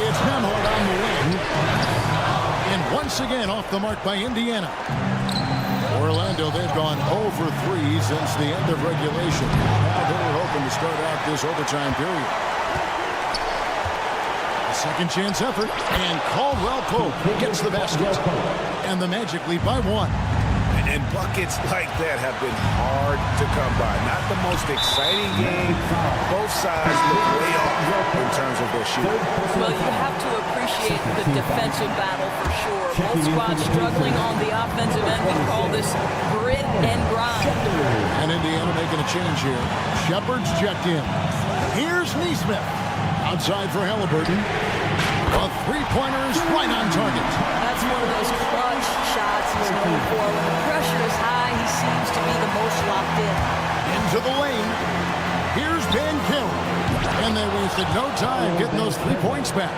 It's Nembhard on the wing. And once again off the mark by Indiana. Orlando, they've gone 0 for 3 since the end of regulation. Now they're hoping to start out this overtime period. A second chance effort, and Caldwell Pope gets the basket. And the Magic lead by 1. And buckets like that have been hard to come by. Not the most exciting game. Both sides look way off in terms of their shooting. Well, you have to appreciate the defensive battle for sure. Both squads struggling on the offensive end. We call this grit and grind. And Indiana making a change here. Shepard's checked in. Here's Nesmith. Outside for Halliburton. A three-pointer is right on target. That's one of those clutch shots he's known for. When the pressure is high, he seems to be the most locked in. Into the lane. Here's Van Carroll. And they wasted no time getting those 3 points back.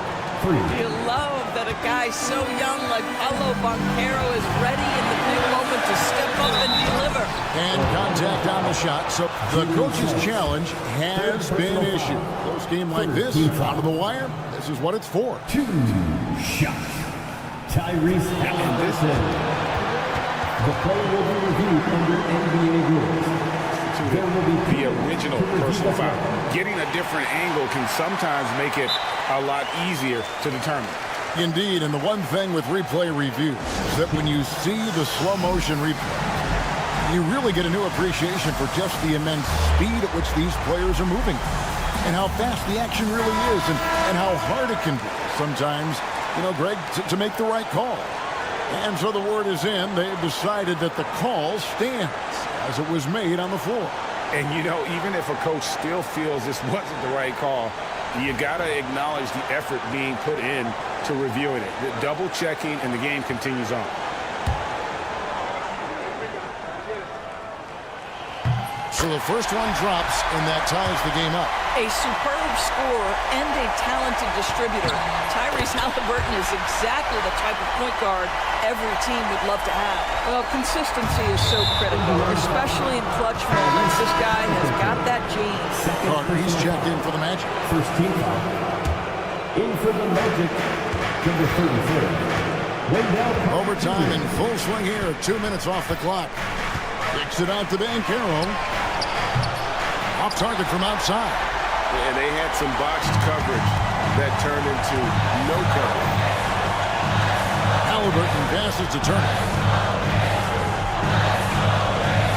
You love that a guy so young like Paolo Banchero is ready in the big moment to step up and deliver. And contact on the shot, so the coach's challenge has been issued. Close game like this, out of the wire, this is what it's for. 2 shots. Tyrese Halliburton. The play will be reviewed under NBA rules. There will be the original personal foul. Getting a different angle can sometimes make it a lot easier to determine. Indeed, and the one thing with replay review is that when you see the slow motion replay, you really get a new appreciation for just the immense speed at which these players are moving and how fast the action really is and how hard it can be sometimes, you know, Greg, to make the right call. And so the word is in. They've decided that the call stands as it was made on the floor. And, you know, even if a coach still feels this wasn't the right call, you got to acknowledge the effort being put in to reviewing it. The double checking, and the game continues on. So the first one drops, and that ties the game up. A superb scorer and a talented distributor. Tyrese Halliburton is exactly the type of point guard every team would love to have. Well, consistency is so critical, especially in clutch moments. This guy has got that gene. Carter, he's checked in for the Magic. First team foul. In for the Magic, number 34. Overtime in full swing here. 2 minutes off the clock. Kicks it out to Banchero. Off target from outside. And they had some botched coverage that turned into no coverage. Halliburton passes to Turner.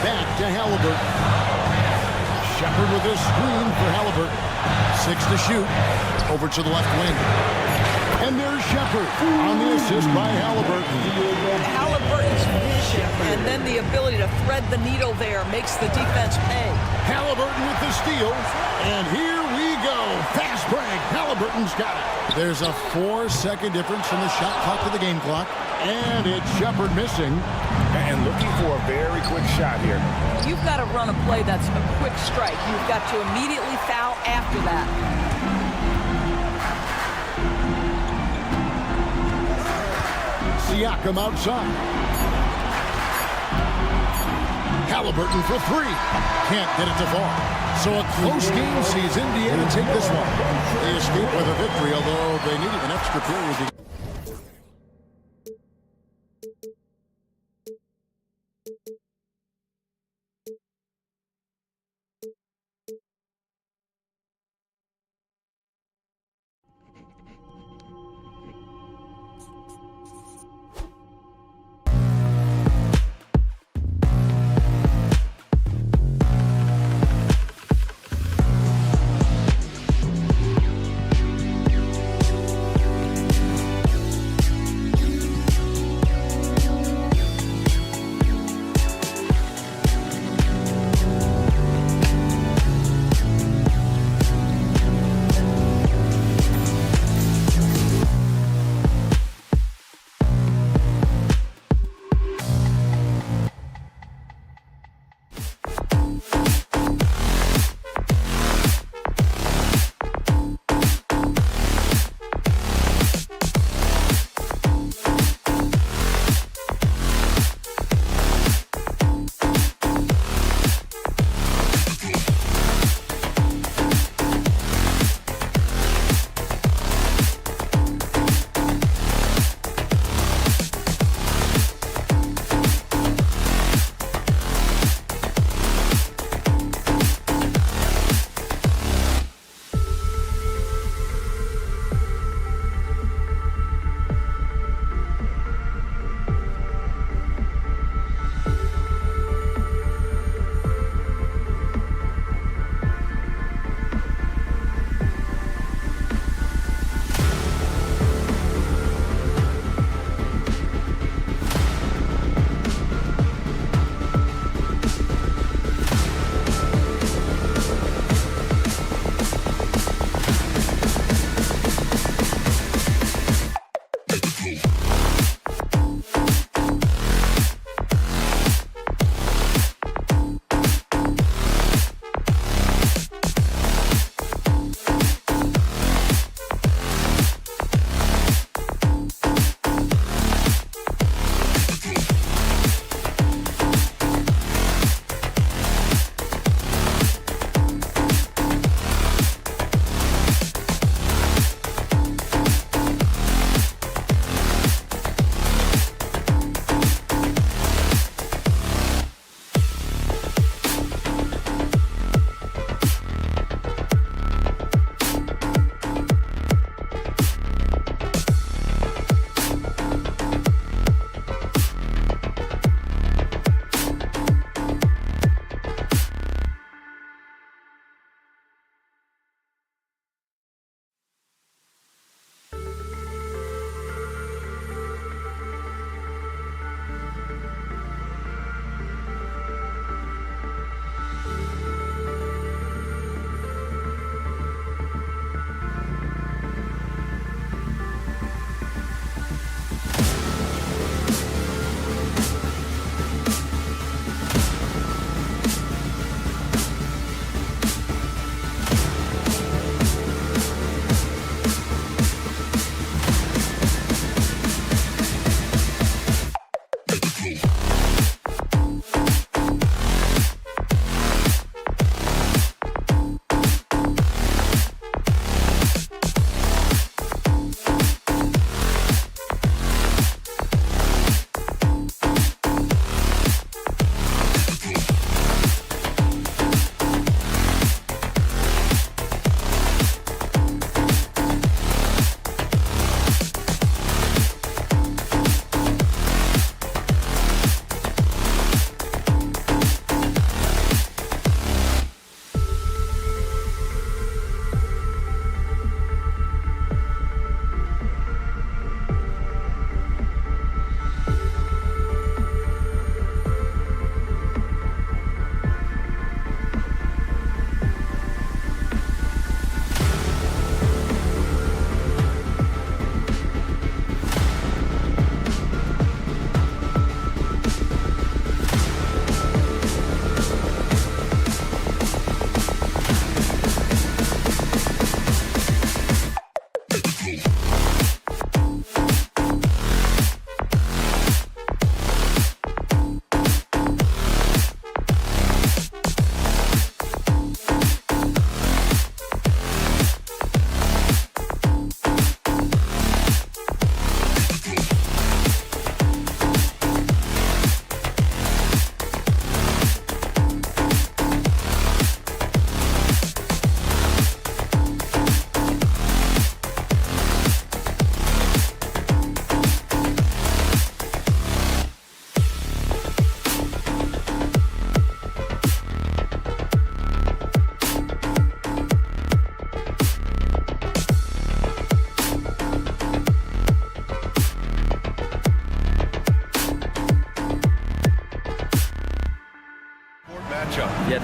Back to Halliburton. Shepard with his screen for Halliburton. 6 to shoot. Over to the left wing. And there's Shepard on the assist by Halliburton. Halliburton's vision and then the ability to thread the needle there makes the defense pay. Halliburton with the steal. And here we go. fast break. Halliburton's got it. There's a 4-second difference from the shot clock to the game clock. And it's Shepard missing. And looking for a very quick shot here. You've got to run a play that's a quick strike. You've got to immediately foul after that. Siakam outside. Halliburton for 3. Can't get it to fall. So a close game sees Indiana take this one. They escape with a victory, although they needed an extra period.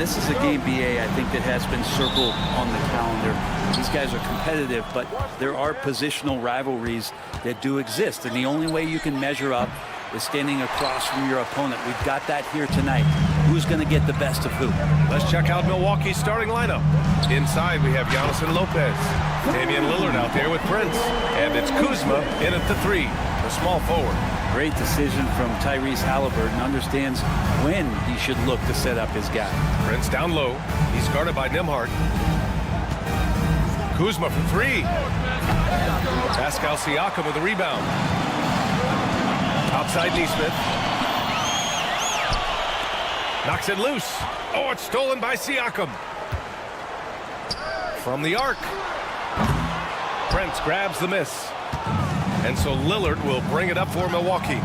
this is a game, BA, I think that has been circled on the calendar. These guys are competitive, but there are positional rivalries that do exist, and the only way you can measure up is standing across from your opponent. We've got that here tonight. Who's going to get the best of who? Let's check out Milwaukee's starting lineup. Inside, we have Giannis and Lopez. Damian Lillard out there with Prince. And it's Kuzma in at the 3, the small forward. Great decision from Tyrese Halliburton. Understands when he should look to set up his guy. Prince down low. He's guarded by Nembhard. Kuzma for 3. Pascal Siakam with the rebound. Outside Neesmith. Knocks it loose. Oh, it's stolen by Siakam. From the arc. Prince grabs the miss. And so Lillard will bring it up for Milwaukee.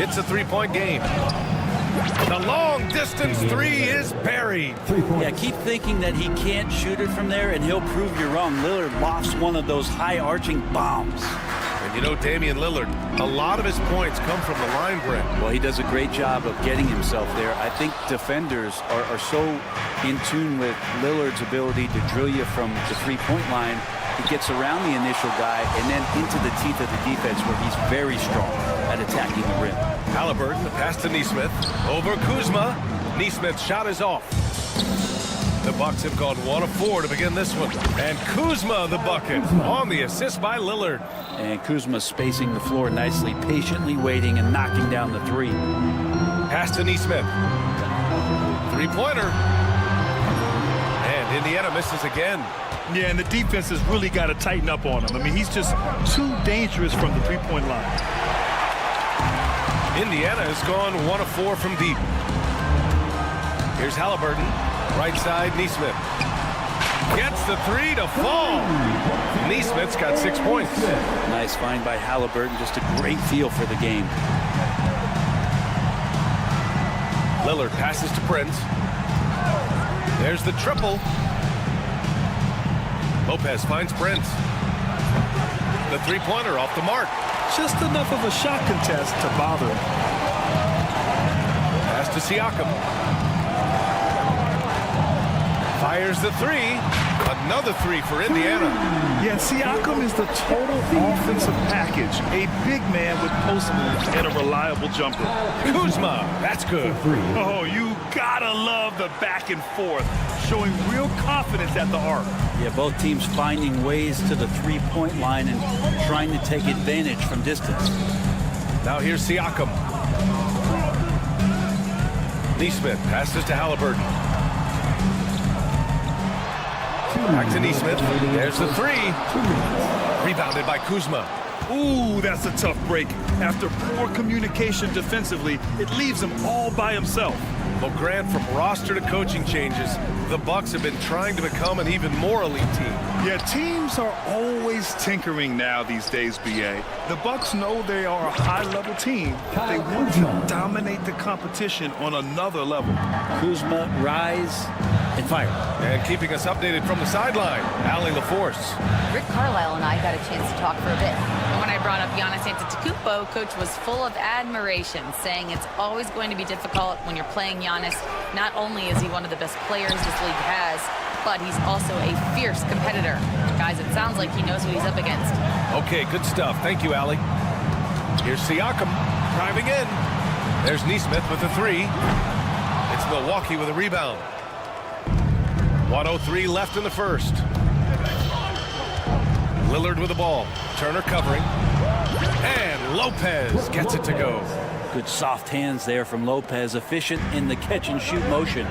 It's a 3-point game. The long distance 3 is buried. Yeah, keep thinking that he can't shoot it from there, and he'll prove you wrong. Lillard lofts one of those high arching bombs. And you know, Damian Lillard, a lot of his points come from the line break. Well, he does a great job of getting himself there. I think defenders are so in tune with Lillard's ability to drill you from the 3-point line. He gets around the initial guy and then into the teeth of the defense, where he's very strong at attacking the rim. Halliburton, the pass to Neesmith. Over Kuzma. Neesmith's shot is off. The Bucks have gone 1 of 4 to begin this one. And Kuzma the bucket on the assist by Lillard. And Kuzma spacing the floor nicely, patiently waiting and knocking down the 3. Pass to Neesmith. 3-pointer. And Indiana misses again. Yeah, and the defense has really got to tighten up on him. I mean, he's just too dangerous from the 3-point line. Indiana has gone 1 of 4 from deep. Here's Halliburton. Right side, Neesmith. Gets the 3 to fall. Neesmith's got 6 points. Nice find by Halliburton. Just a great feel for the game. Lillard passes to Prince. There's the triple. Lopez finds Prince. The 3-pointer off the mark. Just enough of a shot contest to bother him. Pass to Siakam. Fires the 3. Another 3 for Indiana. Yeah, Siakam is the total offensive package. A big man with post moves and a reliable jumper. Kuzma, that's good. Oh, you gotta love the back and forth, showing real confidence at the arc. Yeah, both teams finding ways to the 3-point line and trying to take advantage from distance. Now here's Siakam. Neesmith passes to Halliburton. Back to Neesmith. There's the 3. Rebounded by Kuzma. Ooh, that's a tough break. After poor communication defensively, it leaves him all by himself. Well, Grant, from roster to coaching changes, the Bucks have been trying to become an even more elite team. Yeah, teams are always tinkering now these days, BA. The Bucks know they are a high-level team. They want to dominate the competition on another level. Kuzma, rise, and fire. And keeping us updated from the sideline, Allie LaForce. Rick Carlisle and I got a chance to talk for a bit. And when I brought up Giannis Antetokounmpo, Coach was full of admiration, saying it's always going to be difficult when you're playing Giannis. Not only is he one of the best players this league has, but he's also a fierce competitor. Guys, it sounds like he knows what he's up against. Okay, good stuff. Thank you, Allie. Here's Siakam driving in. There's Neesmith with the 3. It's Milwaukee with a rebound. 1:03 left in the first. Lillard with the ball. Turner covering. And Lopez gets it to go. Good soft hands there from Lopez, efficient in the catch-and-shoot motion.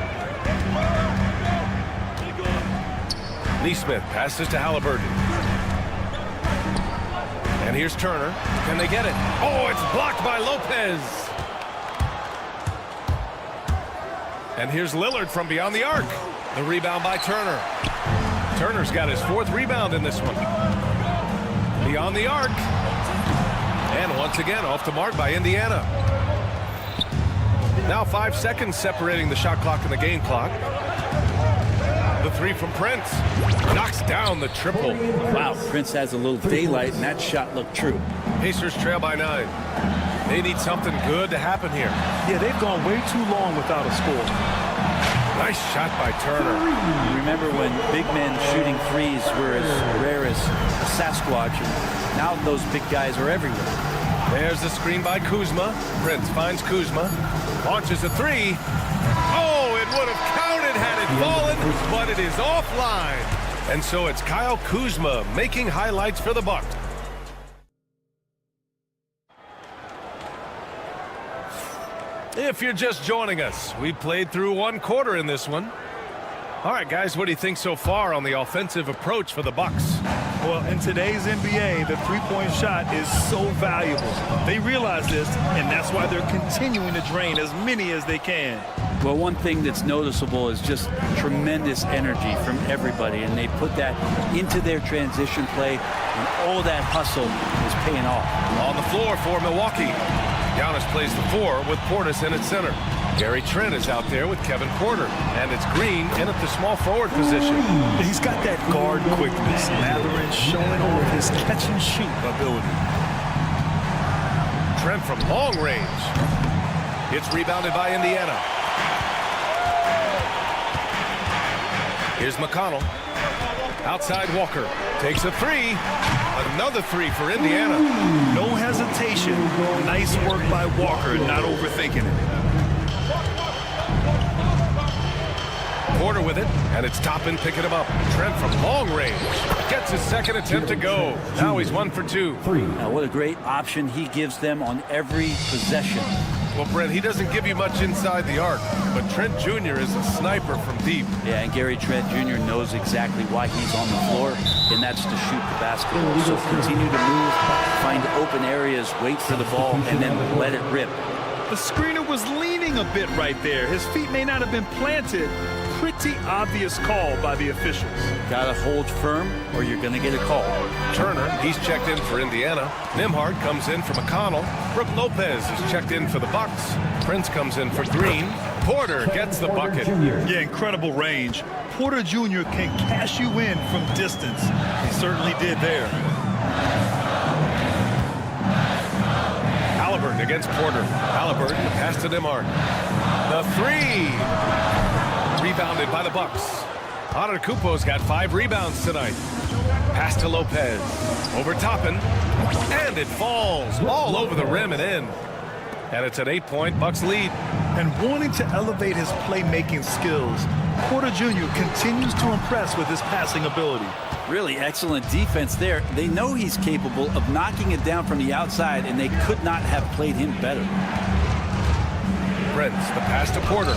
Neesmith passes to Halliburton. And here's Turner. Can they get it? Oh, it's blocked by Lopez. And here's Lillard from beyond the arc. The rebound by Turner. Turner's got his 4th rebound in this one. Beyond the arc. And once again, off the mark by Indiana. Now 5 seconds separating the shot clock and the game clock. The 3 from Prince. Knocks down the triple. Wow, Prince has a little daylight, and that shot looked true. Pacers trail by 9. They need something good to happen here. Yeah, they've gone way too long without a score. Nice shot by Turner. Remember when big men shooting threes were as rare as a Sasquatch, and now those big guys are everywhere. There's the screen by Kuzma. Prince finds Kuzma. Launches a three. Oh, it would have counted had it fallen, but it is offline. And so it's Kyle Kuzma making highlights for the Bucks. If you're just joining us, we played through one quarter in this one. All right, guys, what do you think so far on the offensive approach for the Bucks? Well, in today's NBA, the three-point shot is so valuable. They realize this, and that's why they're continuing to drain as many as they can. Well, one thing that's noticeable is just tremendous energy from everybody, and they put that into their transition play, and all that hustle is paying off. On the floor for Milwaukee, Giannis plays the 4 with Portis in at center. Gary Trent is out there with Kevin Porter, and it's Green in at the small forward position. He's got that guard quickness. Mathurin showing off his catch and shoot ability. Trent from long range. It's rebounded by Indiana. Here's McConnell. Outside Walker. Takes a three. Another three for Indiana. No hesitation. Nice work by Walker, not overthinking it. Porter with it, and it's Toppin picking him up. Trent from long range. Gets his second attempt to go. Now he's 1 for 2. Now, what a great option he gives them on every possession. Well, Brent, he doesn't give you much inside the arc, but Trent Jr. is a sniper from deep. Yeah, and Gary Trent Jr. knows exactly why he's on the floor, and that's to shoot the basketball. So continue to move, find open areas, wait for the ball, and then let it rip. The screener was leaning a bit right there. His feet may not have been planted. Pretty obvious call by the officials. Gotta hold firm or you're gonna get a call. Turner, he's checked in for Indiana. Nembhard comes in for McConnell. Brook Lopez is checked in for the Bucks. Prince comes in for Green. Porter gets the bucket. Yeah, incredible range. Porter Jr. can cash you in from distance. He certainly did there. Halliburton against Porter. Halliburton, pass to Nembhard. The three. Rebounded by the Bucks. Antetokounmpo's got 5 rebounds tonight. Pass to Lopez. Over Toppin. And it falls all over the rim and in. And it's an 8-point Bucks lead. And wanting to elevate his playmaking skills, Porter Jr. continues to impress with his passing ability. Really excellent defense there. They know he's capable of knocking it down from the outside, and they could not have played him better. Prince, the pass to Porter.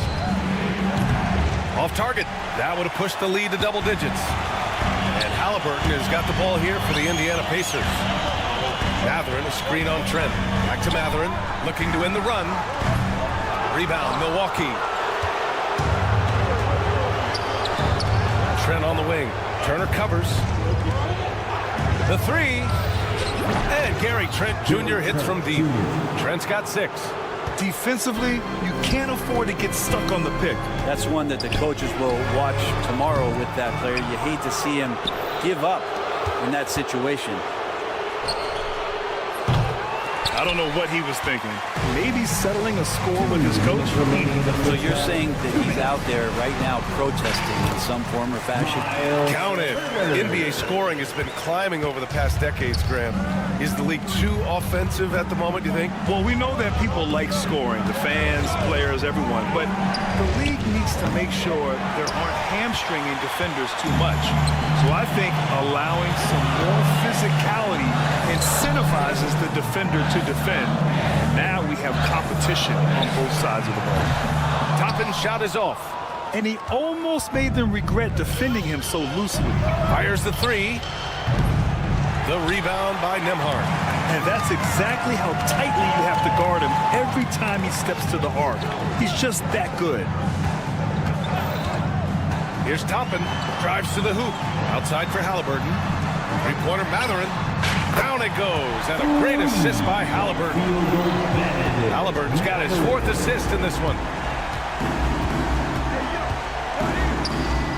Off target. That would have pushed the lead to double digits. And Halliburton has got the ball here for the Indiana Pacers. Mathurin, a screen on Trent. Back to Mathurin, looking to win the run. Rebound, Milwaukee. Trent on the wing. Turner covers. The three. And Gary Trent Jr. hits from deep. Trent's got 6. Defensively, you can't afford to get stuck on the pick. That's one that the coaches will watch tomorrow with that player. You hate to see him give up in that situation. I don't know what he was thinking. Maybe settling a score with his coach. So you're saying that he's out there right now protesting in some form or fashion? Count it. NBA scoring has been climbing over the past decades, Graham. Is the league too offensive at the moment, do you think? Well, we know that people like scoring, the fans, players, everyone, but the league needs to make sure there aren't hamstringing defenders too much. So I think allowing some more physicality incentivizes the defender to defend. Now we have competition on both sides of the ball. Toppin's shot is off. And he almost made them regret defending him so loosely. Fires the three. The rebound by Nembhard. And that's exactly how tightly you have to guard him every time he steps to the arc. He's just that good. Here's Toppin. Drives to the hoop. Outside for Halliburton. Three-pointer Mathurin. Down it goes. And a great assist by Halliburton. Halliburton's got his 4th assist in this one.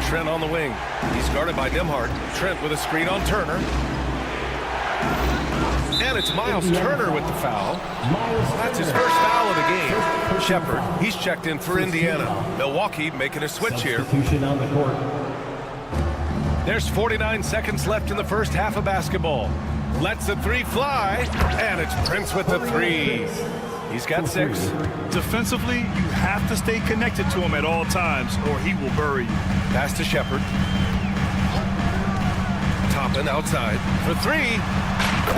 Trent on the wing. He's guarded by Nembhard. Trent with a screen on Turner. And it's Miles Turner with the foul. That's his first foul of the game. Shepard, he's checked in for Indiana. Milwaukee making a switch here. On the court. There's 49 seconds left in the first half of basketball. Lets the three fly, and it's Prince with the three. He's got 6. Defensively, you have to stay connected to him at all times, or he will bury you. Pass to Shepard. Toppin outside for 3.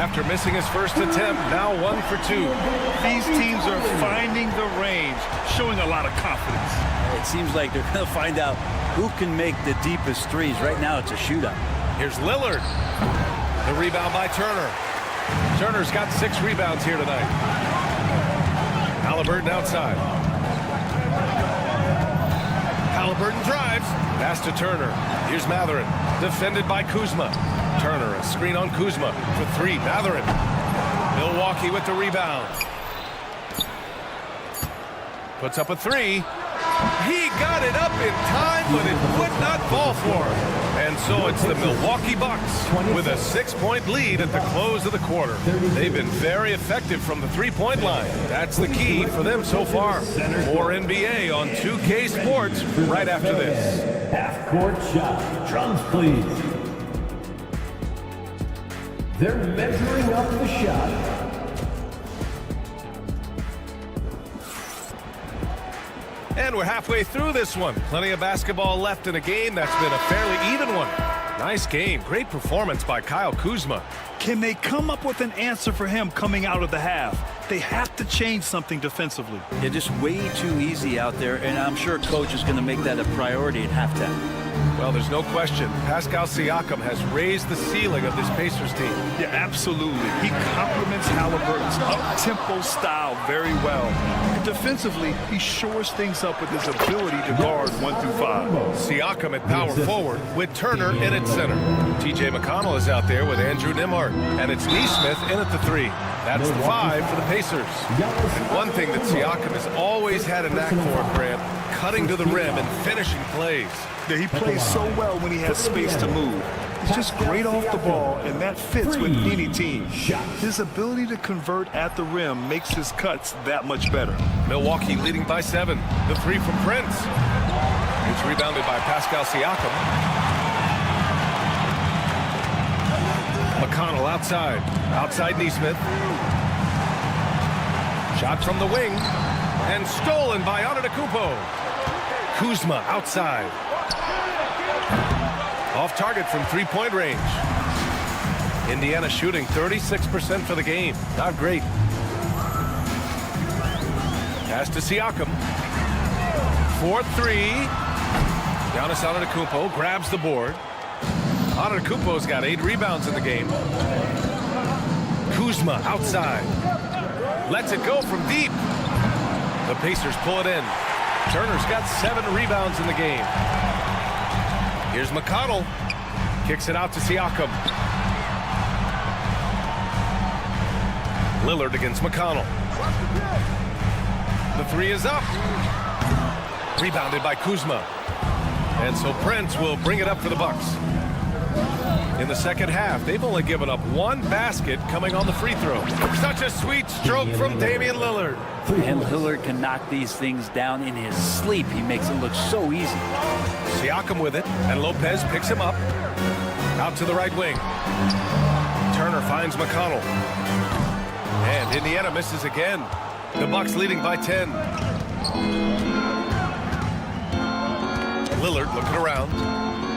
After missing his first attempt, now 1 for 2. These teams are finding the range, showing a lot of confidence. It seems like they're going to find out who can make the deepest threes. Right now, it's a shootout. Here's Lillard. The rebound by Turner. Turner's got 6 rebounds here tonight. Halliburton outside. Halliburton drives. Pass to Turner. Here's Mathurin. Defended by Kuzma. Turner, a screen on Kuzma for 3. Mathurin. Milwaukee with the rebound. Puts up a 3. He got it up in time, but it would not fall for him. And so it's the Milwaukee Bucks with a 6-point lead at the close of the quarter. They've been very effective from the three-point line. That's the key for them so far. More NBA on 2K Sports right after this. Half-court shot. Drums, please. They're measuring up the shot. And we're halfway through this one. Plenty of basketball left in a game that's been a fairly even one. Nice game. Great performance by Kyle Kuzma. Can they come up with an answer for him coming out of the half? They have to change something defensively. They're just way too easy out there, and I'm sure coach is going to make that a priority at halftime. Well, there's no question. Pascal Siakam has raised the ceiling of this Pacers team. Yeah, absolutely. He complements Halliburton's up-tempo style very well. And defensively, he shores things up with his ability to guard 1 through 5. Siakam at power forward with Turner in at center. TJ McConnell is out there with Andrew Nembhard. And it's Nesmith in at the 3. That's the 5 for the Pacers. And one thing that Siakam has always had a knack for, Grant, cutting to the rim and finishing plays. Yeah, he plays so well when he has space to move. He's just great off the ball, and that fits with any team. His ability to convert at the rim makes his cuts that much better. Milwaukee leading by 7. The 3 from Prince. It's rebounded by Pascal Siakam. McConnell outside. Outside Nesmith. Shot from the wing. And stolen by Antetokounmpo. Kuzma outside. Off target from three-point range. Indiana shooting 36% for the game. Not great. Pass to Siakam. 4-3. Giannis Antetokounmpo grabs the board. Antetokounmpo's got 8 rebounds in the game. Kuzma outside. Lets it go from deep. The Pacers pull it in. Turner's got 7 rebounds in the game. Here's McConnell. Kicks it out to Siakam. Lillard against McConnell. The 3 is up. Rebounded by Kuzma. And so Prince will bring it up for the Bucks. In the second half, they've only given up 1 basket coming on the free throw. Such a sweet stroke from Damian Lillard. And Lillard can knock these things down in his sleep. He makes it look so easy. Siakam with it, and Lopez picks him up. Out to the right wing. Turner finds McConnell. And Indiana misses again. The Bucks leading by 10. Lillard looking around.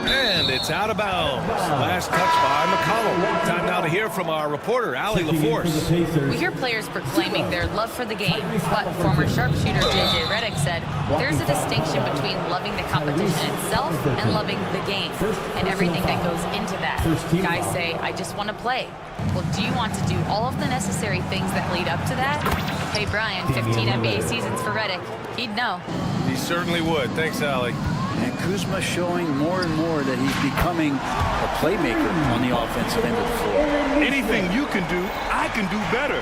And it's out of bounds. Last touch by McConnell. Time now to hear from our reporter, Allie LaForce. We hear players proclaiming their love for the game, but former sharpshooter J.J. Redick said there's a distinction between loving the competition itself and loving the game, and everything that goes into that. Guys say, I just want to play. Well, do you want to do all of the necessary things that lead up to that? Hey, Brian, 15 NBA seasons for Redick. He'd know. He certainly would. Thanks, Allie. And Kuzma showing more and more that he's becoming a playmaker on the offensive end of the floor. Anything you can do, I can do better.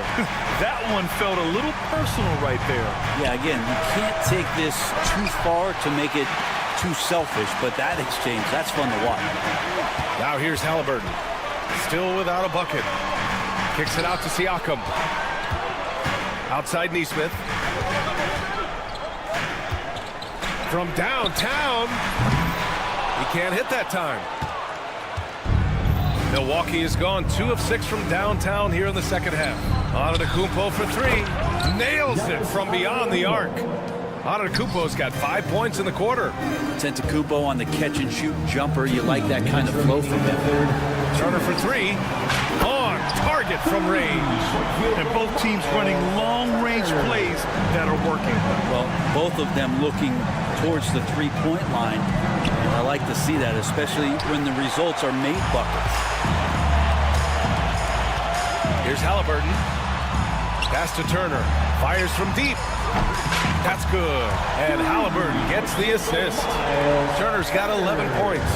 That one felt a little personal right there. Yeah, again, you can't take this too far to make it too selfish, but that exchange, that's fun to watch. Now here's Halliburton. Still without a bucket. Kicks it out to Siakam. Outside Neesmith. From downtown. He can't hit that time. Milwaukee has gone 2 of 6 from downtown here in the second half. Antetokounmpo for 3. Nails it from beyond the arc. Antetokounmpo's got 5 points in the quarter. Antetokounmpo on the catch-and-shoot jumper. You like that kind of flow from him. Turner for 3. On target from range. And both teams running long-range plays that are working. Well, both of them looking towards the three-point line. And I like to see that, especially when the results are made buckets. Here's Halliburton. Pass to Turner. Fires from deep. That's good. And Halliburton gets the assist. Turner's got 11 points.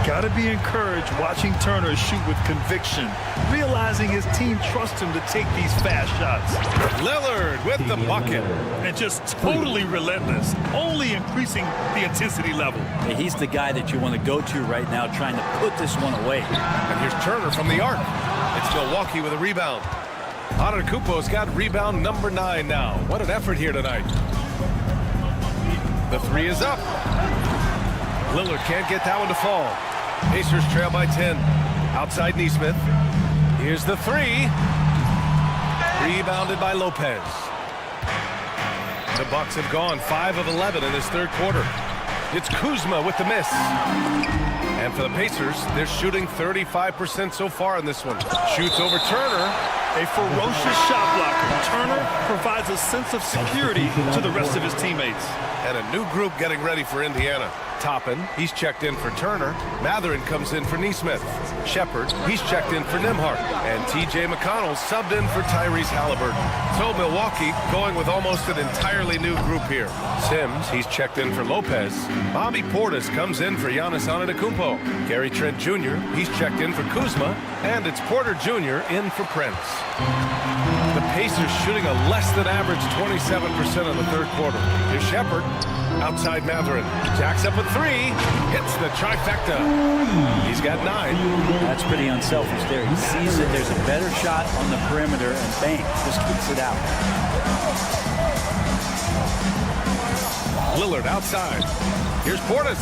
Got to be encouraged watching Turner shoot with conviction, realizing his team trusts him to take these fast shots. Lillard with the bucket. And just totally relentless, only increasing the intensity level. Hey, he's the guy that you want to go to right now, trying to put this one away. And here's Turner from the arc. It's Milwaukee with a rebound. Antetokounmpo's got rebound number 9 now. What an effort here tonight. The 3 is up. Lillard can't get that one to fall. Pacers trail by 10. Outside Neesmith. Here's the 3. Rebounded by Lopez. The Bucks have gone 5 of 11 in this third quarter. It's Kuzma with the miss. And for the Pacers, they're shooting 35% so far in this one. Shoots over Turner. A ferocious shot blocker. Turner provides a sense of security to the rest of his teammates. And a new group getting ready for Indiana. Toppin, he's checked in for Turner. Matherin comes in for Neesmith. Shepard, he's checked in for Nembhard. And T.J. McConnell subbed in for Tyrese Halliburton. So Milwaukee going with almost an entirely new group here. Sims, he's checked in for Lopez. Bobby Portis comes in for Giannis Antetokounmpo. Gary Trent Jr., he's checked in for Kuzma. And it's Porter Jr. in for Prince. The Pacers shooting a less than average 27% in the third quarter. Here's Shepard. Outside Matherin. Jacks up with 3. Hits the trifecta. He's got 9. That's pretty unselfish there. He sees that there's a better shot on the perimeter and bang, just kicks it out. Lillard outside. Here's Portis.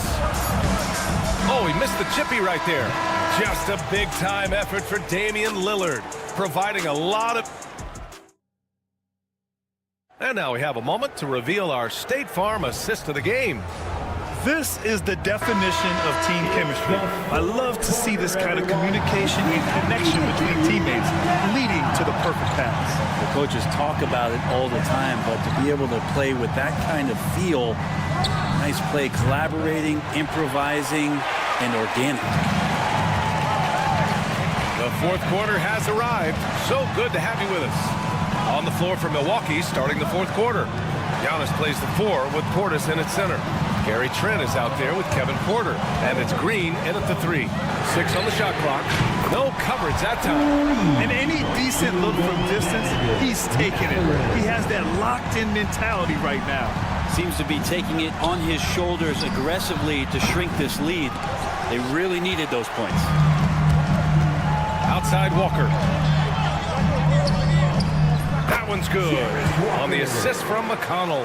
Oh, he missed the chippy right there. Just a big-time effort for Damian Lillard, providing a lot of... And now we have a moment to reveal our State Farm assist of the game. This is the definition of team chemistry. I love to see this kind of communication and connection between teammates leading to the perfect pass. The coaches talk about it all the time, but to be able to play with that kind of feel, nice play, collaborating, improvising, and organic. The fourth quarter has arrived. So good to have you with us. On the floor for Milwaukee, starting the fourth quarter. Giannis plays the 4 with Portis in at center. Gary Trent is out there with Kevin Porter. And it's Green in at the 3. 6 on the shot clock. No coverage that time. And any decent look from distance, he's taking it. He has that locked-in mentality right now. Seems to be taking it on his shoulders aggressively to shrink this lead. They really needed those points. Outside Walker. That one's good. On the assist from McConnell.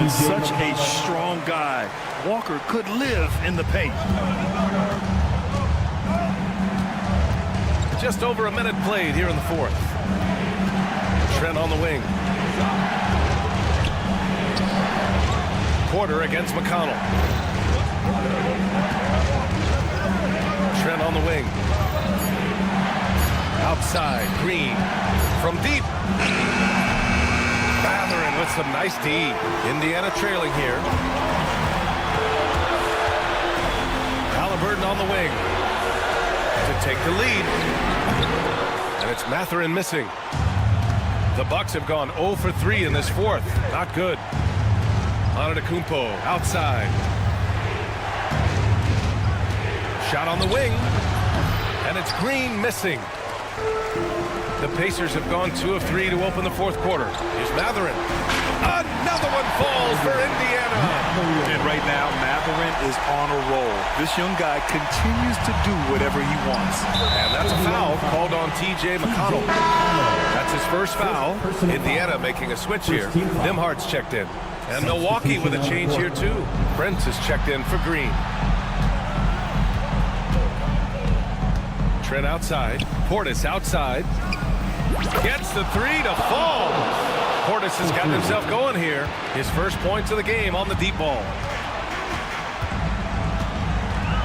And such a strong guy. Walker could live in the paint. Just over a minute played here in the fourth. Trent on the wing. Porter against McConnell. Trent on the wing. Outside, Green. From deep. Matherin with some nice D. Indiana trailing here. Halliburton on the wing to take the lead. And it's Matherin missing. The Bucks have gone 0 for 3 in this fourth. Not good. Antetokounmpo outside. Shot on the wing. And it's Green missing. The Pacers have gone 2 of 3 to open the fourth quarter. Here's Mathurin. Another one falls for Indiana. And right now, Mathurin is on a roll. This young guy continues to do whatever he wants. And that's a foul called on T.J. McConnell. That's his first foul. Indiana making a switch here. Nimhardt's checked in. And Milwaukee with a change here too. Prince is checked in for Green. Trent outside. Portis outside. Gets the three to fall. Portis has gotten himself going here. His first points of the game on the deep ball.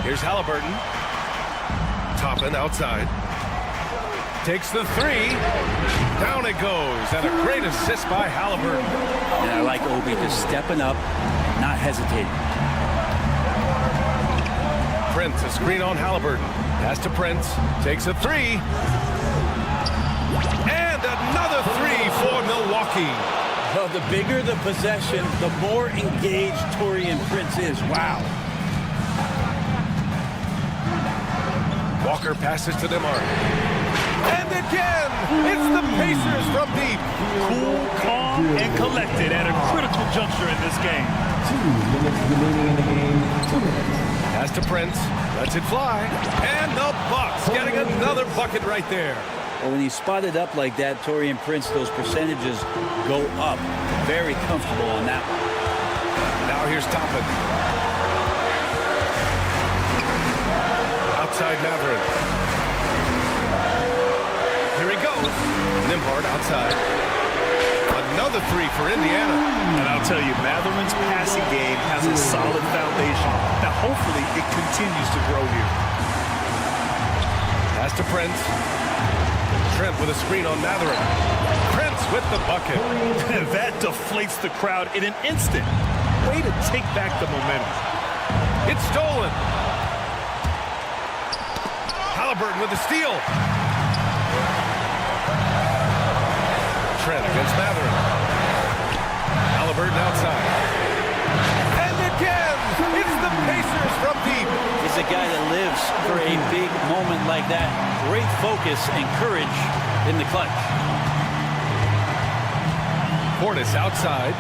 Here's Halliburton. Toppin outside. Takes the three. Down it goes. And a great assist by Halliburton. And I like Obi just stepping up, not hesitating. Prince, a screen on Halliburton. Pass to Prince. Takes a three. And another three for Milwaukee. Well, the bigger the possession, the more engaged Taurean Prince is. Wow. Walker passes to Nimhard. And again, it's the Pacers from deep. Cool, calm, and collected at a critical juncture in this game. 2 minutes remaining in the game. 2 minutes. Pass to Prince. Lets it fly. And the Bucks getting another bucket right there. Well, when he's spotted up like that, Taurean Prince, those percentages go up. Very comfortable on that one. Now here's Toppin. Outside Mathurin. Here he goes. Nimhard outside. Another three for Indiana. And I'll tell you, Mathurin's passing game has a solid foundation. Now, hopefully, it continues to grow here. Pass to Prince. Trent with a screen on Mathurin. Prince with the bucket. That deflates the crowd in an instant. Way to take back the momentum. It's stolen. Halliburton with the steal. Trent against Mathurin. Halliburton outside. And again, it's the Pacers from deep. He's a guy that lives for a big moment like that. Great focus and courage in the clutch. Portis outside.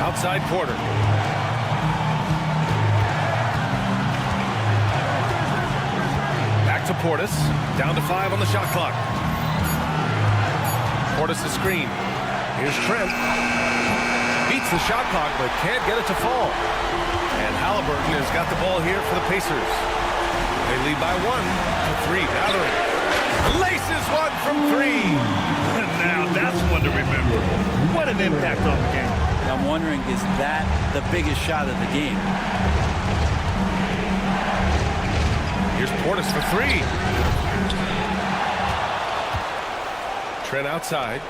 Outside Porter. Back to Portis. Down to 5 on the shot clock. Portis the screen. Here's Trent. Beats the shot clock, but can't get it to fall. And Halliburton has got the ball here for the Pacers. They lead by 1-3. Mathurin laces one from 3. Now that's one to remember. What an impact on the game. I'm wondering, is that the biggest shot of the game? Here's Portis for 3. Trent outside.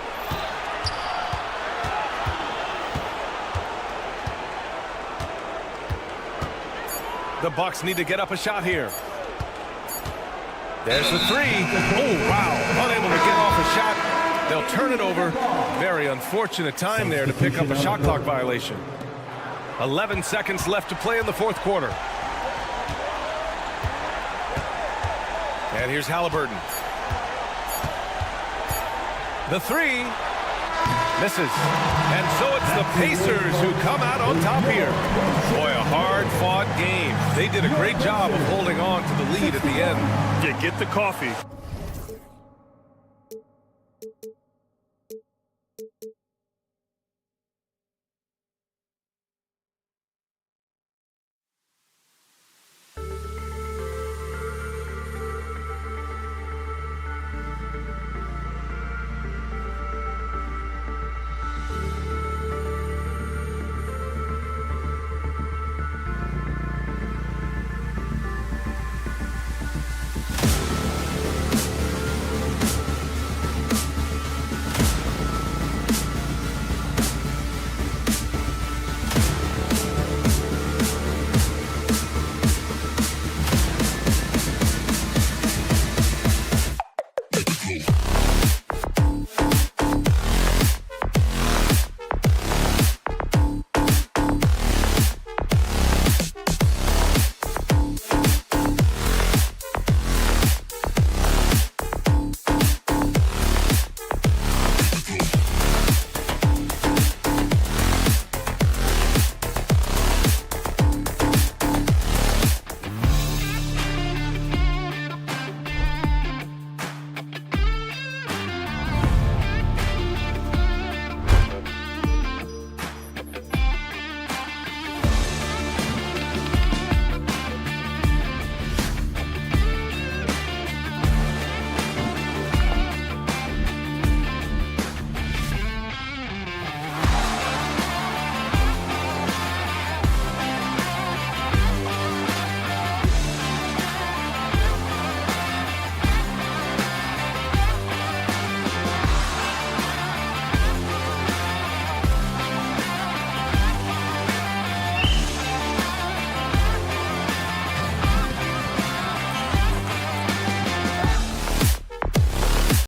The Bucks need to get up a shot here. There's the 3. Oh, wow. Unable to get off a shot. They'll turn it over. Very unfortunate time there to pick up a shot clock violation. 11 seconds left to play in the fourth quarter. And here's Halliburton. The 3 misses. And so it's the Pacers who come out on top here. Boy, a hard-fought game. They did a great job of holding on to the lead at the end. Yeah, get the coffee.